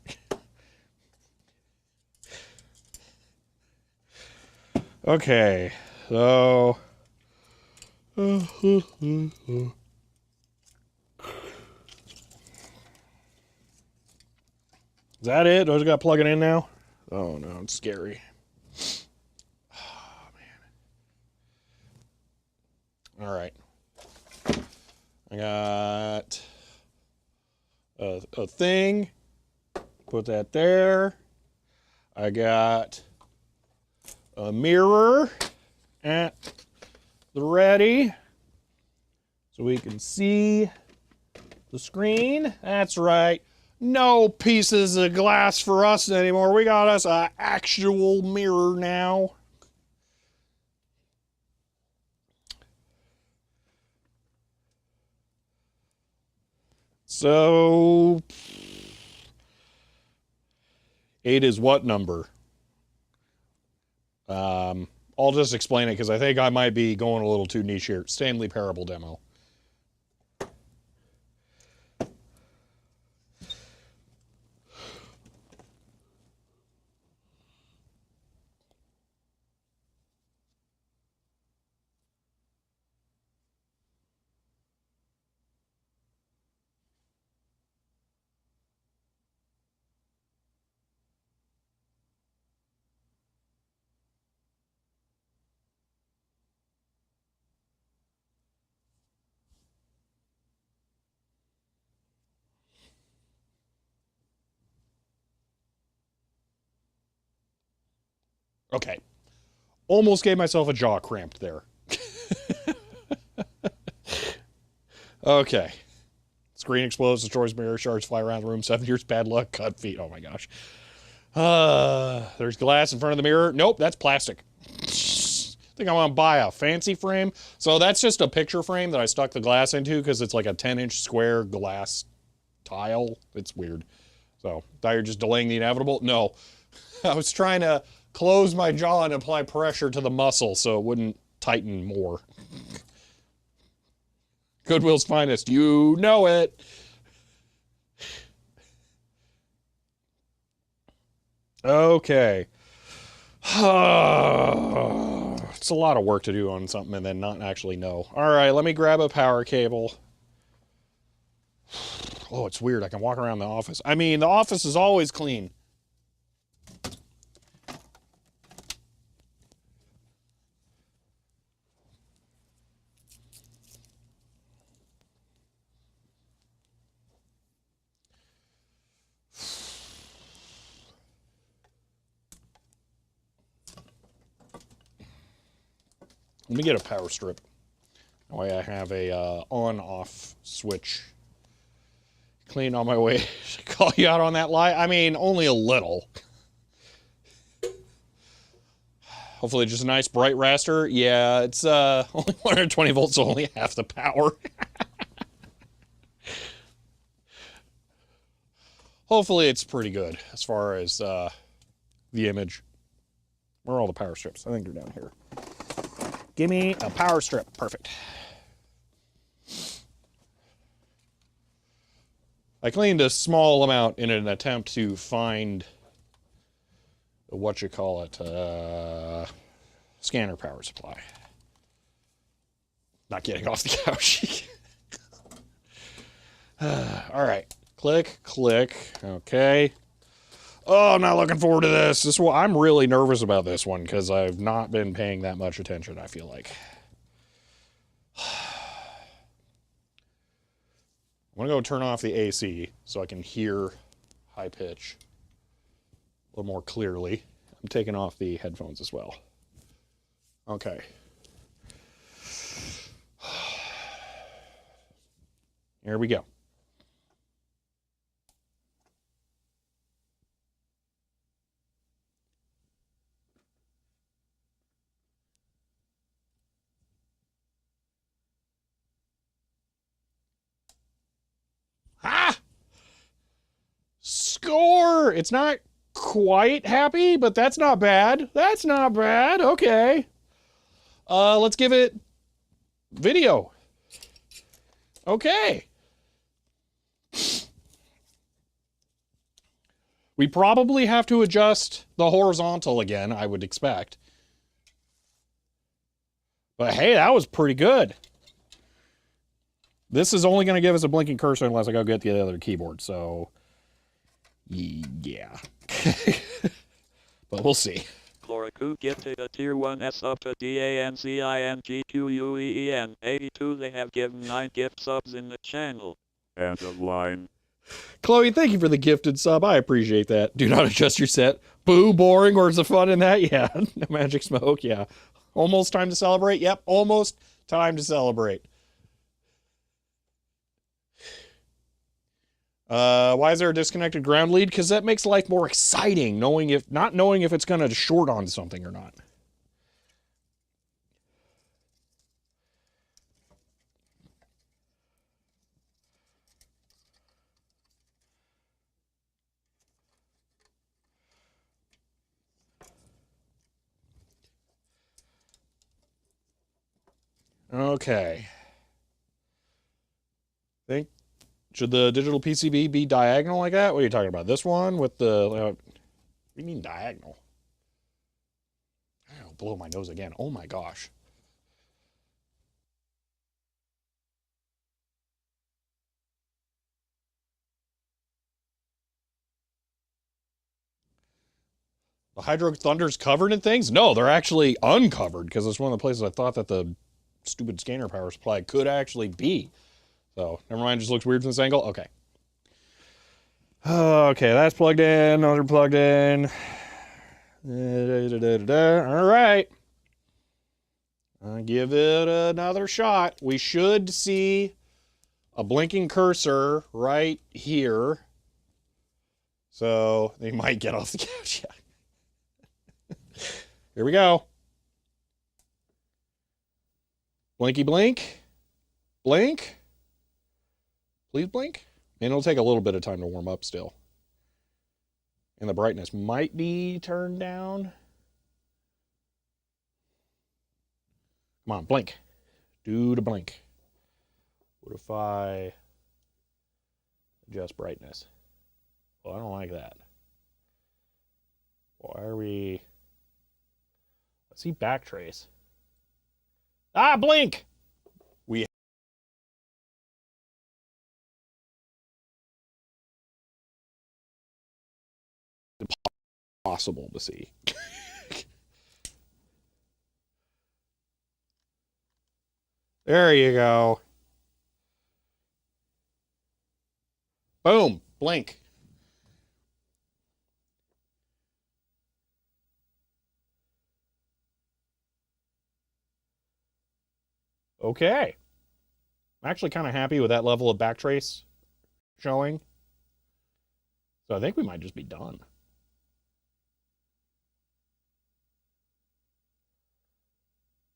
Okay, so... Is that it? Do I just got to plug it in now? Oh, no, it's scary. Oh, man. All right. I got a thing. Put that there. I got a mirror at the ready so we can see the screen. That's right. No pieces of glass for us anymore. We got us an actual mirror now. So 8 is what number? I'll just explain it because I think I might be going a little too niche here. Stanley Parable demo. Okay. Almost gave myself a jaw cramp there. Okay. Screen explodes, destroys mirror, shards fly around the room, 7 years bad luck, cut feet. Oh my gosh. There's glass in front of the mirror. Nope, that's plastic. I think I want to buy a fancy frame. So that's just a picture frame that I stuck the glass into because it's like a 10-inch square glass tile. It's weird. So, thought you're just delaying the inevitable? No. I was trying to close my jaw and apply pressure to the muscle so it wouldn't tighten more. Goodwill's finest. You know it. Okay. It's a lot of work to do on something and then not actually know. All right, let me grab a power cable. Oh, it's weird. I can walk around the office. I mean, the office is always clean. Let me get a power strip. That way I have a on-off switch. Clean on my way to call you out on that lie. I mean, only a little. Hopefully just a nice bright raster. Yeah, it's only 120 volts, so only half the power. Hopefully it's pretty good as far as the image. Where are all the power strips? I think they're down here. Give me a power strip. Perfect. I cleaned a small amount in an attempt to find scanner power supply. Not getting off the couch. All right. Click, click. Okay. Oh, I'm not looking forward to this. I'm really nervous about this one because I've not been paying that much attention, I feel like. I'm going to go turn off the AC so I can hear high pitch a little more clearly. I'm taking off the headphones as well. Okay. Here we go. Ah! Score! It's not quite happy, but that's not bad. That's not bad. Okay. Let's give it video. Okay. We probably have to adjust the horizontal again, I would expect. But hey, that was pretty good. This is only going to give us a blinking cursor unless I go get the other keyboard, so yeah. But we'll see.
Chloriku gifted a tier 1 S up to DANCINGQUEEN 82. They have given 9 gift subs in the channel. End of line.
Chloe, thank you for the gifted sub. I appreciate that. Do not adjust your set. Boo, boring. Where's the fun in that? Yeah. No magic smoke. Yeah. Almost time to celebrate. Yep. Almost time to celebrate. Why is there a disconnected ground lead? Because that makes life more exciting, not knowing if it's going to short on something or not. Okay. Should the digital PCB be diagonal like that? What are you talking about? This one with the... what do you mean diagonal? I'll blow my nose again. Oh my gosh. The Hydro Thunder's covered in things? No, they're actually uncovered because it's one of the places I thought that the stupid scanner power supply could actually be. So, never mind, just looks weird from this angle. Okay. Okay, that's plugged in, other plugged in. All right. I'll give it another shot. We should see a blinking cursor right here. So, they might get off the couch. Here we go. Blinky blink. Blink. Please blink. And it'll take a little bit of time to warm up still. And the brightness might be turned down. Come on, blink. Do the blink. What if I adjust brightness? Well, I don't like that. Why are we... Let's see backtrace. Ah, blink! We impossible to see. There you go. Boom, blink. Okay. I'm actually kind of happy with that level of backtrace showing. So I think we might just be done.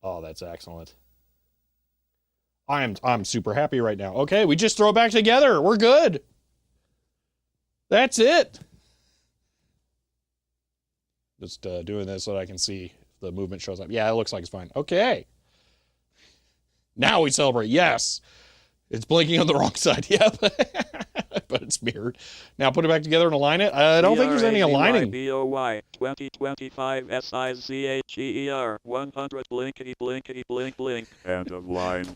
Oh, that's excellent. I'm super happy right now. Okay, we just throw it back together. We're good. That's it. Just doing this so that I can see if the movement shows up. Yeah, it looks like it's fine. Okay. Now we celebrate. Yes. It's blinking on the wrong side. Yep. But it's mirrored. Now put it back together and align it. I don't think there's any aligning.
BOY 2025 SIZHEER 100 blinkety blinkety blink blink. End of line.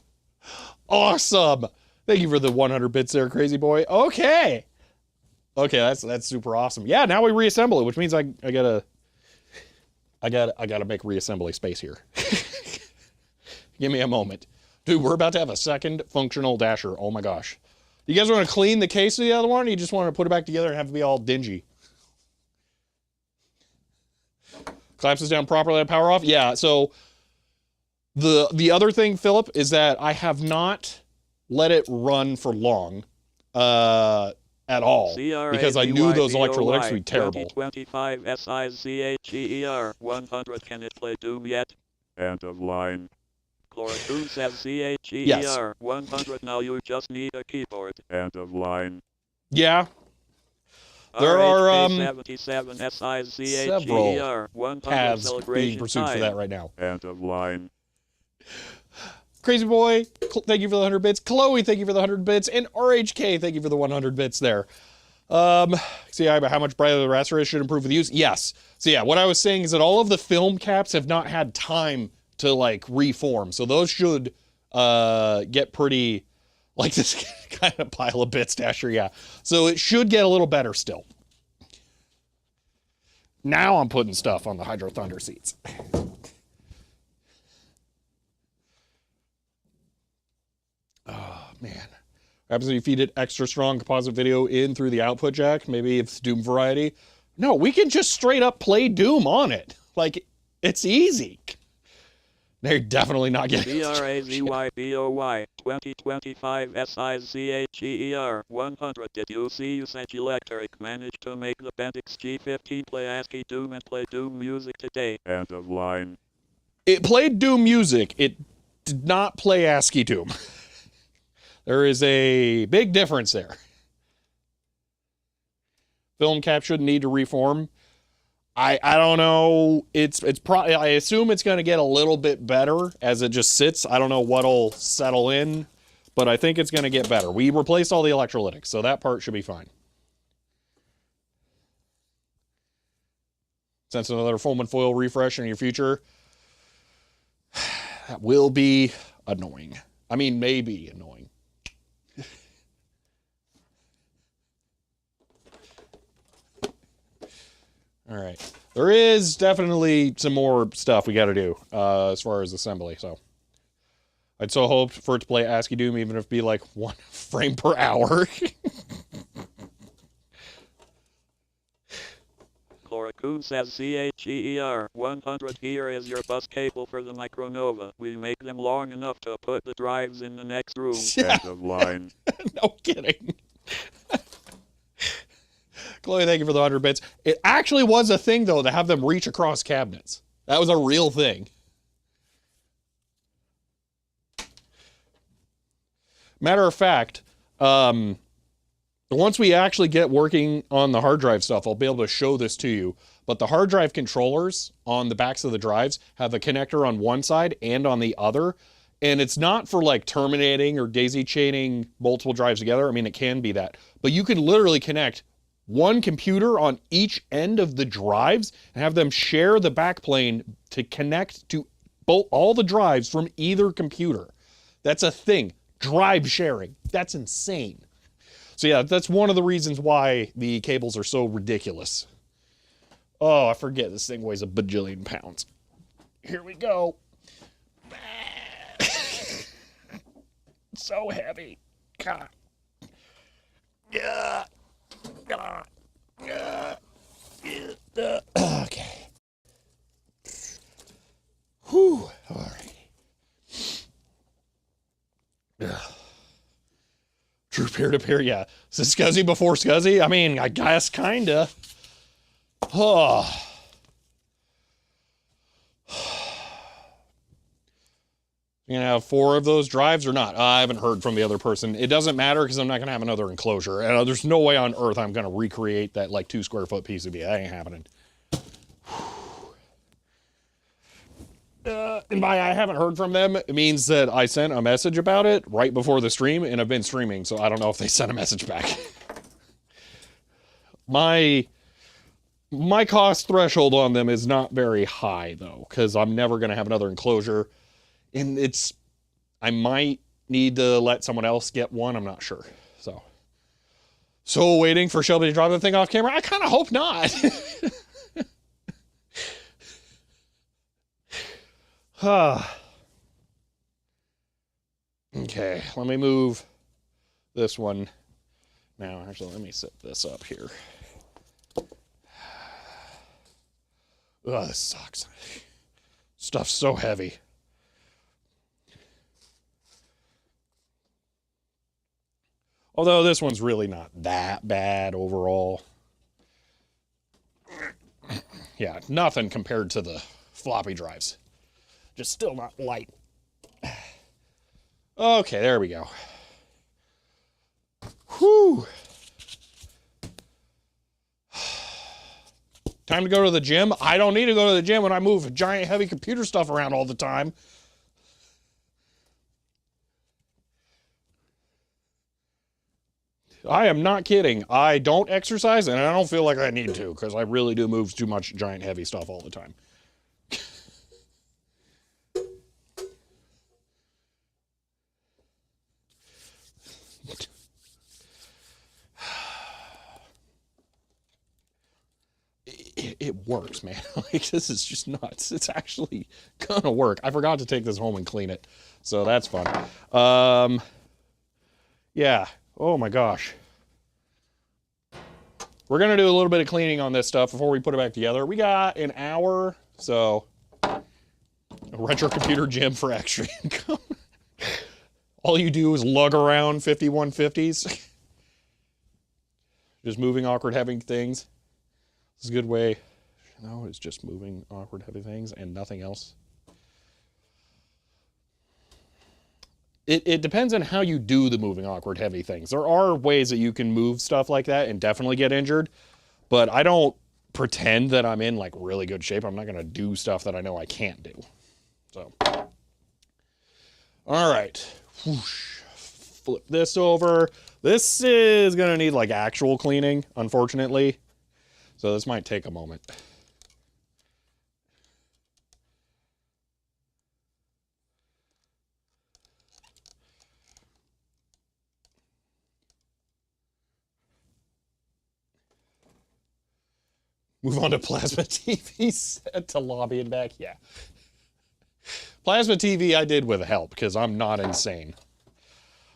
Awesome. Thank you for the 100 bits there, crazy boy. Okay. Okay, that's super awesome. Yeah, now we reassemble it, which means I gotta make reassembly space here. Give me a moment. Dude, we're about to have a second functional dasher. Oh my gosh. You guys want to clean the case of the other one, or you just want to put it back together and have it be all dingy? Collapses down properly, power off? Yeah, so the other thing, Philip, is that I have not let it run for long at all, because I knew those electrolytics would be terrible.
2025 SIZHEER 100. Can it play Doom yet? End of line. Chloroquine says CHEER 100. Now you just need a keyboard. End of line.
Yeah. There are
77
several
100
paths being pursued for that right now.
End of line.
Crazy boy, thank you for the 100 bits. Chloe, thank you for the 100 bits. And RHK, thank you for the 100 bits there. See about how much brighter the raster is should improve with use? Yes. So yeah, what I was saying is that all of the film caps have not had time to like reform. So those should get pretty, like this kind of pile of bits, Dasher, yeah. So it should get a little better still. Now I'm putting stuff on the Hydro Thunder seats. Oh, man. What happens if you feed it extra strong composite video in through the output jack? Maybe if it's Doom variety. No, we can just straight up play Doom on it. Like, it's easy. They're definitely not getting
BRAZYBOY 2025 SIZHEER 100. Did you see Usage Electric managed to make the Bendix G15 play ASCII Doom and play Doom music today? End of line.
It played Doom music. It did not play ASCII Doom. There is a big difference there. Film cap shouldn't need to reform. I don't know. It's probably, I assume it's going to get a little bit better as it just sits. I don't know what'll settle in, but I think it's going to get better. We replaced all the electrolytics, so that part should be fine. Sense another foam and foil refresh in your future. That will be annoying. I mean, maybe annoying. All right. There is definitely some more stuff we got to do as far as assembly. So I'd so hoped for it to play ASCII Doom, even if it be like 1 frame per hour.
Chloroquine says CHEER 100. Here is your bus cable for the Micronova. We make them long enough to put the drives in the next room.
Yeah.
End of line.
No kidding. Chloe, thank you for the 100 bits. It actually was a thing, though, to have them reach across cabinets. That was a real thing. Matter of fact, once we actually get working on the hard drive stuff, I'll be able to show this to you. But the hard drive controllers on the backs of the drives have a connector on one side and on the other. And it's not for like terminating or daisy chaining multiple drives together. I mean, it can be that. But you can literally connect one computer on each end of the drives and have them share the backplane to connect to all the drives from either computer. That's a thing. Drive sharing. That's insane. So yeah, that's one of the reasons why the cables are so ridiculous. Oh, I forget this thing weighs a bajillion pounds. Here we go. So heavy. God. Yeah. Okay. Whew. All right. True peer-to-peer, yeah. Is it SCSI before SCSI? I mean, I guess kinda. Oh. You gonna have 4 of those drives or not? I haven't heard from the other person. It doesn't matter because I'm not gonna have another enclosure. And there's no way on earth I'm gonna recreate that like 2 square foot PCB. That ain't happening. And by I haven't heard from them, it means that I sent a message about it right before the stream, and I've been streaming, so I don't know if they sent a message back. My cost threshold on them is not very high, though, because I'm never going to have another enclosure. And I might need to let someone else get one, I'm not sure. So waiting for Shelby to drop the thing off camera? I kind of hope not. Okay, let me move this one. Now, actually, let me set this up here. Ugh, this sucks. Stuff's so heavy. Although this one's really not that bad overall. Yeah, nothing compared to the floppy drives. Just still not light. Okay, there we go. Whew. Time to go to the gym. I don't need to go to the gym when I move giant heavy computer stuff around all the time. I am not kidding. I don't exercise and I don't feel like I need to because I really do move too much giant heavy stuff all the time. It works, man. Like, this is just nuts. It's actually gonna work. I forgot to take this home and clean it, so that's fun. Yeah. Oh my gosh. We're gonna do a little bit of cleaning on this stuff before we put it back together. We got an hour, so a retro computer gym for extra income. All you do is lug around 5150s. Just moving awkward, heavy things. This is a good way. No, it's just moving awkward, heavy things and nothing else. It depends on how you do the moving awkward, heavy things. There are ways that you can move stuff like that and definitely get injured, but I don't pretend that I'm in like really good shape. I'm not going to do stuff that I know I can't do. So, all right. Whoosh. Flip this over. This is going to need like actual cleaning, unfortunately. So this might take a moment. Move on to plasma TV set to lobby and back. Yeah. Plasma TV I did with help because I'm not insane.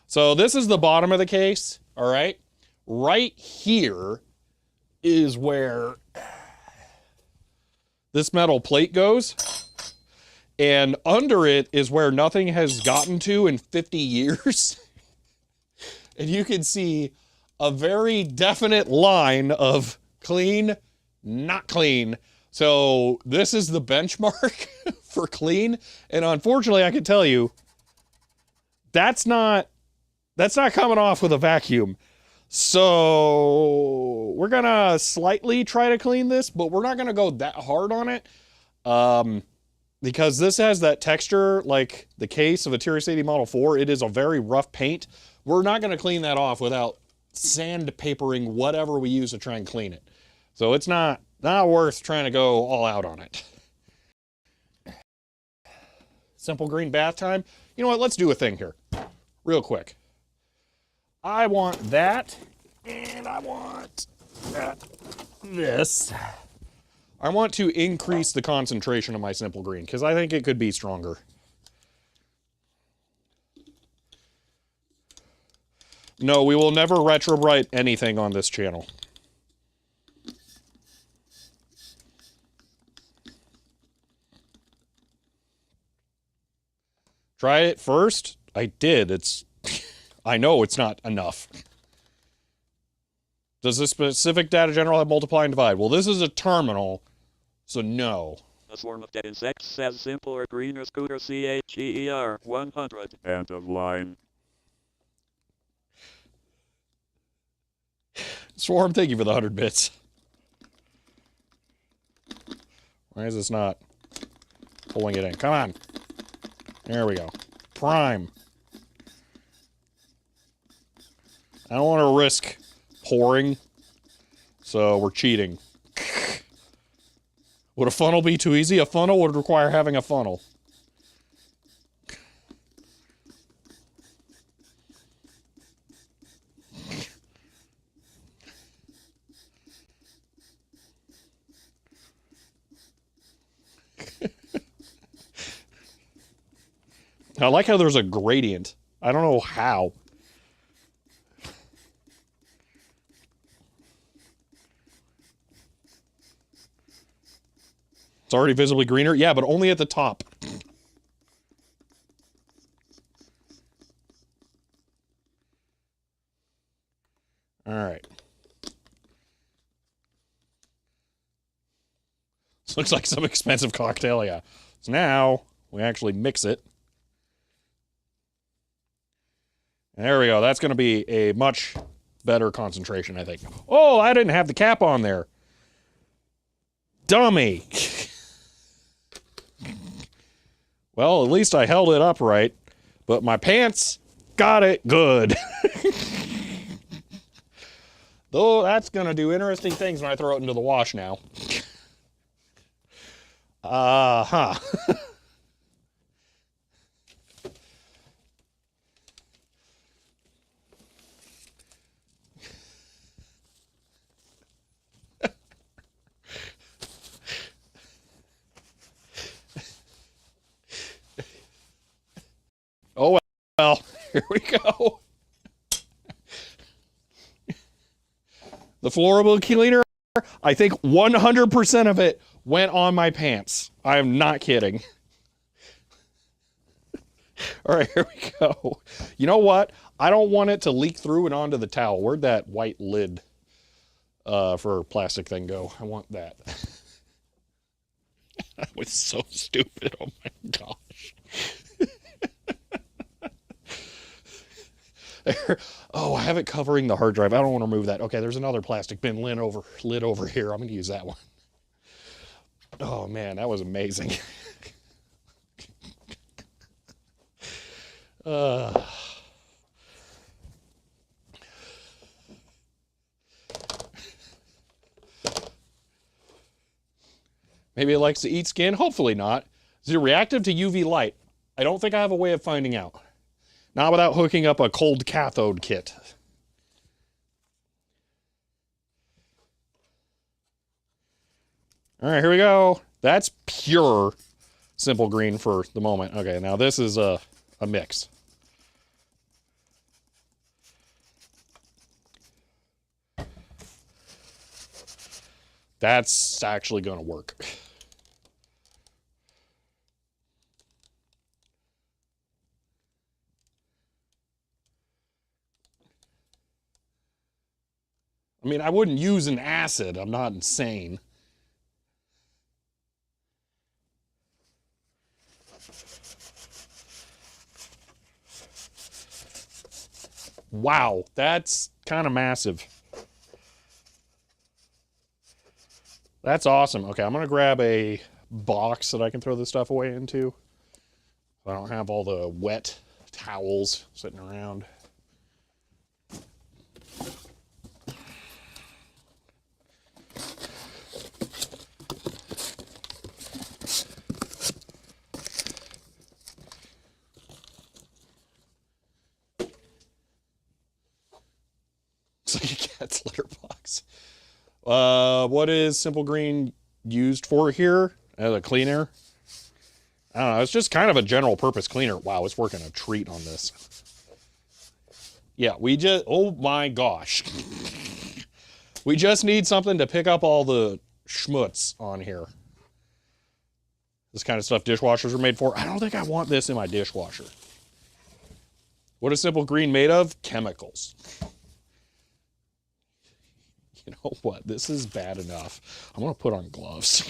So this is the bottom of the case. All right. Right here is where this metal plate goes. And under it is where nothing has gotten to in 50 years. And you can see a very definite line of clean, not clean. So this is the benchmark for clean. And unfortunately, I can tell you, that's not coming off with a vacuum. So we're gonna slightly try to clean this, but we're not gonna go that hard on it. Because this has that texture like the case of a Tier 80 Model 4. It is a very rough paint. We're not gonna clean that off without sandpapering whatever we use to try and clean it. So it's not worth trying to go all out on it. Simple green bath time. You know what? Let's do a thing here. Real quick. I want that, and I want this. I want to increase the concentration of my simple green, because I think it could be stronger. No, we will never retrobrite anything on this channel. Try it first? I did. I know it's not enough. Does this specific data general have multiply and divide? Well, this is a terminal, so no.
A swarm of dead insects, says simpler greener scooter CHER 100. End of line.
Swarm, thank you for the 100 bits. Why is this not pulling it in? Come on. There we go. Prime. I don't want to risk pouring, so we're cheating. Would a funnel be too easy? A funnel would require having a funnel. I like how there's a gradient. I don't know how. It's already visibly greener? Yeah, but only at the top. All right. This looks like some expensive cocktail, yeah. So now we actually mix it. And there we go. That's going to be a much better concentration, I think. Oh, I didn't have the cap on there. Dummy. Well, at least I held it upright, but my pants got it good. Though that's going to do interesting things when I throw it into the wash now. Uh-huh. Oh, well, here we go. The floorable cleaner, I think 100% of it went on my pants. I am not kidding. All right, here we go. You know what? I don't want it to leak through and onto the towel. Where'd that white lid for plastic thing go? I want that. That was so stupid. Oh my gosh. Oh, I have it covering the hard drive. I don't want to remove that. Okay, there's another plastic bin lid over here. I'm going to use that one. Oh, man, that was amazing. Maybe it likes to eat skin. Hopefully not. Is it reactive to UV light? I don't think I have a way of finding out. Not without hooking up a cold cathode kit. All right, here we go. That's pure simple green for the moment. Okay, now this is a mix. That's actually going to work. I mean, I wouldn't use an acid. I'm not insane. Wow, that's kind of massive. That's awesome. Okay, I'm going to grab a box that I can throw this stuff away into. So I don't have all the wet towels sitting around. It's like a cat's litter box. What is Simple Green used for here as a cleaner? I don't know. It's just kind of a general purpose cleaner. Wow, it's working a treat on this. Yeah, oh my gosh. We just need something to pick up all the schmutz on here. This kind of stuff dishwashers are made for. I don't think I want this in my dishwasher. What is Simple Green made of? Chemicals. You know what? This is bad enough. I'm going to put on gloves.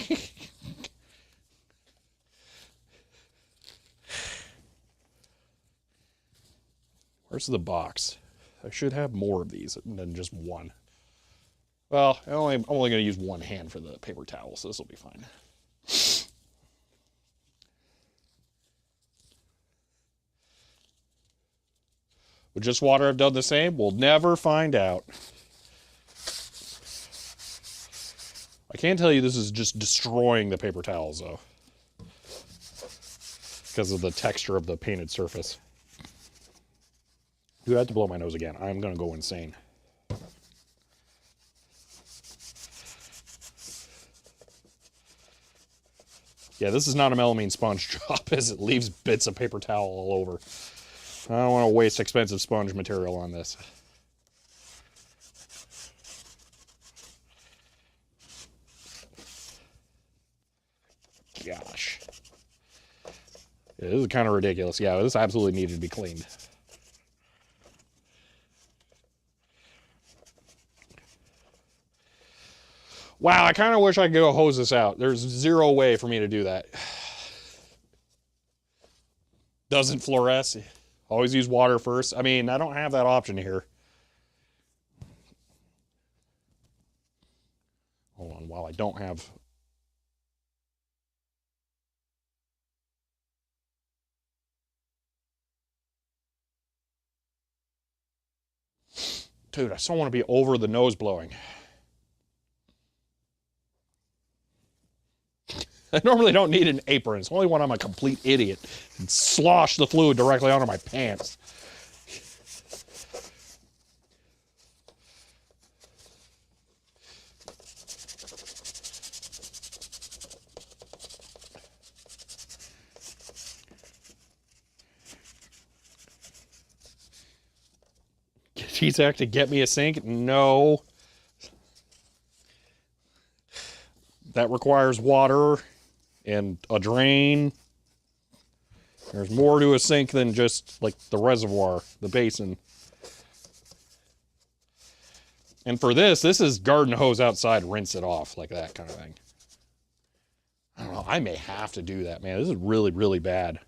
Where's the box? I should have more of these than just one. Well, I'm only going to use one hand for the paper towel, so this will be fine. Would just water have done the same? We'll never find out. I can tell you this is just destroying the paper towels, though, because of the texture of the painted surface. Dude, I have to blow my nose again. I'm going to go insane. Yeah, this is not a melamine sponge job, as it leaves bits of paper towel all over. I don't want to waste expensive sponge material on this. Gosh. Yeah, this is kind of ridiculous. Yeah, this absolutely needed to be cleaned. Wow, I kind of wish I could go hose this out. There's zero way for me to do that. Doesn't fluoresce. Always use water first. I mean, I don't have that option here. Hold on, while I don't have... Dude, I still want to be over the nose blowing. I normally don't need an apron. It's only when I'm a complete idiot and slosh the fluid directly onto my pants. T-Tech to get me a sink? No. That requires water and a drain. There's more to a sink than just like the reservoir, the basin. And for this is garden hose outside, rinse it off, like that kind of thing. I don't know, I may have to do that, man. This is really, really bad.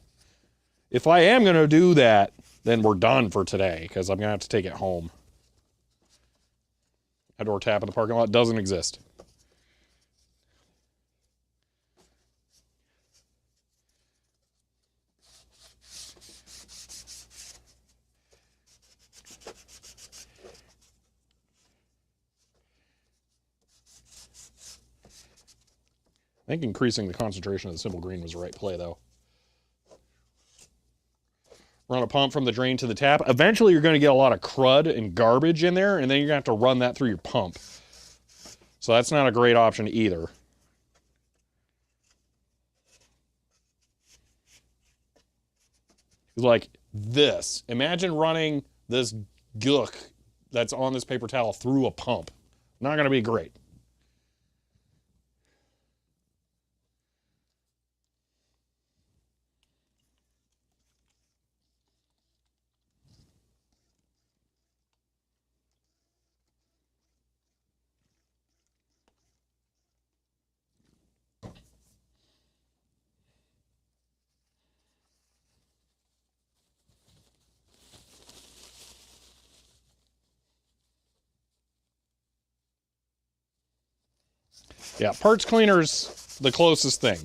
If I am going to do that, then we're done for today, because I'm going to have to take it home. Outdoor tap in the parking lot doesn't exist. I think increasing the concentration of the simple green was the right play, though. Run a pump from the drain to the tap. Eventually, you're going to get a lot of crud and garbage in there, and then you're going to have to run that through your pump. So that's not a great option either. Like this. Imagine running this gook that's on this paper towel through a pump. Not going to be great. Yeah, parts cleaner's the closest thing.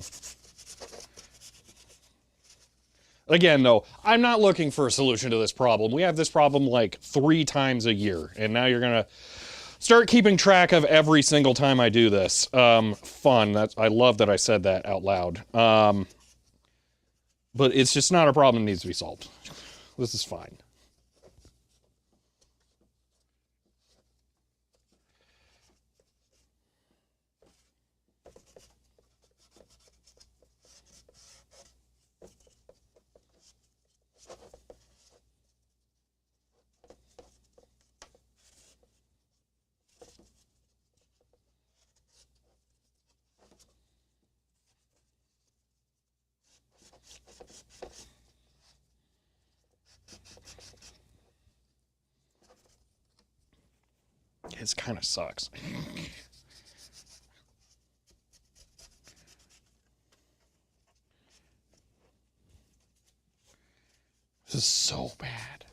Again, though, I'm not looking for a solution to this problem. We have this problem like 3 times a year, and now you're going to start keeping track of every single time I do this. Fun. I love that I said that out loud. But it's just not a problem that needs to be solved. This is fine. It kind of sucks. This is so bad.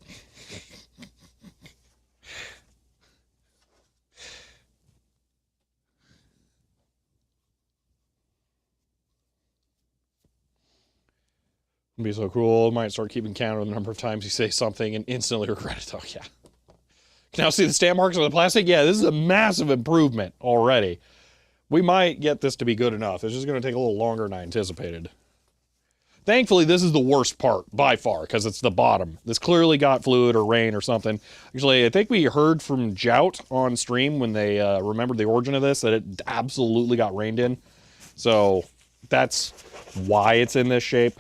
It'd be so cool. Might start keeping count of the number of times you say something and instantly regret it. Oh, yeah. Can now see the stamp marks on the plastic? Yeah, this is a massive improvement already. We might get this to be good enough. It's just going to take a little longer than I anticipated. Thankfully, this is the worst part by far because it's the bottom. This clearly got fluid or rain or something. Actually, I think we heard from Jout on stream when they remembered the origin of this that it absolutely got rained in. So that's why it's in this shape.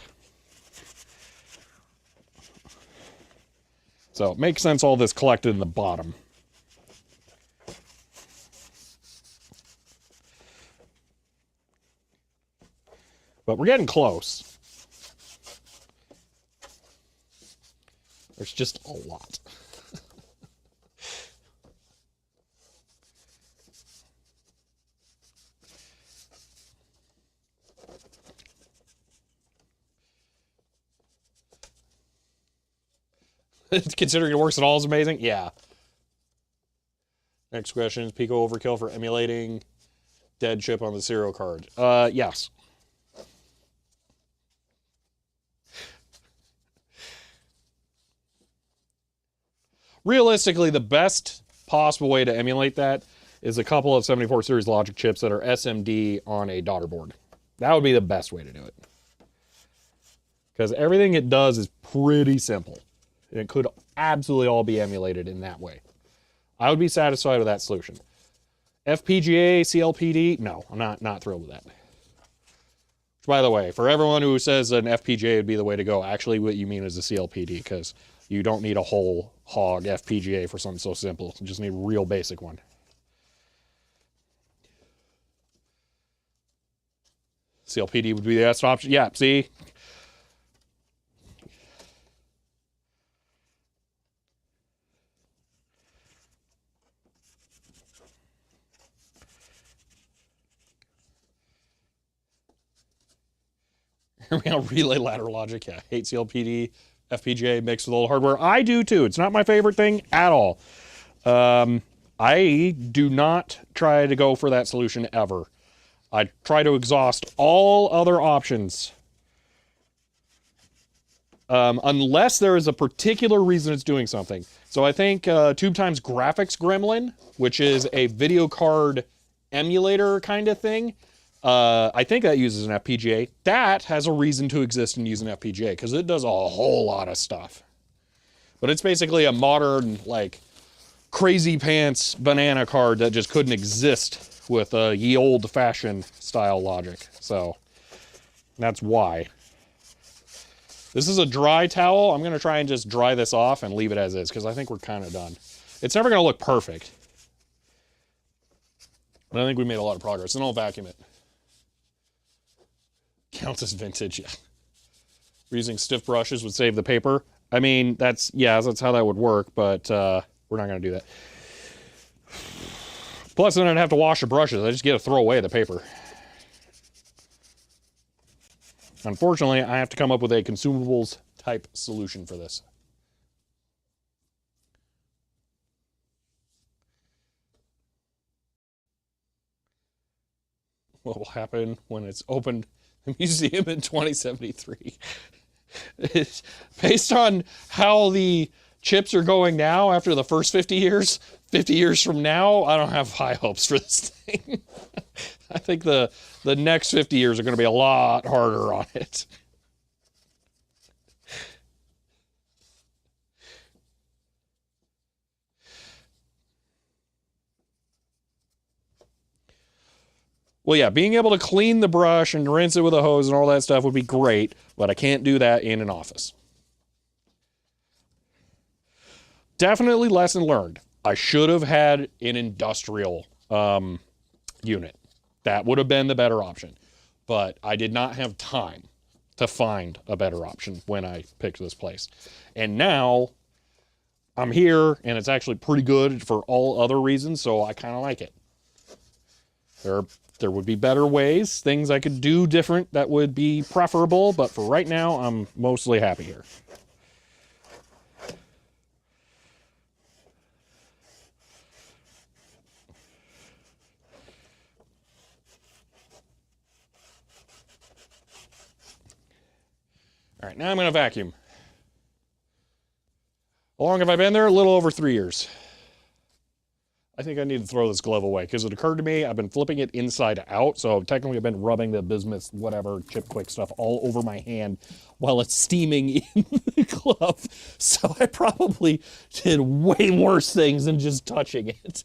So it makes sense all this collected in the bottom. But we're getting close. There's just a lot. Considering it works at all is amazing. Yeah. Next question is Pico overkill for emulating dead chip on the serial card. Yes. Realistically, the best possible way to emulate that is a couple of 74 series logic chips that are SMD on a daughter board. That would be the best way to do it. Because everything it does is pretty simple. And it could absolutely all be emulated in that way. I would be satisfied with that solution. FPGA, CLPD, no, I'm not thrilled with that. Which, by the way, for everyone who says an FPGA would be the way to go, actually what you mean is a CLPD, because you don't need a whole hog FPGA for something so simple. You just need a real basic one. CLPD would be the best option. Yeah, see? Relay ladder logic. Yeah, hate CLPD, FPGA mixed with old hardware. I do too. It's not my favorite thing at all. I do not try to go for that solution ever. I try to exhaust all other options. Unless there is a particular reason it's doing something. So I think Tube Times Graphics Gremlin, which is a video card emulator kind of thing, I think that uses an FPGA. That has a reason to exist and use an FPGA because it does a whole lot of stuff. But it's basically a modern, like, crazy pants banana card that just couldn't exist with a ye old fashioned style logic. So that's why. This is a dry towel. I'm going to try and just dry this off and leave it as is because I think we're kind of done. It's never going to look perfect. But I think we made a lot of progress. And I'll vacuum it. Counts as vintage, yeah. Using stiff brushes would save the paper. I mean, that's how that would work, but we're not going to do that. Plus, then I'd have to wash the brushes. I just get to throw away the paper. Unfortunately, I have to come up with a consumables type solution for this. What will happen when it's opened the museum in 2073? It's based on how the chips are going now after the first 50 years from now, I don't have high hopes for this thing. I think the next 50 years are going to be a lot harder on it. Well, yeah, being able to clean the brush and rinse it with a hose and all that stuff would be great, but I can't do that in an office. Definitely lesson learned. I should have had an industrial unit. That would have been the better option. But I did not have time to find a better option when I picked this place. And now I'm here, and it's actually pretty good for all other reasons, so I kind of like it. There would be better ways, things I could do different that would be preferable, but for right now, I'm mostly happy here. All right, now I'm going to vacuum. How long have I been there? A little over 3 years. I think I need to throw this glove away because it occurred to me I've been flipping it inside out, so technically I've been rubbing the bismuth, whatever, Chip Quick stuff all over my hand while it's steaming in the glove. So I probably did way worse things than just touching it.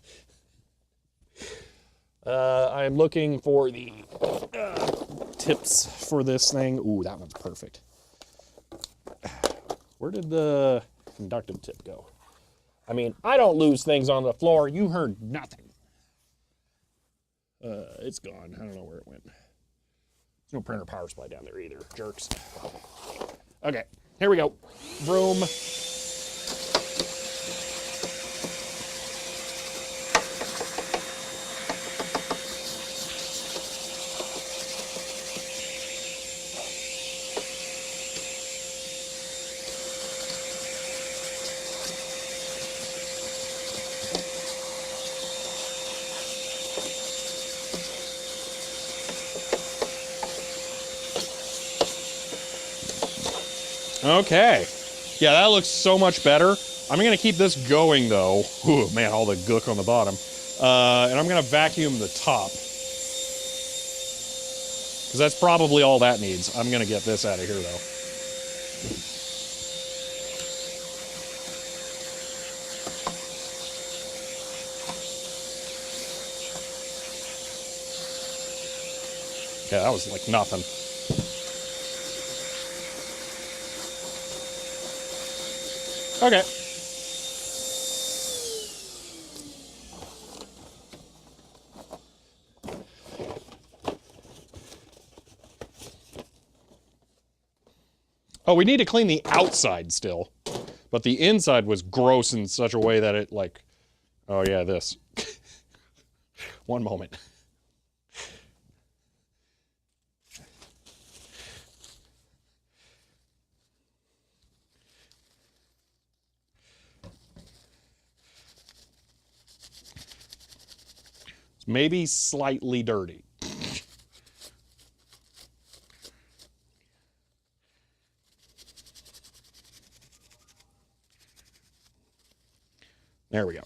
I'm looking for the tips for this thing. Ooh, that one's perfect. Where did the conductive tip go? I mean, I don't lose things on the floor. You heard nothing. It's gone. I don't know where it went. There's no printer power supply down there either. Jerks. Okay, here we go. Broom. Okay. Yeah, that looks so much better. I'm going to keep this going, though. Ooh, man, all the gook on the bottom. And I'm going to vacuum the top. Because that's probably all that needs. I'm going to get this out of here, though. Yeah, that was like nothing. Okay. Oh, we need to clean the outside still. But the inside was gross in such a way that it like, oh yeah, this. One moment. It's maybe slightly dirty. There we go.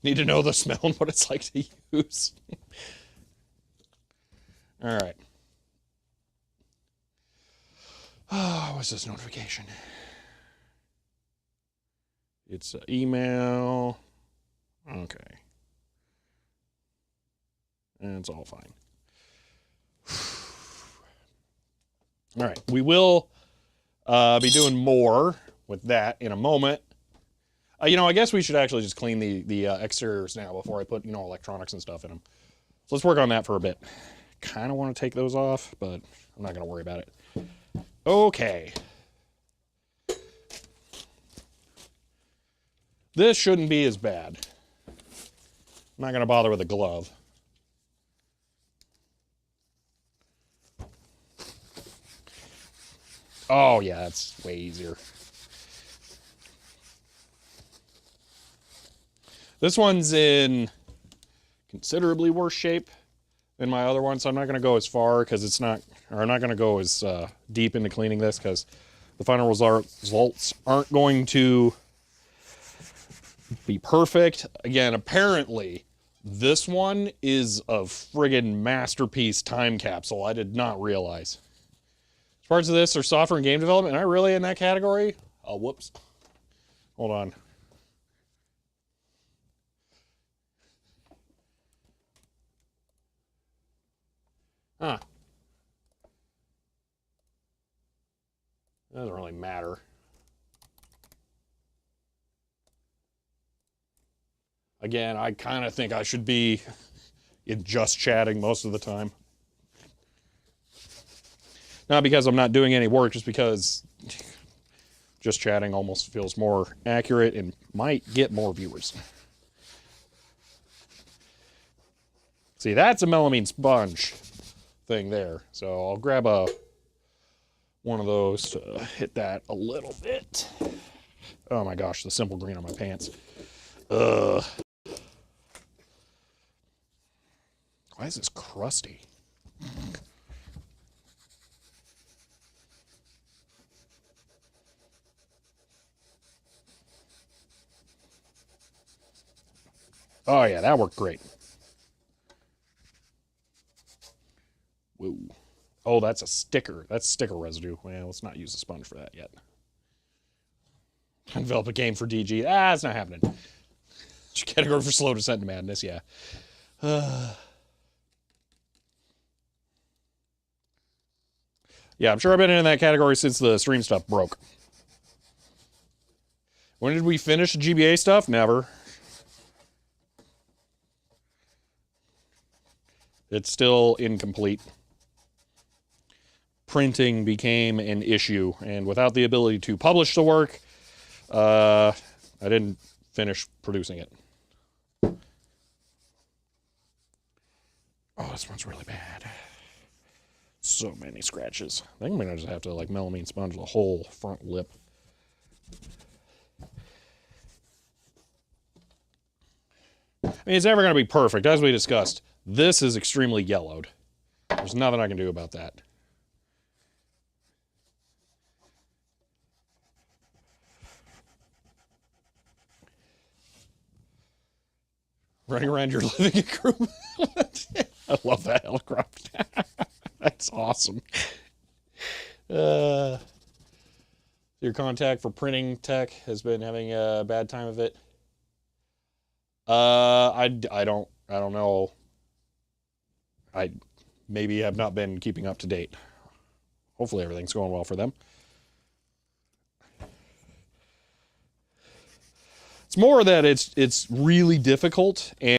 Need to know the smell and what it's like to use. All right. Oh, what's this notification? It's an email. Okay. And it's all fine. All right. We will be doing more with that in a moment. You know, I guess we should actually just clean the exteriors now before I put, you know, electronics and stuff in them. So let's work on that for a bit. Kind of want to take those off, but I'm not going to worry about it. Okay. This shouldn't be as bad. I'm not going to bother with a glove. Oh, yeah, that's way easier. This one's in considerably worse shape than my other one, so I'm not going to go as far because it's not, or I'm not going to go as deep into cleaning this because the final results aren't going to be perfect. Again, apparently, this one is a friggin' masterpiece time capsule. I did not realize. Parts of this are software and game development. Am I really in that category? Oh, whoops. Hold on. Huh. It doesn't really matter. Again, I kind of think I should be in just chatting most of the time. Not because I'm not doing any work, just because just chatting almost feels more accurate and might get more viewers. See, that's a melamine sponge thing there. So I'll grab one of those to hit that a little bit. Oh my gosh, the simple green on my pants. Ugh. Why is this crusty? Oh yeah, that worked great. Whoa. Oh, that's a sticker. That's sticker residue. Well, let's not use a sponge for that yet. Develop a game for DG. Ah, it's not happening. Category for slow descent to madness, yeah. Yeah, I'm sure I've been in that category since the stream stuff broke. When did we finish the GBA stuff? Never. It's still incomplete. Printing became an issue, and without the ability to publish the work, I didn't finish producing it. Oh, this one's really bad. So many scratches. I think I'm gonna just have to like melamine sponge the whole front lip. I mean, it's never gonna be perfect, as we discussed. This is extremely yellowed. There's nothing I can do about that. Running around your living room. I love that helicopter. That's awesome. Your contact for printing tech has been having a bad time of it. I don't know. I maybe have not been keeping up to date. Hopefully everything's going well for them. It's more that it's really difficult and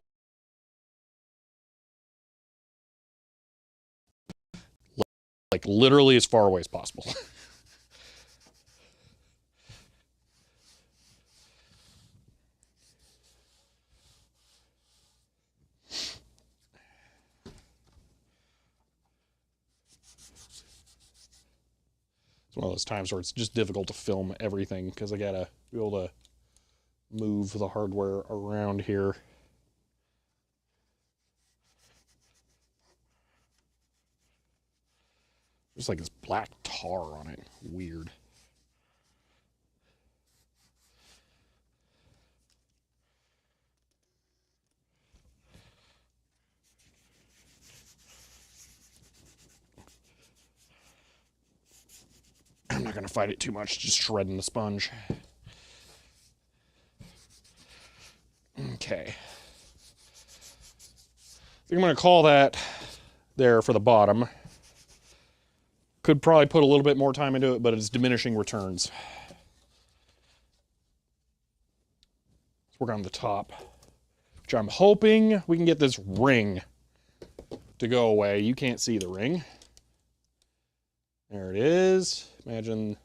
like literally as far away as possible. It's one of those times where it's just difficult to film everything because I gotta be able to move the hardware around here. There's like this black tar on it. Weird. I'm not going to fight it too much, just shredding the sponge. Okay. I think I'm going to call that there for the bottom. Could probably put a little bit more time into it, but it's diminishing returns. Let's work on the top, which I'm hoping we can get this ring to go away. You can't see the ring. There it is. Imagine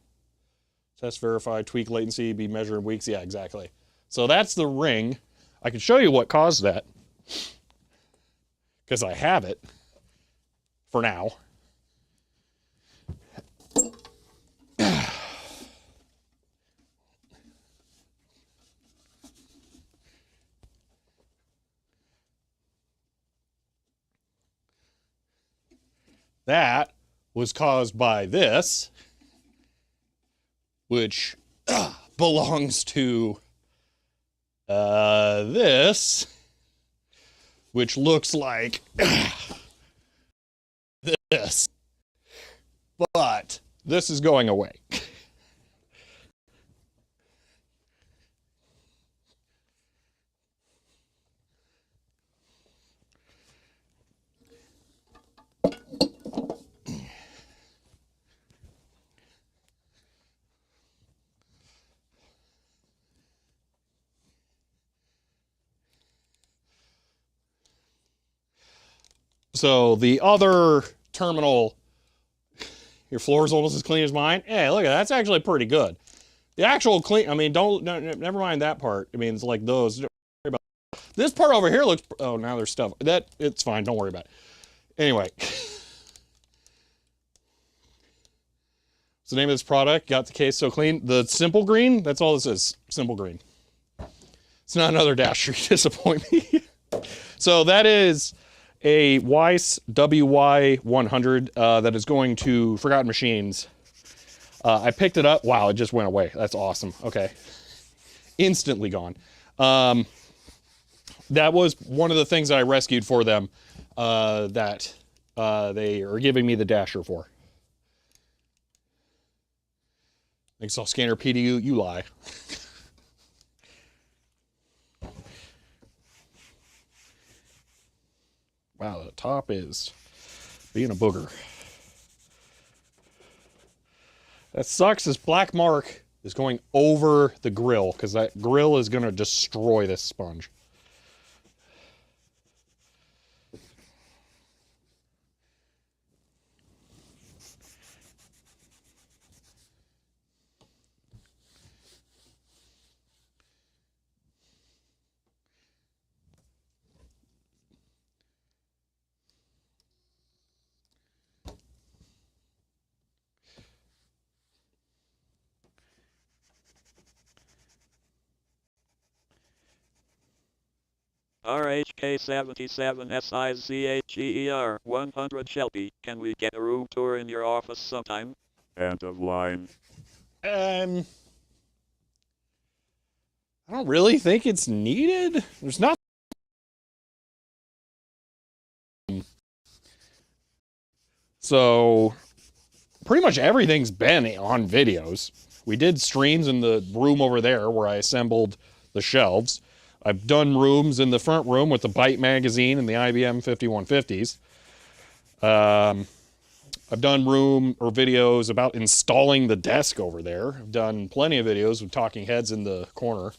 test, verify, tweak latency, be measured in weeks. Yeah, exactly. So that's the ring. I can show you what caused that because I have it for now. That was caused by this, which belongs to this, which looks like this, but this is going away. So the other terminal, your floor is almost as clean as mine. Hey, look at that. That's actually pretty good. The actual clean, I mean, never mind that part. I mean, it's like those. Don't worry about this part over here looks, oh, now there's stuff. It's fine. Don't worry about it. Anyway. What's the name of this product? Got the case so clean. The Simple Green, that's all this is. Simple Green. It's not another Dash Street, disappoint me. So that is a Weiss WY100 that is going to Forgotten Machines. I picked it up. Wow, it just went away. That's awesome. Okay. Instantly gone. That was one of the things that I rescued for them that they are giving me the dasher for. Thanks, all scanner PDU. You lie. Wow, the top is being a booger. That sucks. This black mark is going over the grill because that grill is going to destroy this sponge.
RHK77SIZHER 100 Shelby, can we get a room tour in your office sometime? End of line.
I don't really think it's needed. There's not. So, pretty much everything's been on videos. We did streams in the room over there where I assembled the shelves. I've done rooms in the front room with the Byte magazine and the IBM 5150s. I've done videos about installing the desk over there. I've done plenty of videos with talking heads in the corner.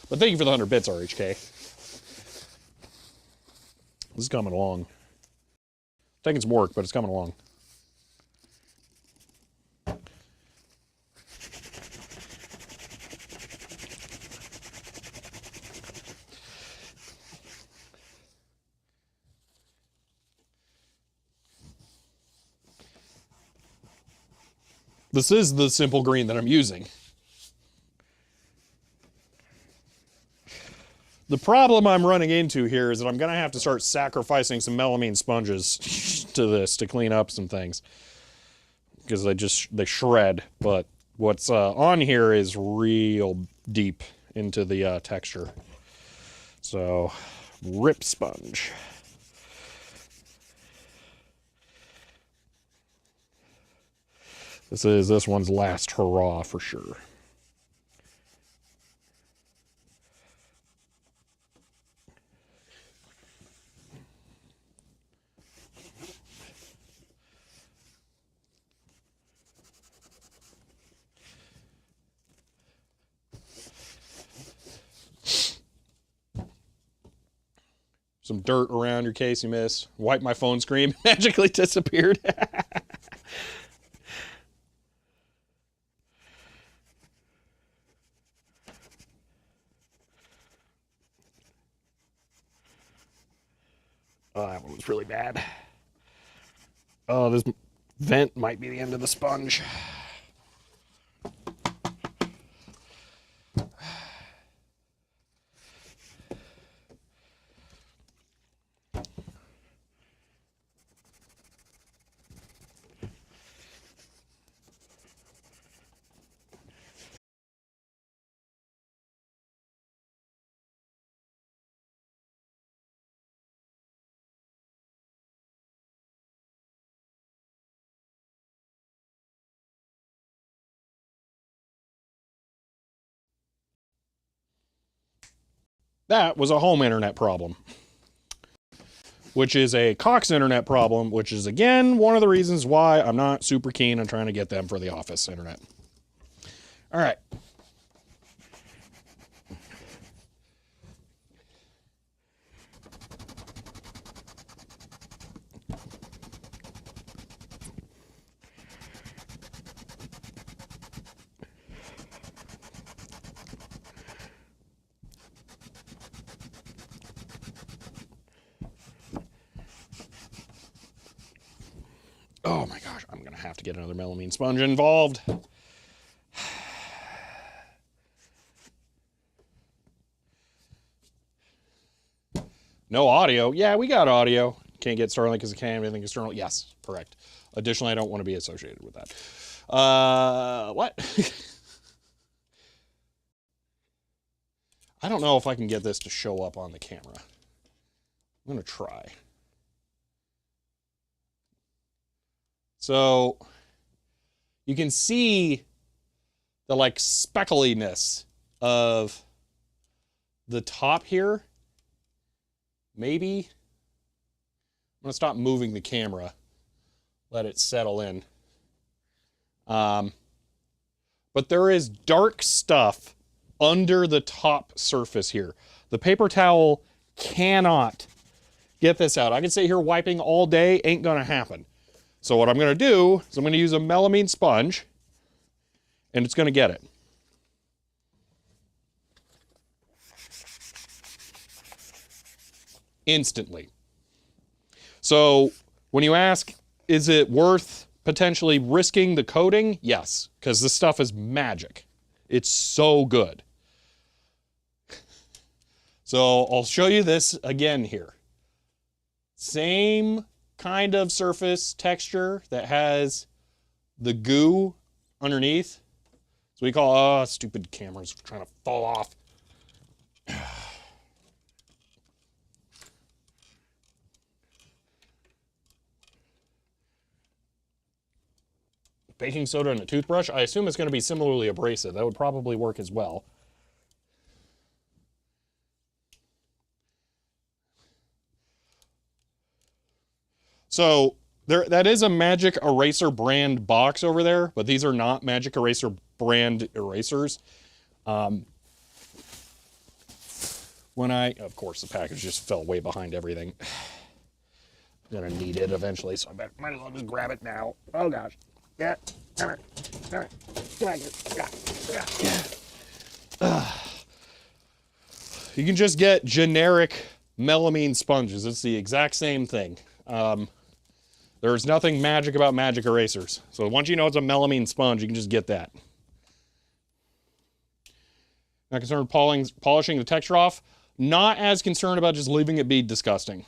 But thank you for the 100 bits, RHK. This is coming along. Taking some work, but it's coming along. This is the simple green that I'm using. The problem I'm running into here is that I'm going to have to start sacrificing some melamine sponges to this to clean up some things. Because they shred, but what's on here is real deep into the texture. So, rip sponge. This one's last hurrah for sure. Some dirt around your case you miss. Wipe my phone screen, magically disappeared. Oh, that one was really bad. Oh, this vent might be the end of the sponge. That was a home internet problem, which is a Cox internet problem, which is, again, one of the reasons why I'm not super keen on trying to get them for the office internet. All right. Oh my gosh, I'm going to have to get another melamine sponge involved. No audio. Yeah, we got audio. Can't get Starlink because it can't have anything external. Yes, correct. Additionally, I don't want to be associated with that. What? I don't know if I can get this to show up on the camera. I'm going to try. So you can see the like speckliness of the top here. Maybe. I'm going to stop moving the camera. Let it settle in. But there is dark stuff under the top surface here. The paper towel cannot get this out. I can sit here wiping all day, ain't gonna happen. So what I'm gonna do is I'm gonna use a melamine sponge and it's gonna get it. Instantly. So when you ask, is it worth potentially risking the coating? Yes, because this stuff is magic. It's so good. So I'll show you this again here. Same kind of surface texture that has the goo underneath. So we call, oh, stupid camera's trying to fall off. Baking soda and a toothbrush. I assume it's going to be similarly abrasive. That would probably work as well. So that is a Magic Eraser brand box over there, but these are not Magic Eraser brand erasers. Of course, the package just fell way behind everything. I'm gonna need it eventually, so I might as well just grab it now. Oh gosh. Yeah, come here. Come here. Come back here. Yeah. You can just get generic melamine sponges. It's the exact same thing. There's nothing magic about magic erasers. So once you know it's a melamine sponge, you can just get that. Not concerned with polishing the texture off. Not as concerned about just leaving it be disgusting.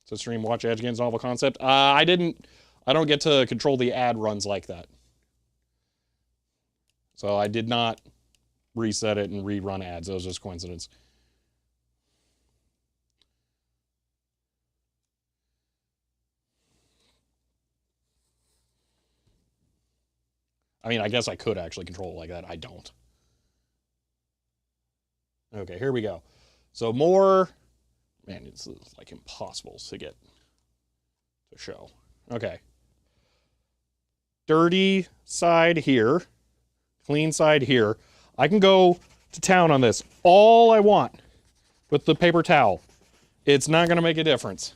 So stream watch Edge Games novel concept. I don't get to control the ad runs like that. So I did not reset it and rerun ads. That was just coincidence. I mean, I guess I could actually control it like that. I don't. Okay, here we go. So more, man, it's like impossible to get to show. Okay. Dirty side here, clean side here. I can go to town on this all I want with the paper towel. It's not going to make a difference.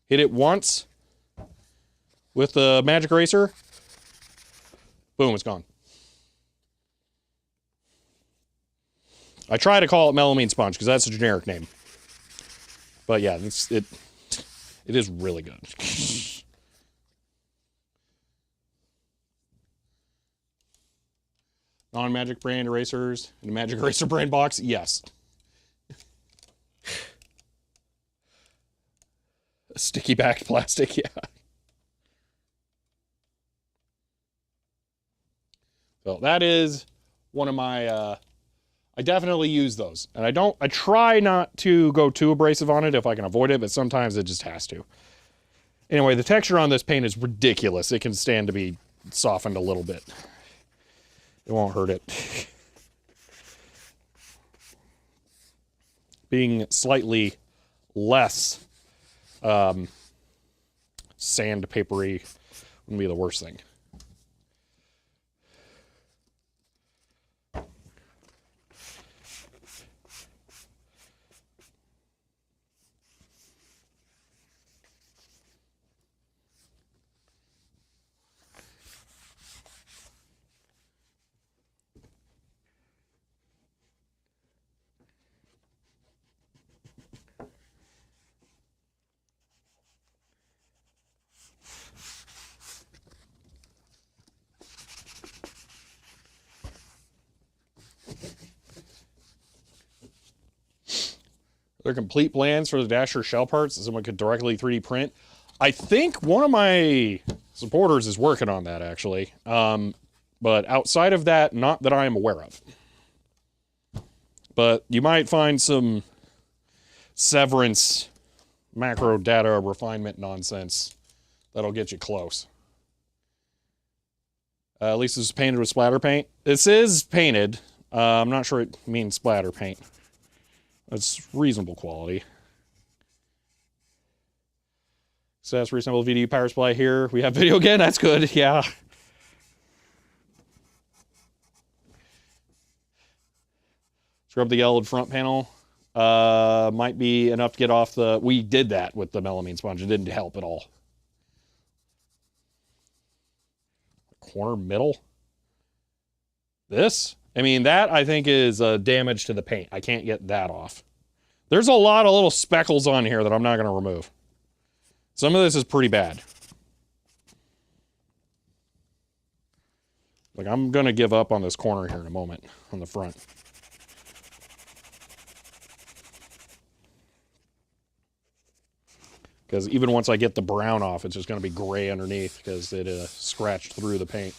Hit it once with the magic eraser. Boom, it's gone. I try to call it melamine sponge because that's a generic name. But yeah, it is really good. Non-magic brand erasers in a magic eraser brand box? Yes. Sticky backed plastic, yeah. So that is one of my, I definitely use those. And I try not to go too abrasive on it if I can avoid it, but sometimes it just has to. Anyway, the texture on this paint is ridiculous. It can stand to be softened a little bit. It won't hurt it. Being slightly less sandpapery wouldn't be the worst thing. They're complete plans for the Dasher shell parts that someone could directly 3D print. I think one of my supporters is working on that, actually. But outside of that, not that I am aware of. But you might find some severance macro data refinement nonsense that'll get you close. At least it's painted with splatter paint. This is painted. I'm not sure it means splatter paint. It's reasonable quality. So that's reasonable VDU power supply here. We have video again. That's good. Yeah. Scrub the yellowed front panel. Might be enough to get off the... We did that with the melamine sponge. It didn't help at all. Corner middle. This? I mean, that I think is damage to the paint. I can't get that off. There's a lot of little speckles on here that I'm not going to remove. Some of this is pretty bad. Like, I'm going to give up on this corner here in a moment on the front. Because even once I get the brown off, it's just going to be gray underneath because it scratched through the paint.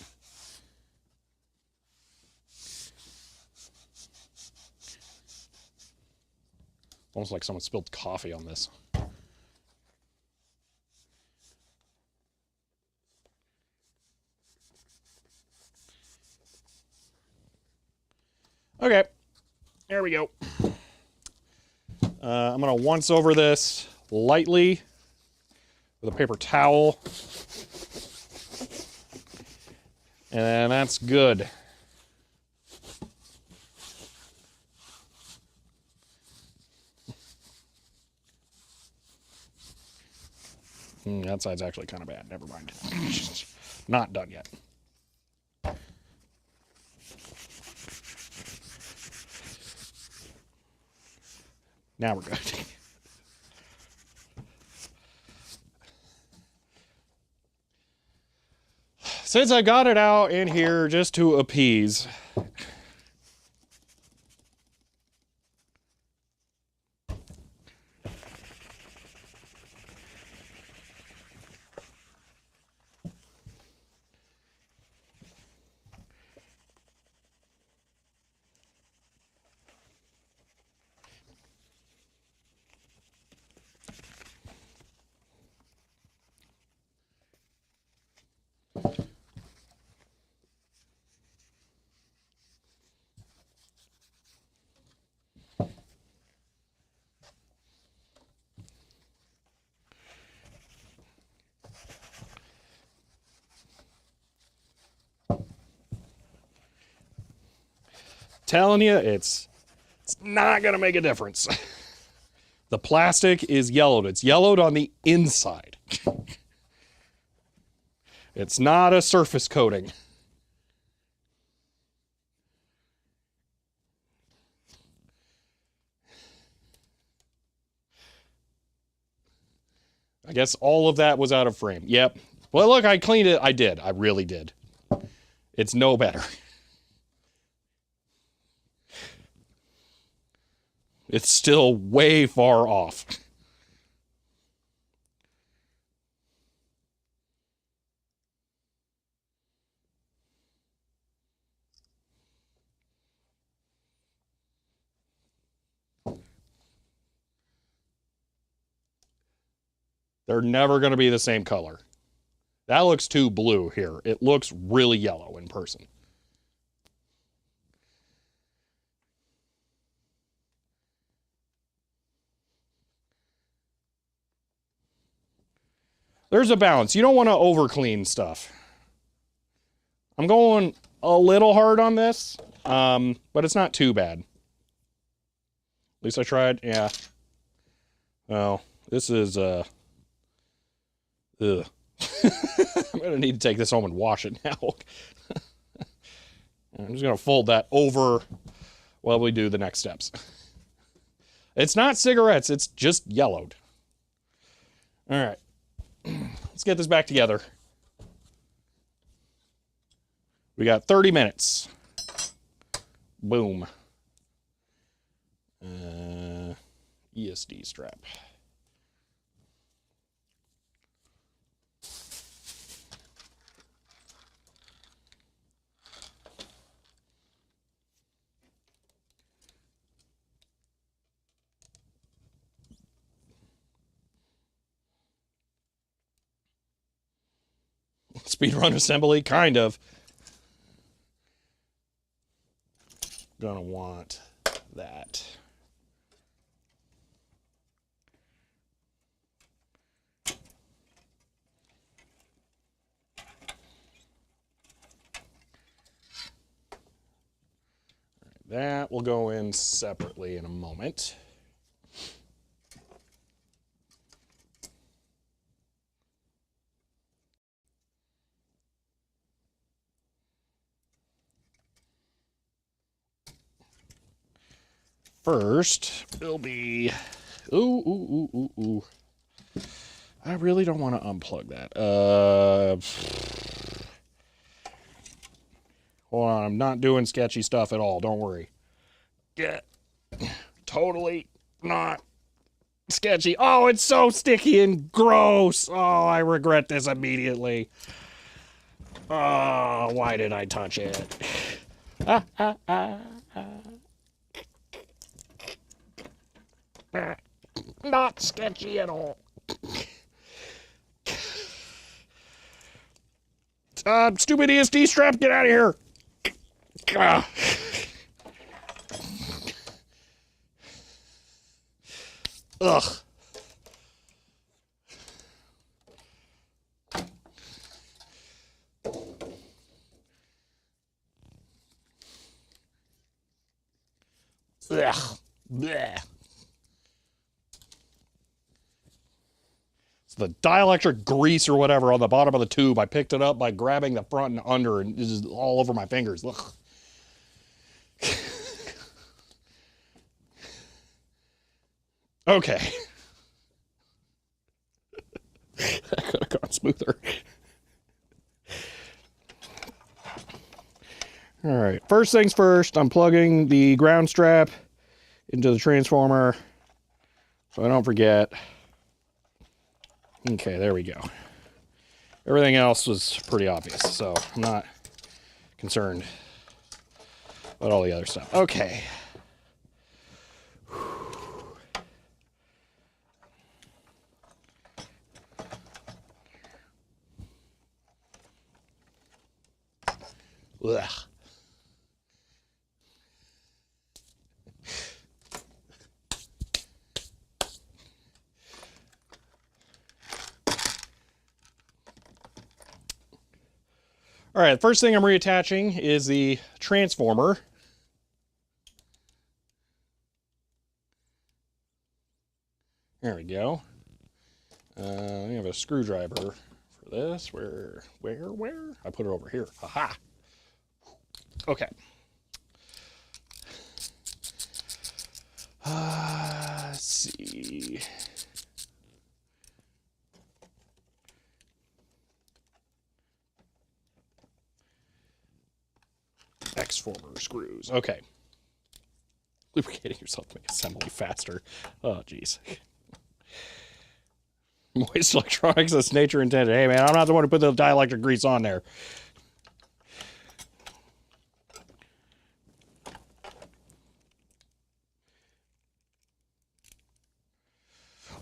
Almost like someone spilled coffee on this. Okay, there we go. I'm going to once over this lightly with a paper towel. And that's good. That side's actually kind of bad. Never mind. Not done yet. Now we're good. Since I got it out in here just to appease, telling you, it's not going to make a difference. The plastic is yellowed. It's yellowed on the inside. It's not a surface coating. I guess all of that was out of frame. Yep. Well, look, I cleaned it. I did. I really did. It's no better. It's still way far off. They're never going to be the same color. That looks too blue here. It looks really yellow in person. There's a balance. You don't want to over clean stuff. I'm going a little hard on this, but it's not too bad. At least I tried. Yeah. Well, this is ugh. I'm gonna need to take this home and wash it now. I'm just gonna fold that over while we do the next steps. It's not cigarettes, it's just yellowed. All right. Let's get this back together. We got 30 minutes. Boom. ESD strap. Speedrun assembly, kind of. Gonna want that. That will go in separately in a moment. First, it'll be, ooh. I really don't want to unplug that. Hold on, I'm not doing sketchy stuff at all, don't worry. Yeah, totally not sketchy. Oh, it's so sticky and gross. Oh, I regret this immediately. Oh, why did I touch it? Not sketchy at all. Stupid ESD strap, get out of here. Ugh. Ugh. Blech. It's the dielectric grease or whatever on the bottom of the tube. I picked it up by grabbing the front and under, and it's just all over my fingers. Ugh. Okay. That could have gone smoother. All right, first things first, I'm plugging the ground strap into the transformer so I don't forget. Okay, there we go. Everything else was pretty obvious, so I'm not concerned about all the other stuff. Okay. Ugh. All right, the first thing I'm reattaching is the transformer. There we go. We have a screwdriver for this. Where? I put it over here. Aha. Okay. Let's see. X-former screws. Okay. Lubricating yourself to make assembly faster. Oh, geez. Moist electronics as nature intended. Hey, man, I'm not the one who put the dielectric grease on there.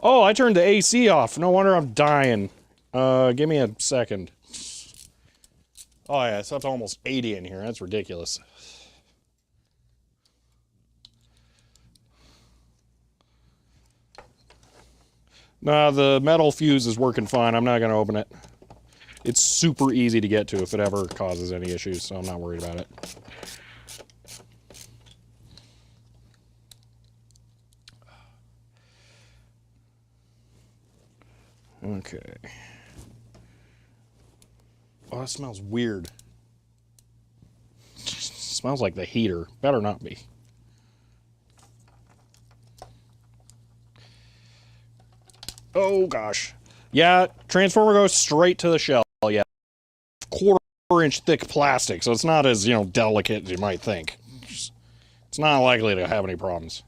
Oh, I turned the AC off. No wonder I'm dying. Give me a second. Oh, yeah, it's up to almost 80 in here. That's ridiculous. Nah, the metal fuse is working fine. I'm not going to open it. It's super easy to get to if it ever causes any issues, so I'm not worried about it. Okay. Oh, that smells weird. Smells like the heater. Better not be. Oh, gosh. Yeah, transformer goes straight to the shell. Yeah. Quarter-inch thick plastic, so it's not as, delicate as you might think. It's not likely to have any problems.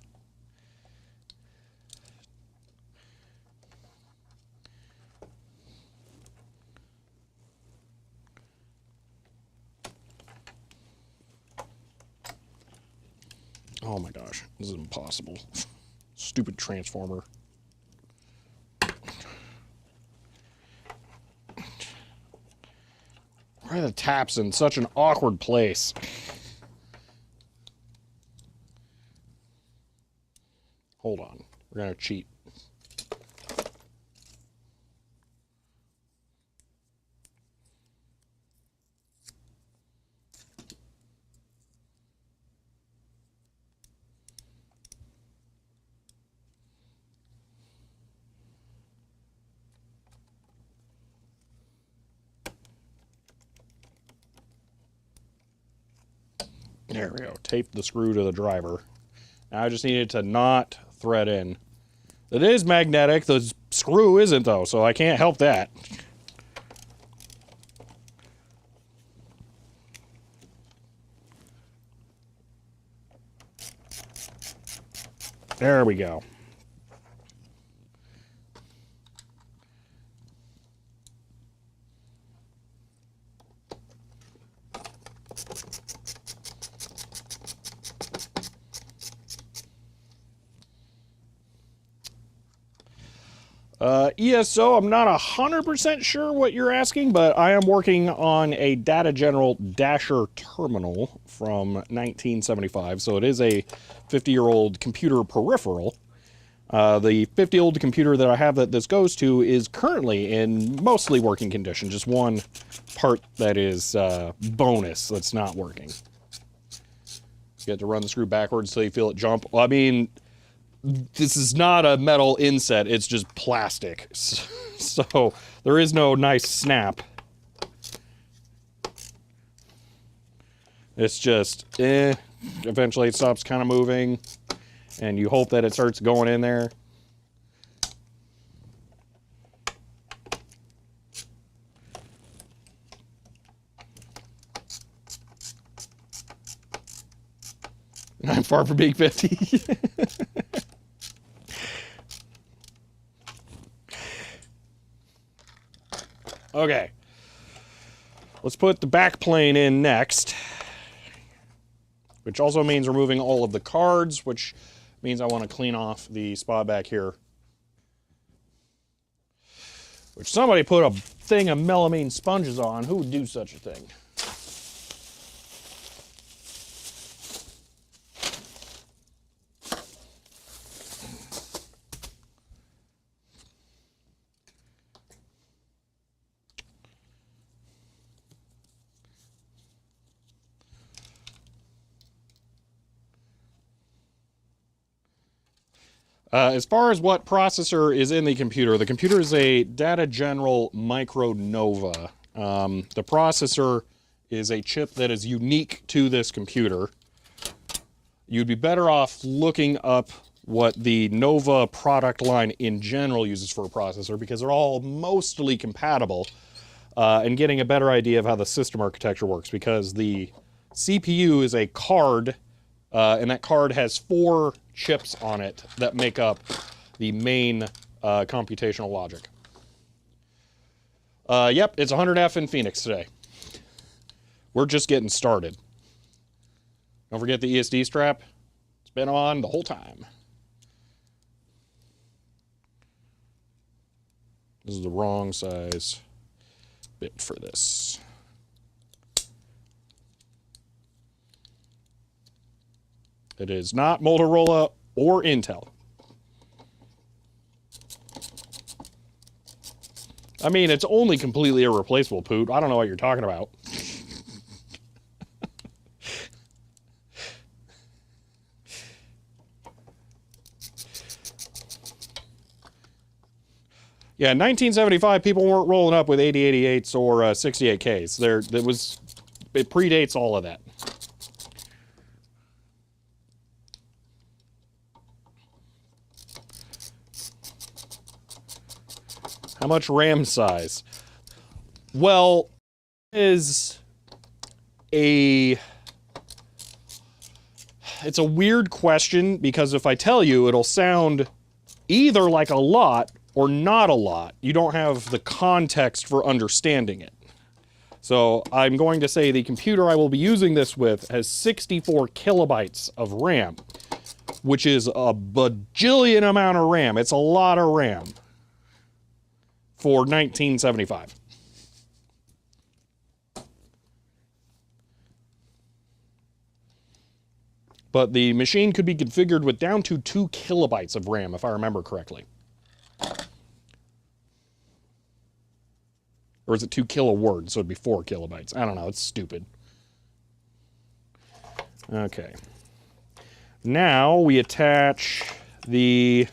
Oh my gosh, this is impossible. Stupid transformer. Why are the taps in such an awkward place? Hold on, we're gonna cheat. There we go. Tape the screw to the driver. Now I just need it to not thread in. It is magnetic. The screw isn't, though, so I can't help that. There we go. ESO, I'm not 100% sure what you're asking, but I am working on a Data General Dasher terminal from 1975, so it is a 50-year-old computer peripheral. The 50-year-old computer that I have that this goes to is currently in mostly working condition, just one part that is bonus that's not working. You have to run the screw backwards so you feel it jump. Well, I mean, this is not a metal inset, it's just plastic. So there is no nice snap. It's just, eventually it stops kind of moving, and you hope that it starts going in there. I'm far from being 50. Okay. Let's put the back plane in next. Which also means removing all of the cards, which means I want to clean off the spot back here. Which somebody put a thing of melamine sponges on. Who would do such a thing? As far as what processor is in the computer is a Data General Micro Nova. The processor is a chip that is unique to this computer. You'd be better off looking up what the Nova product line in general uses for a processor, because they're all mostly compatible, and getting a better idea of how the system architecture works, because the CPU is a card, and that card has 4 chips on it that make up the main computational logic. Yep, it's 100F in Phoenix today. We're just getting started. Don't forget the ESD strap. It's been on the whole time. This is the wrong size bit for this. It is not Motorola or Intel. I mean, it's only completely irreplaceable, Poot. I don't know what you're talking about. Yeah, in 1975, people weren't rolling up with 8088s or 68Ks. It predates all of that. How much RAM size? Well, it's a weird question, because if I tell you, it'll sound either like a lot or not a lot. You don't have the context for understanding it. So I'm going to say the computer I will be using this with has 64 kilobytes of RAM. which is a bajillion amount of RAM. It's a lot of RAM for 1975. But the machine could be configured with down to 2 kilobytes of RAM, if I remember correctly. Or is it 2 kilowords, so it'd be 4 kilobytes. I don't know, it's stupid. Okay. Now we attach the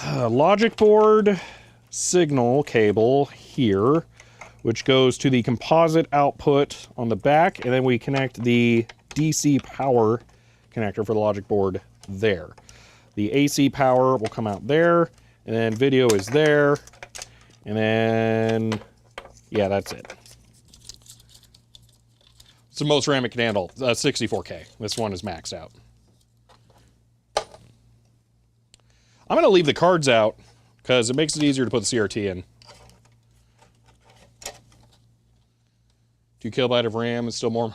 logic board signal cable here, which goes to the composite output on the back, and then we connect the DC power connector for the logic board there. The AC power will come out there, and then video is there, and then, yeah, that's it. It's the most RAM it can handle, 64K. This one is maxed out. I'm going to leave the cards out, because it makes it easier to put the CRT in. 2 kilobyte of RAM is still more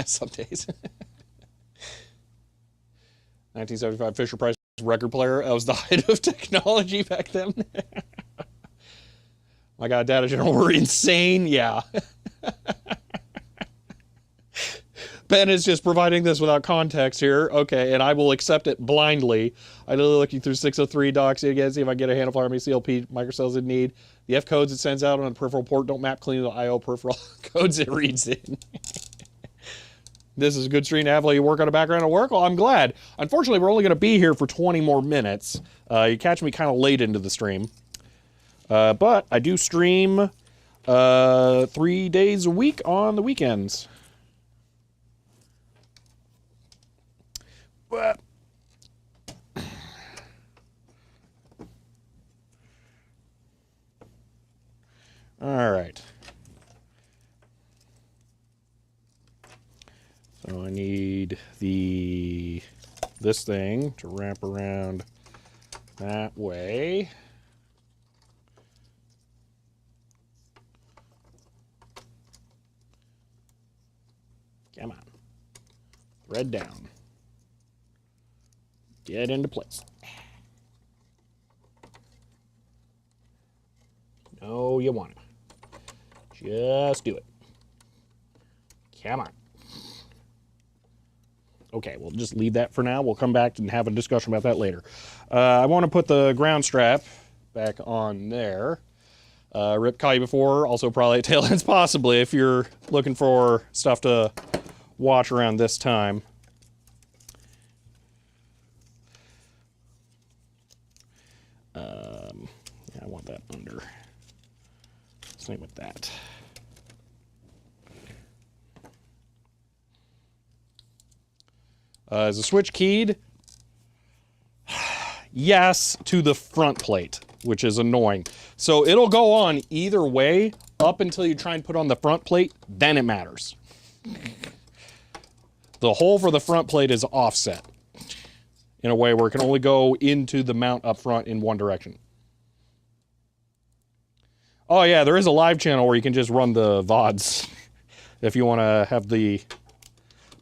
some days. 1975 Fisher-Price record player. That was the height of technology back then. My God, Data General were insane. Yeah. Ben is just providing this without context here. Okay, and I will accept it blindly. I'm looking through 603 docs again, see if I get a handle for how many CLP microcells it need. The F codes it sends out on a peripheral port don't map clean to the I/O peripheral codes it reads in. This is a good stream to have while you work on a background at work. Well, I'm glad. Unfortunately, we're only going to be here for 20 more minutes. You catch me kind of late into the stream. But I do stream 3 days a week on the weekends. But all right. So I need this thing to wrap around that way. Come on. Thread down. Get into place. No, you want to. Just do it. Come on. Okay, we'll just leave that for now. We'll come back and have a discussion about that later. I want to put the ground strap back on there. Rip caught you before, also probably at tail ends possibly if you're looking for stuff to watch around this time. Yeah, I want that under. Same with that. Is the switch keyed? Yes, to the front plate, which is annoying. So it'll go on either way up until you try and put on the front plate, then it matters. The hole for the front plate is offset in a way where it can only go into the mount up front in one direction. Oh yeah, there is a live channel where you can just run the VODs if you want to have the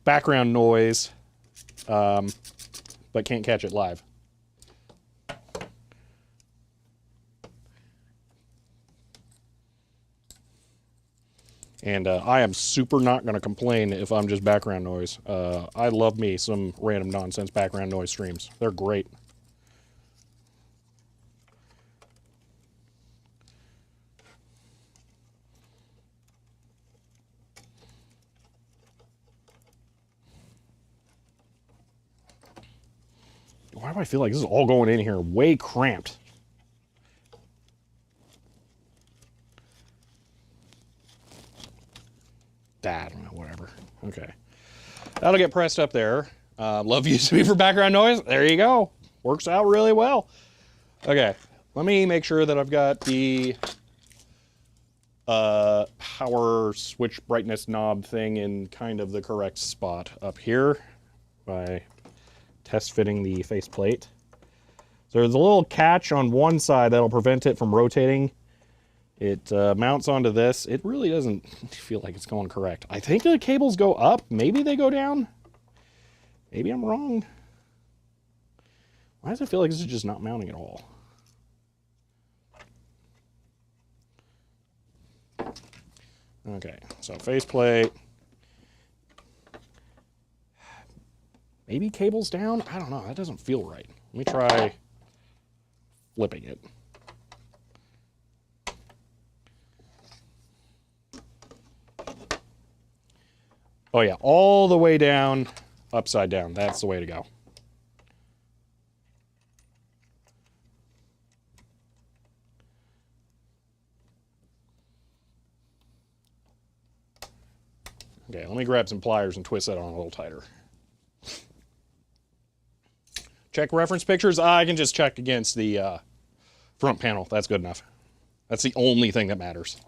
background noise, but can't catch it live. And I am super not going to complain if I'm just background noise. I love me some random nonsense background noise streams. They're great. Why do I feel like this is all going in here way cramped? I don't know, whatever. Okay. That'll get pressed up there. Love USB for background noise. There you go. Works out really well. Okay. Let me make sure that I've got the power switch brightness knob thing in kind of the correct spot up here by test fitting the faceplate. So there's a little catch on one side that'll prevent it from rotating. It mounts onto this. It really doesn't feel like it's going correct. I think the cables go up. Maybe they go down. Maybe I'm wrong. Why does it feel like this is just not mounting at all? Okay, so faceplate. Maybe cable's down? I don't know. That doesn't feel right. Let me try flipping it. Oh yeah, all the way down, upside down. That's the way to go. Okay, let me grab some pliers and twist that on a little tighter. Check reference pictures. I can just check against the front panel. That's good enough. That's the only thing that matters.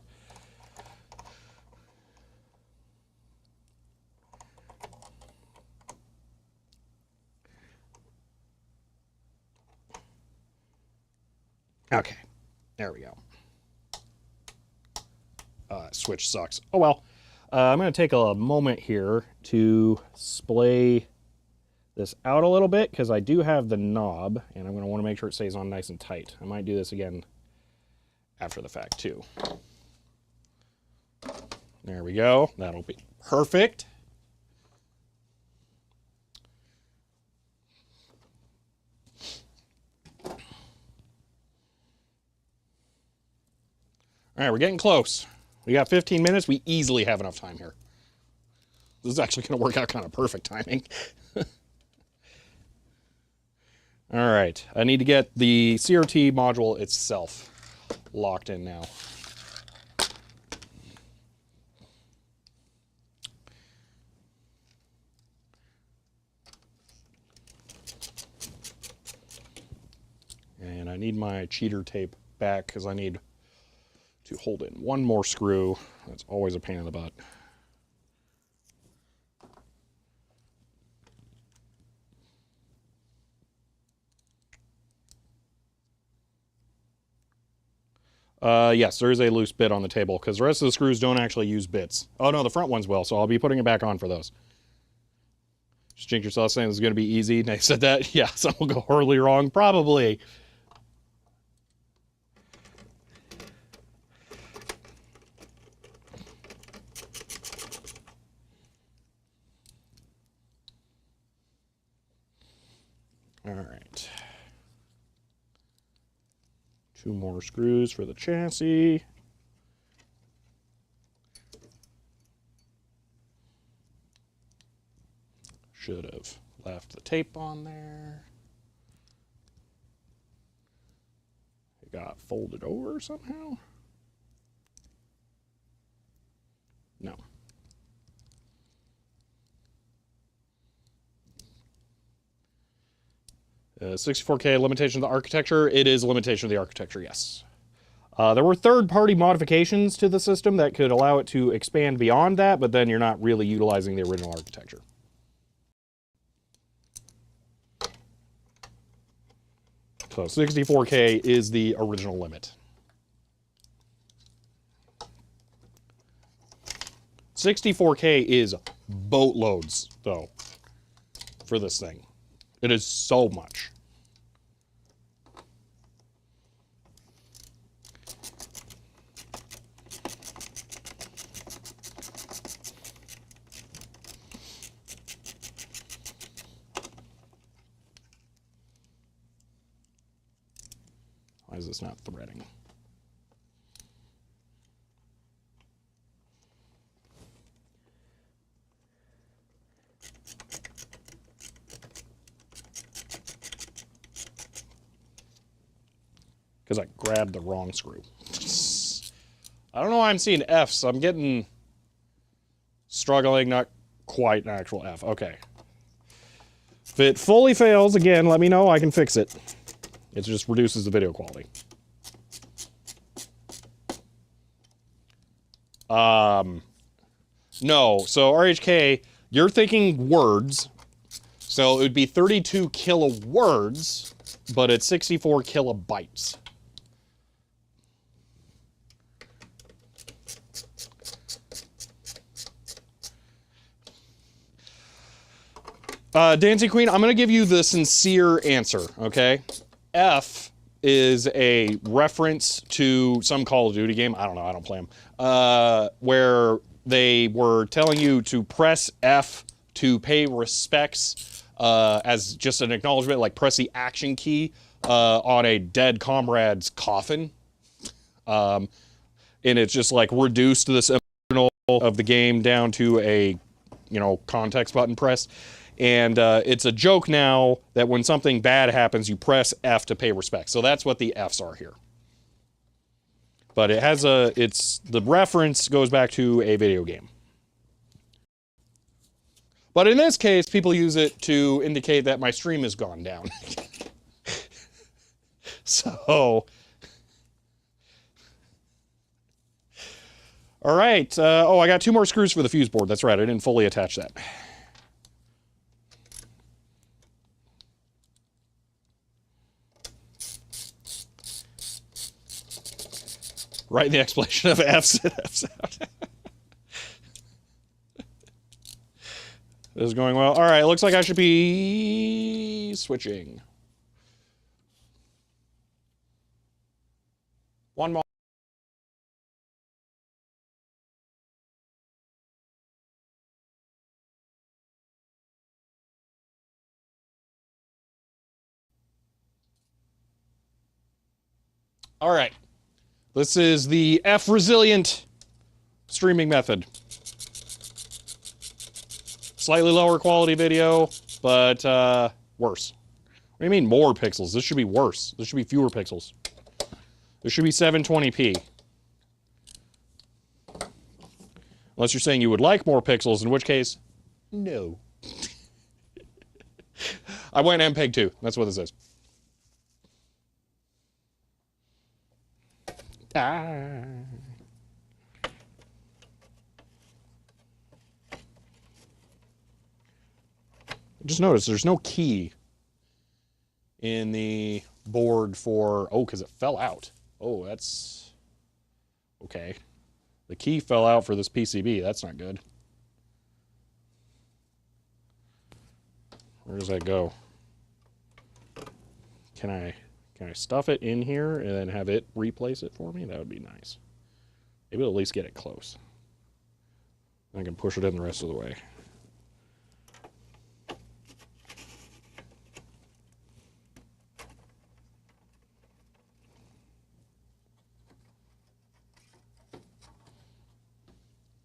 Okay, there we go. Switch sucks. Oh well. I'm going to take a moment here to splay this out a little bit because I do have the knob and I'm going to want to make sure it stays on nice and tight. I might do this again after the fact too. There we go. That'll be perfect. All right, we're getting close. We got 15 minutes. We easily have enough time here. This is actually going to work out kind of perfect timing. All right, I need to get the CRT module itself locked in now. And I need my cheater tape back because I need to hold in one more screw. That's always a pain in the butt. Yes, there is a loose bit on the table because the rest of the screws don't actually use bits. Oh no, the front ones will, so I'll be putting it back on for those. Just jinx yourself saying this is going to be easy. And I said that, yeah, some will go horribly wrong, probably. All right. 2 more screws for the chassis. Should have left the tape on there. It got folded over somehow. No. 64K limitation of the architecture. It is a limitation of the architecture, yes. There were third-party modifications to the system that could allow it to expand beyond that, but then you're not really utilizing the original architecture. So 64K is the original limit. 64K is boatloads, though, for this thing. It is so much. Why is this not threading? Because I grabbed the wrong screw. I don't know why I'm seeing F's. I'm getting struggling, not quite an actual F. Okay. If it fully fails, again, let me know. I can fix it. It just reduces the video quality. No. So RHK, you're thinking words. So it would be 32 kilowords, but it's 64 kilobytes. Dancing Queen, I'm going to give you the sincere answer, okay? F is a reference to some Call of Duty game. I don't know, I don't play them. Where they were telling you to press F to pay respects as just an acknowledgement, like press the action key on a dead comrade's coffin. And it's just like reduced this emotional of the game down to a, you know, context button press. And it's a joke now that when something bad happens, you press F to pay respect. So that's what the Fs are here. But it has the reference goes back to a video game. But in this case, people use it to indicate that my stream has gone down. So, all right. Oh, I got 2 more screws for the fuse board. That's right. I didn't fully attach that. Write the explanation of F's and F's out. This is going well. All right, looks like I should be switching. One more. All right. This is the F-resilient streaming method. Slightly lower quality video, but worse. What do you mean more pixels? This should be worse. This should be fewer pixels. This should be 720p. Unless you're saying you would like more pixels, in which case, no. I went MPEG 2. That's what this is. Just notice there's no key in the board for, oh, because it fell out. Oh, that's okay. The key fell out for this PCB. That's not good. Where does that go? Can I stuff it in here and then have it replace it for me? That would be nice. Maybe at least get it close. I can push it in the rest of the way.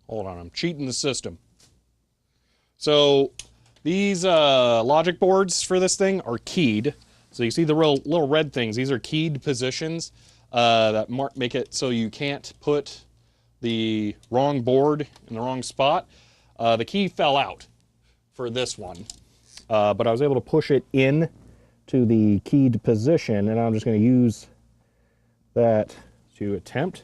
Hold on, I'm cheating the system. So these logic boards for this thing are keyed. So you see the little red things. These are keyed positions that make it so you can't put the wrong board in the wrong spot. The key fell out for this one, but I was able to push it in to the keyed position, and I'm just going to use that to attempt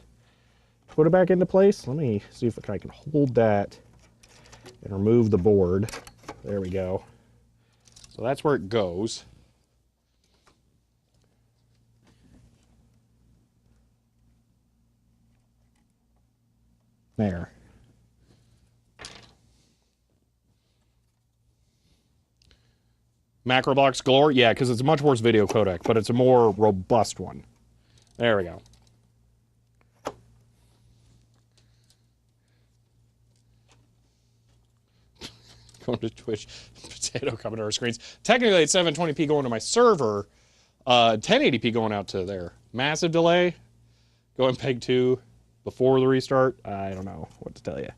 to put it back into place. Let me see if I can hold that and remove the board. There we go. So that's where it goes. There. Macroblocks galore? Yeah, because it's a much worse video codec, but it's a more robust one. There we go. Going to Twitch, potato coming to our screens. Technically, it's 720p going to my server, 1080p going out to there. Massive delay. Go MPEG 2 before the restart. I don't know what to tell you.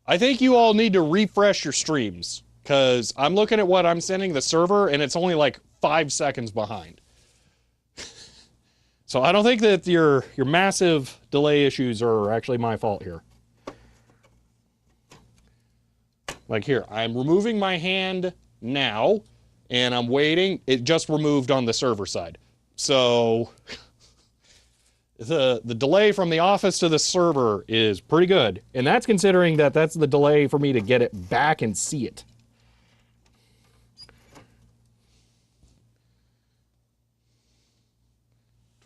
I think you all need to refresh your streams, because I'm looking at what I'm sending the server, and it's only like 5 seconds behind. So I don't think that your massive delay issues are actually my fault here. Like here, I'm removing my hand now, and I'm waiting. It just removed on the server side. So the delay from the office to the server is pretty good. And that's considering that that's the delay for me to get it back and see it.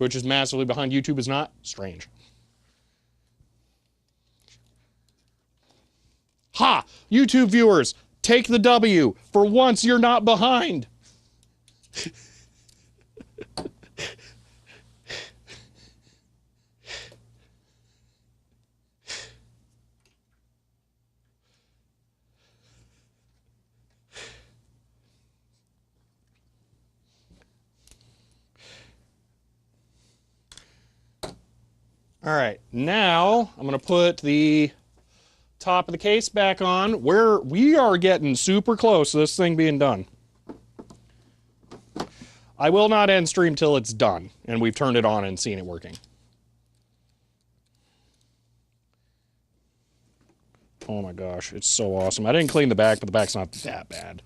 Twitch is massively behind, YouTube is not. Strange. Ha! YouTube viewers, take the W. For once, you're not behind. All right, now I'm going to put the top of the case back on, where we are getting super close to this thing being done. I will not end stream till it's done and we've turned it on and seen it working. Oh my gosh, it's so awesome. I didn't clean the back, but the back's not that bad.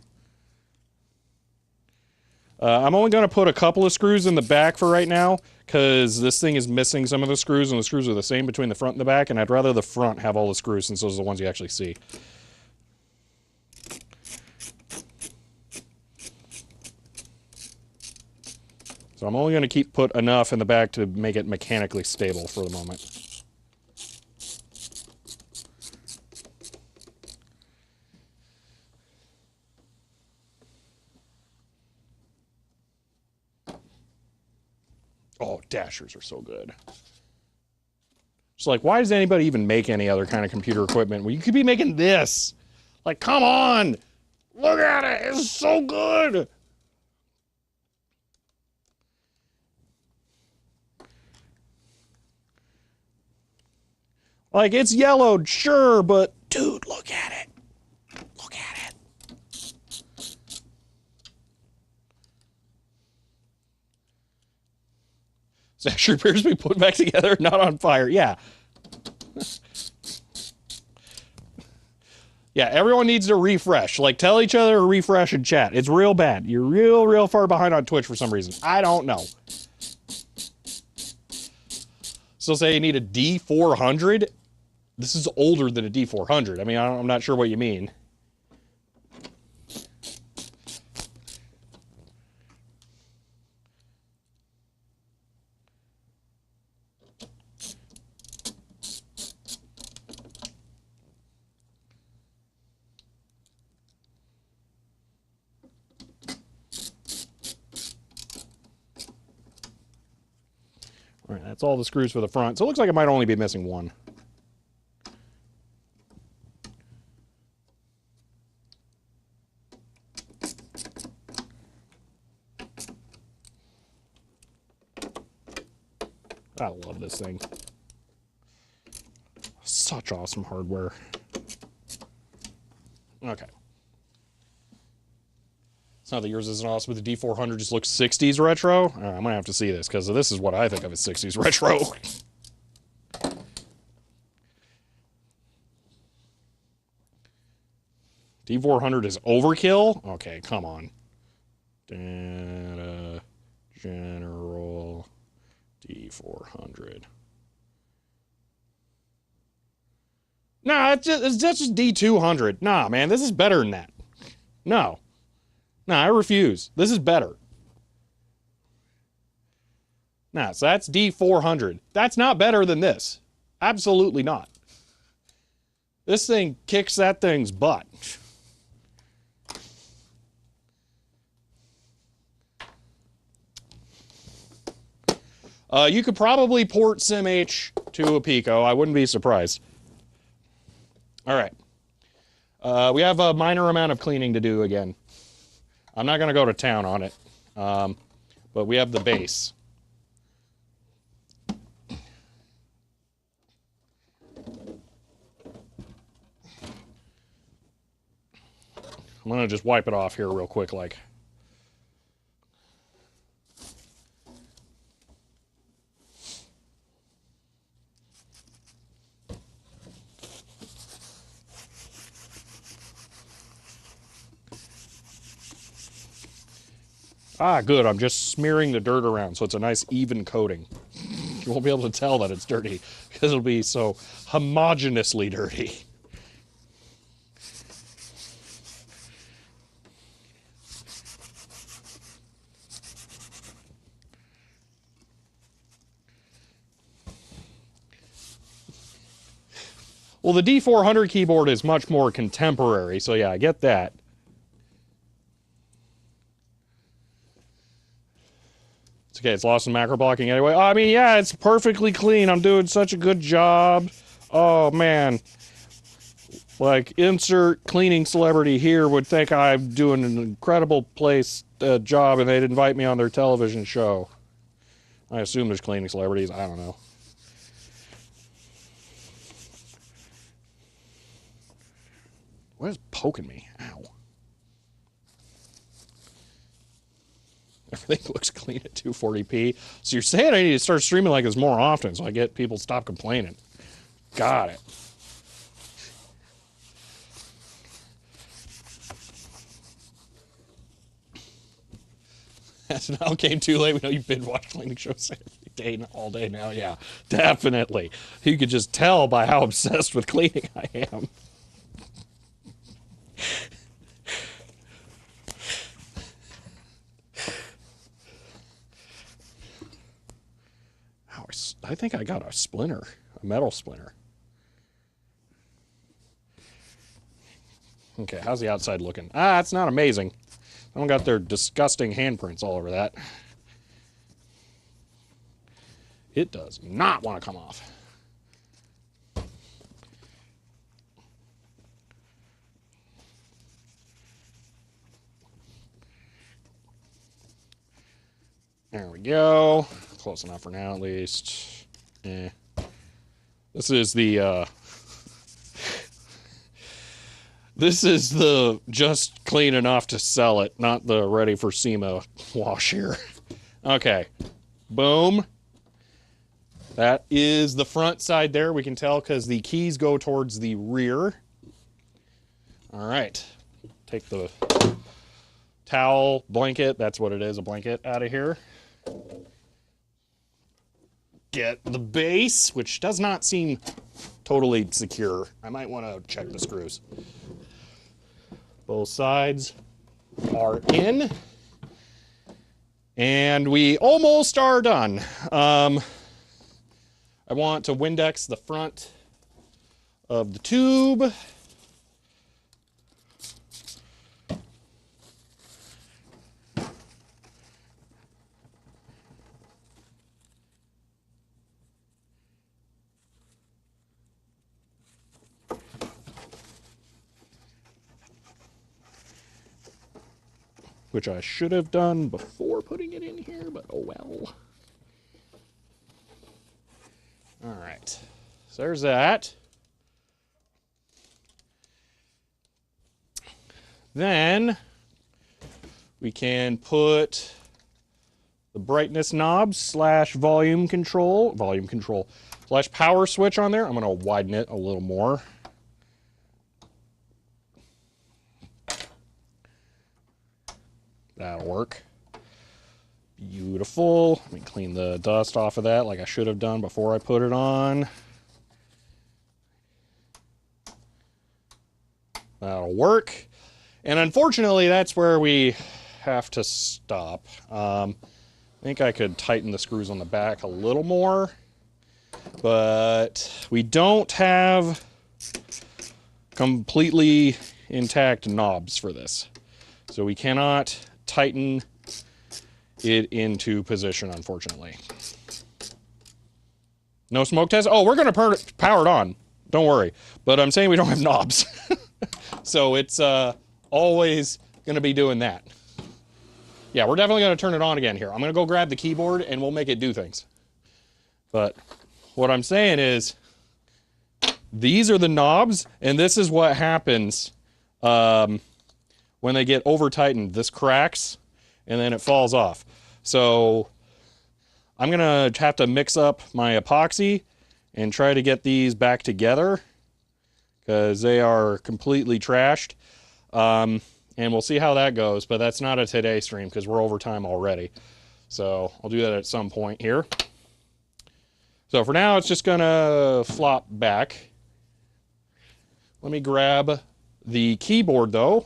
I'm only going to put a couple of screws in the back for right now, because this thing is missing some of the screws, and the screws are the same between the front and the back, and I'd rather the front have all the screws, since those are the ones you actually see. So I'm only going to put enough in the back to make it mechanically stable for the moment. Oh, dashers are so good. It's like, why does anybody even make any other kind of computer equipment? Well, you could be making this. Like, come on! Look at it! It's so good! Like, it's yellowed, sure, but dude, look at it. Look at it. Dasher appears to be put back together, not on fire. Yeah. Yeah, everyone needs to refresh. Like, tell each other to refresh in chat. It's real bad. You're real far behind on Twitch for some reason. I don't know. Still say you need a D400? This is older than a D400. I mean, I'm not sure what you mean. All right, that's all the screws for the front. So it looks like it might only be missing one. I love this thing. Such awesome hardware. Okay. It's not that yours isn't awesome, but the D400 just looks 60s retro. I'm going to have to see this, because this is what I think of as 60s retro. D400 is overkill? Okay, come on. Data General D400. Nah, that's just D200. Nah, man, this is better than that. No. Nah, I refuse. This is better. Nah, so that's D400. That's not better than this. Absolutely not. This thing kicks that thing's butt. You could probably port SimH to a Pico. I wouldn't be surprised. All right. We have a minor amount of cleaning to do again. I'm not going to go to town on it, but we have the base. I'm going to just wipe it off here real quick, like. Ah, good. I'm just smearing the dirt around, so it's a nice even coating. You won't be able to tell that it's dirty, because it'll be so homogeneously dirty. Well, the D400 keyboard is much more contemporary, so yeah, I get that. It's okay, it's lost in macro blocking anyway. I mean, yeah, it's perfectly clean. I'm doing such a good job. Oh, man. Like, insert cleaning celebrity here would think I'm doing an incredible job and they'd invite me on their television show. I assume there's cleaning celebrities. I don't know. What is poking me? Ow. Everything looks clean at 240p. So you're saying I need to start streaming like this more often so I get people to stop complaining. Got it. As now came too late. We know you've been watching cleaning shows every day, all day now. Yeah, definitely. You could just tell by how obsessed with cleaning I am. I think I got a splinter, a metal splinter. Okay, how's the outside looking? Ah, it's not amazing. Someone got their disgusting handprints all over that. It does not want to come off. There we go. Close enough for now, at least. This is the, this is the just clean enough to sell it, not the ready for SEMA wash here. Okay. Boom. That is the front side there. We can tell because the keys go towards the rear. All right. Take the towel, blanket, that's what it is, a blanket, out of here. Get the base, which does not seem totally secure. I might want to check the screws. Both sides are in. And we almost are done. I want to Windex the front of the tube. Which I should have done before putting it in here, but oh well. All right, so there's that. Then we can put the brightness knobs slash volume control slash power switch on there. I'm gonna widen it a little more. That'll work. Beautiful. Let me clean the dust off of that like I should have done before I put it on. That'll work. And unfortunately, that's where we have to stop. I think I could tighten the screws on the back a little more, but we don't have completely intact knobs for this. So we cannot tighten it into position, unfortunately. No smoke test? Oh, we're going to power it on. Don't worry. But I'm saying we don't have knobs. So it's always going to be doing that. Yeah, we're definitely going to turn it on again here. I'm going to go grab the keyboard and we'll make it do things. But what I'm saying is these are the knobs, and this is what happens when they get over tightened. This cracks and then it falls off. So I'm gonna have to mix up my epoxy and try to get these back together because they are completely trashed. And we'll see how that goes, but that's not a today stream because we're over time already. So I'll do that at some point here. So for now, it's just gonna flop back. Let me grab the keyboard though.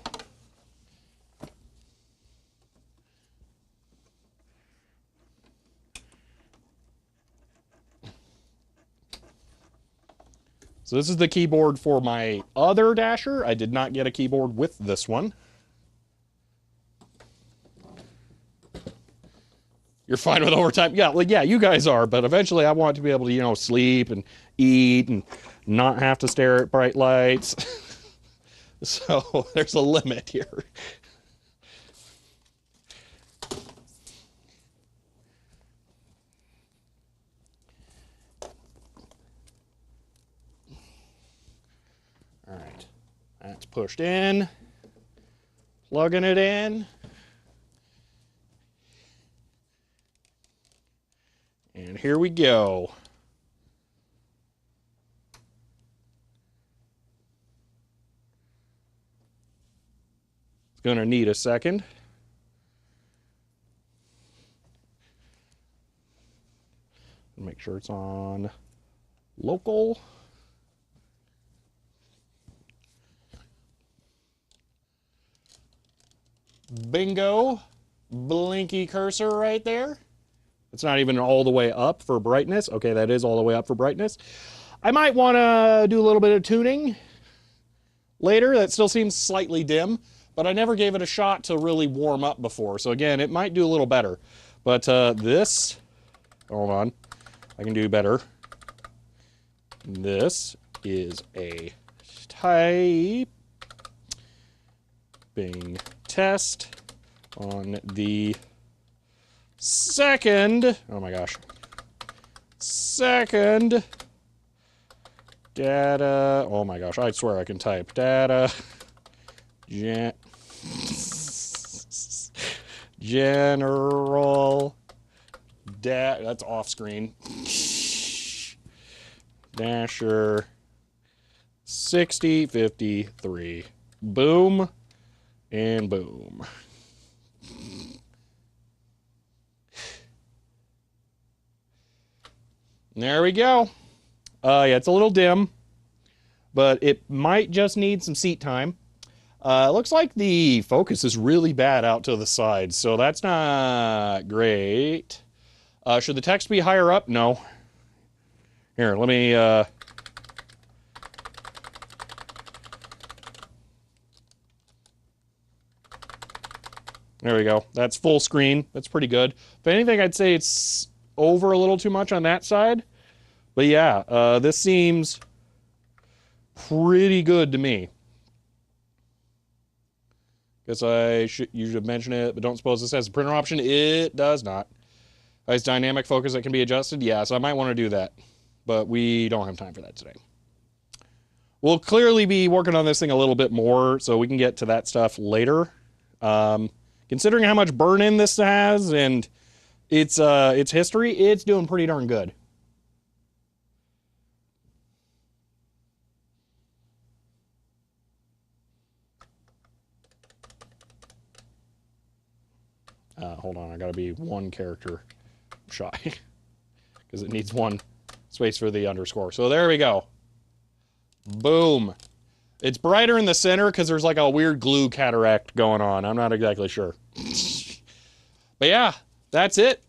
So this is the keyboard for my other dasher. I did not get a keyboard with this one. You're fine with overtime? Yeah, like, yeah, you guys are, but eventually I want to be able to, you know, sleep and eat and not have to stare at bright lights. So there's a limit here. All right, that's pushed in, plugging it in. And here we go. It's gonna need a second. Make sure it's on local. Bingo. Blinky cursor right there. It's not even all the way up for brightness. Okay, that is all the way up for brightness. I might want to do a little bit of tuning later. That still seems slightly dim, but I never gave it a shot to really warm up before. So again, it might do a little better. But this, hold on, I can do better. This is a typing test on the second, oh my gosh, second data, oh my gosh, I swear I can type data, general, that's off screen, dasher 6053, boom, and boom. There we go. Yeah, it's a little dim, but it might just need some seat time. It looks like the focus is really bad out to the side, so that's not great. Should the text be higher up? No. Here, let me... There we go. That's full screen. That's pretty good. If anything, I'd say it's over a little too much on that side. But yeah, this seems pretty good to me. Guess you should mention it, but don't suppose this has a printer option. It does not. Has dynamic focus that can be adjusted. Yeah, so I might want to do that, but we don't have time for that today. We'll clearly be working on this thing a little bit more, so we can get to that stuff later. Considering how much burn-in this has and its history, it's doing pretty darn good. Hold on, I gotta be one character shy because it needs one space for the underscore. So there we go. Boom. It's brighter in the center because there's like a weird glue cataract going on. I'm not exactly sure. But yeah, that's it.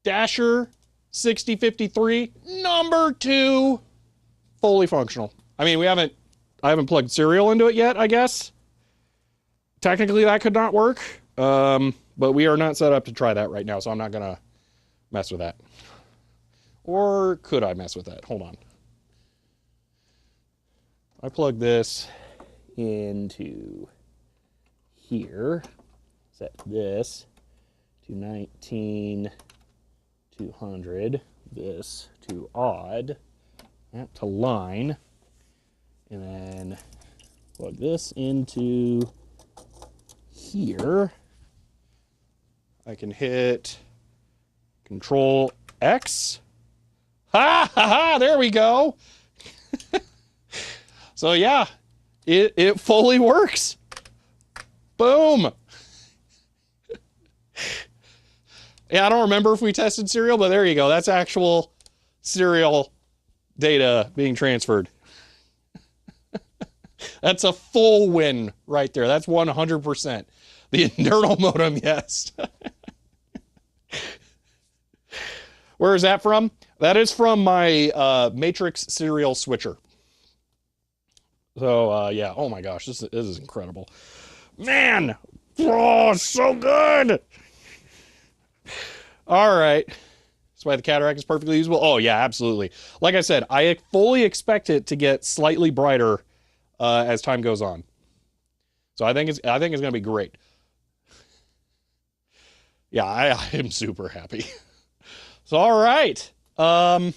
Dasher 6053, number 2, fully functional. I mean, I haven't plugged serial into it yet, I guess. Technically, that could not work. But we are not set up to try that right now, so I'm not gonna mess with that. Or could I mess with that? Hold on. I plug this into here, set this to 19,200, this to odd, that to line, and then plug this into here. I can hit Control X. Ha ha ha, there we go. So yeah, it fully works. Boom. Yeah, I don't remember if we tested serial, but there you go. That's actual serial data being transferred. That's a full win right there. That's 100%. The internal modem, yes. Where is that from? That is from my Matrix serial switcher. So, yeah. Oh my gosh, this is incredible. Man! Oh, so good! All right. That's why the cataract is perfectly usable. Oh, yeah, absolutely. Like I said, I fully expect it to get slightly brighter as time goes on. So I think it's going to be great. Yeah, I am super happy. So, all right. I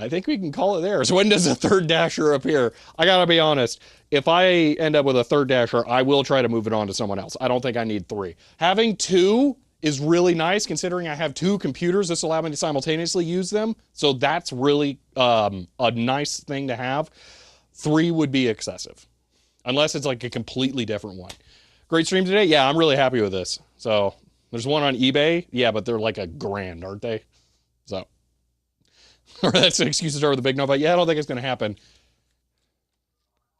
think we can call it there. So when does a third dasher appear? I gotta be honest. If I end up with a third dasher, I will try to move it on to someone else. I don't think I need 3. Having 2 is really nice considering I have 2 computers. This will allow me to simultaneously use them. So that's really a nice thing to have. 3 would be excessive. Unless it's like a completely different one. Great stream today? Yeah, I'm really happy with this. So there's one on eBay. Yeah, but they're like $1,000, aren't they? So. Or that's an excuse to start with a big no, but yeah, I don't think it's going to happen.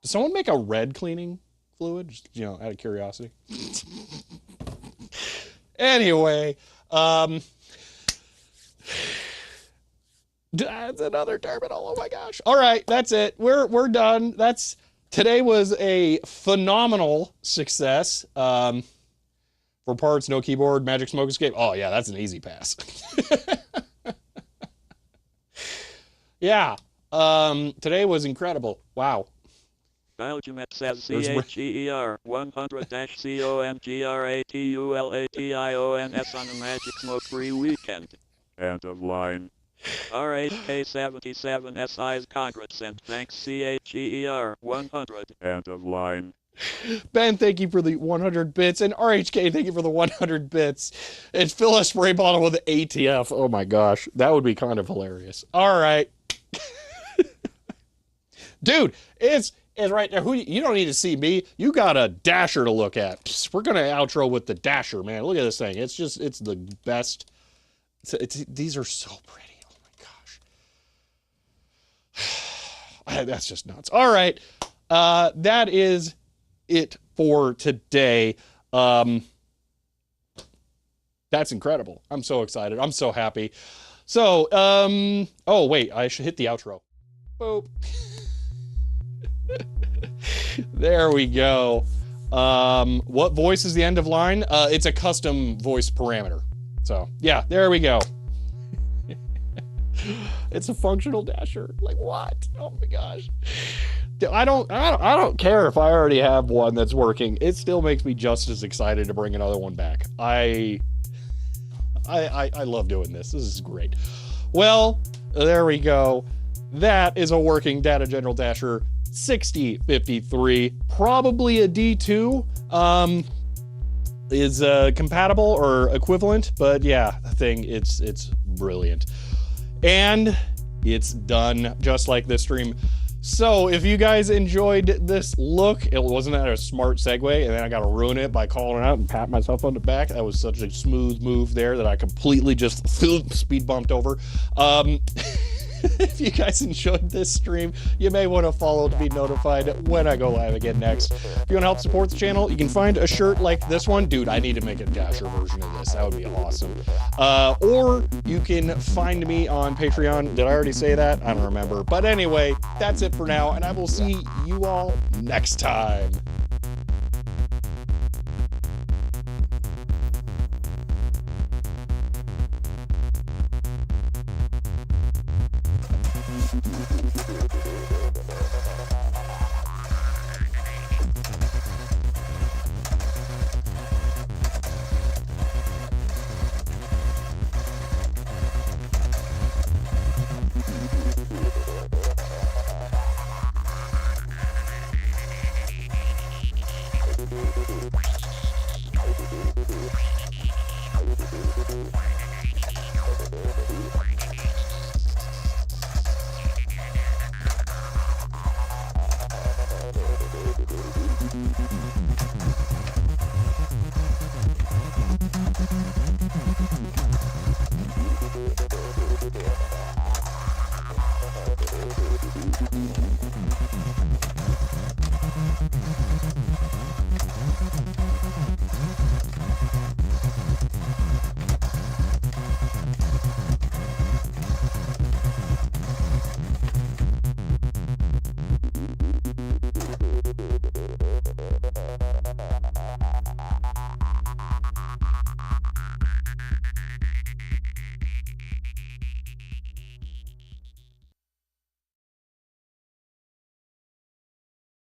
Does someone make a red cleaning fluid? Just, out of curiosity. Anyway, that's another terminal. Oh my gosh. All right, that's it. We're done. Today was a phenomenal success. For parts, no keyboard, magic smoke escape. Oh yeah, that's an easy pass. Yeah. Today was incredible. Wow.
Belgiumet says CHEER 100-CONGRATULATIONS on a magic smoke-free weekend. End of line. RH-K77 SI's congrats and thanks CHEER 100. End of line.
Ben, thank you for the 100 bits. And RHK, thank you for the 100 bits. And fill a spray bottle with ATF. Oh my gosh. That would be kind of hilarious. All right. Dude, it's right there. You don't need to see me. You got a dasher to look at. We're going to outro with the dasher, man. Look at this thing. It's the best. These are so pretty. Oh my gosh. That's just nuts. All right. That is it for today. That's incredible. I'm so excited. I'm so happy. So, oh wait, I should hit the outro. Boop. There we go. What voice is the end of line? It's a custom voice parameter. So yeah, there we go. It's a functional dasher. Like what? Oh my gosh. I don't care if I already have one that's working. It still makes me just as excited to bring another one back. I love doing this. This is great. Well, there we go. That is a working Data General Dasher 6053. Probably a D2 is compatible or equivalent, but yeah, the thing, it's brilliant. And it's done just like this stream. So if you guys enjoyed this look, it wasn't that a smart segue, and then I got to ruin it by calling it out and pat myself on the back. That was such a smooth move there that I completely just speed bumped over. If you guys enjoyed this stream, you may want to follow to be notified when I go live again next. If you want to help support the channel, you can find a shirt like this one. Dude, I need to make a Dasher version of this. That would be awesome. Or you can find me on Patreon. Did I already say that? I don't remember. But anyway, that's it for now, and I will see you all next time.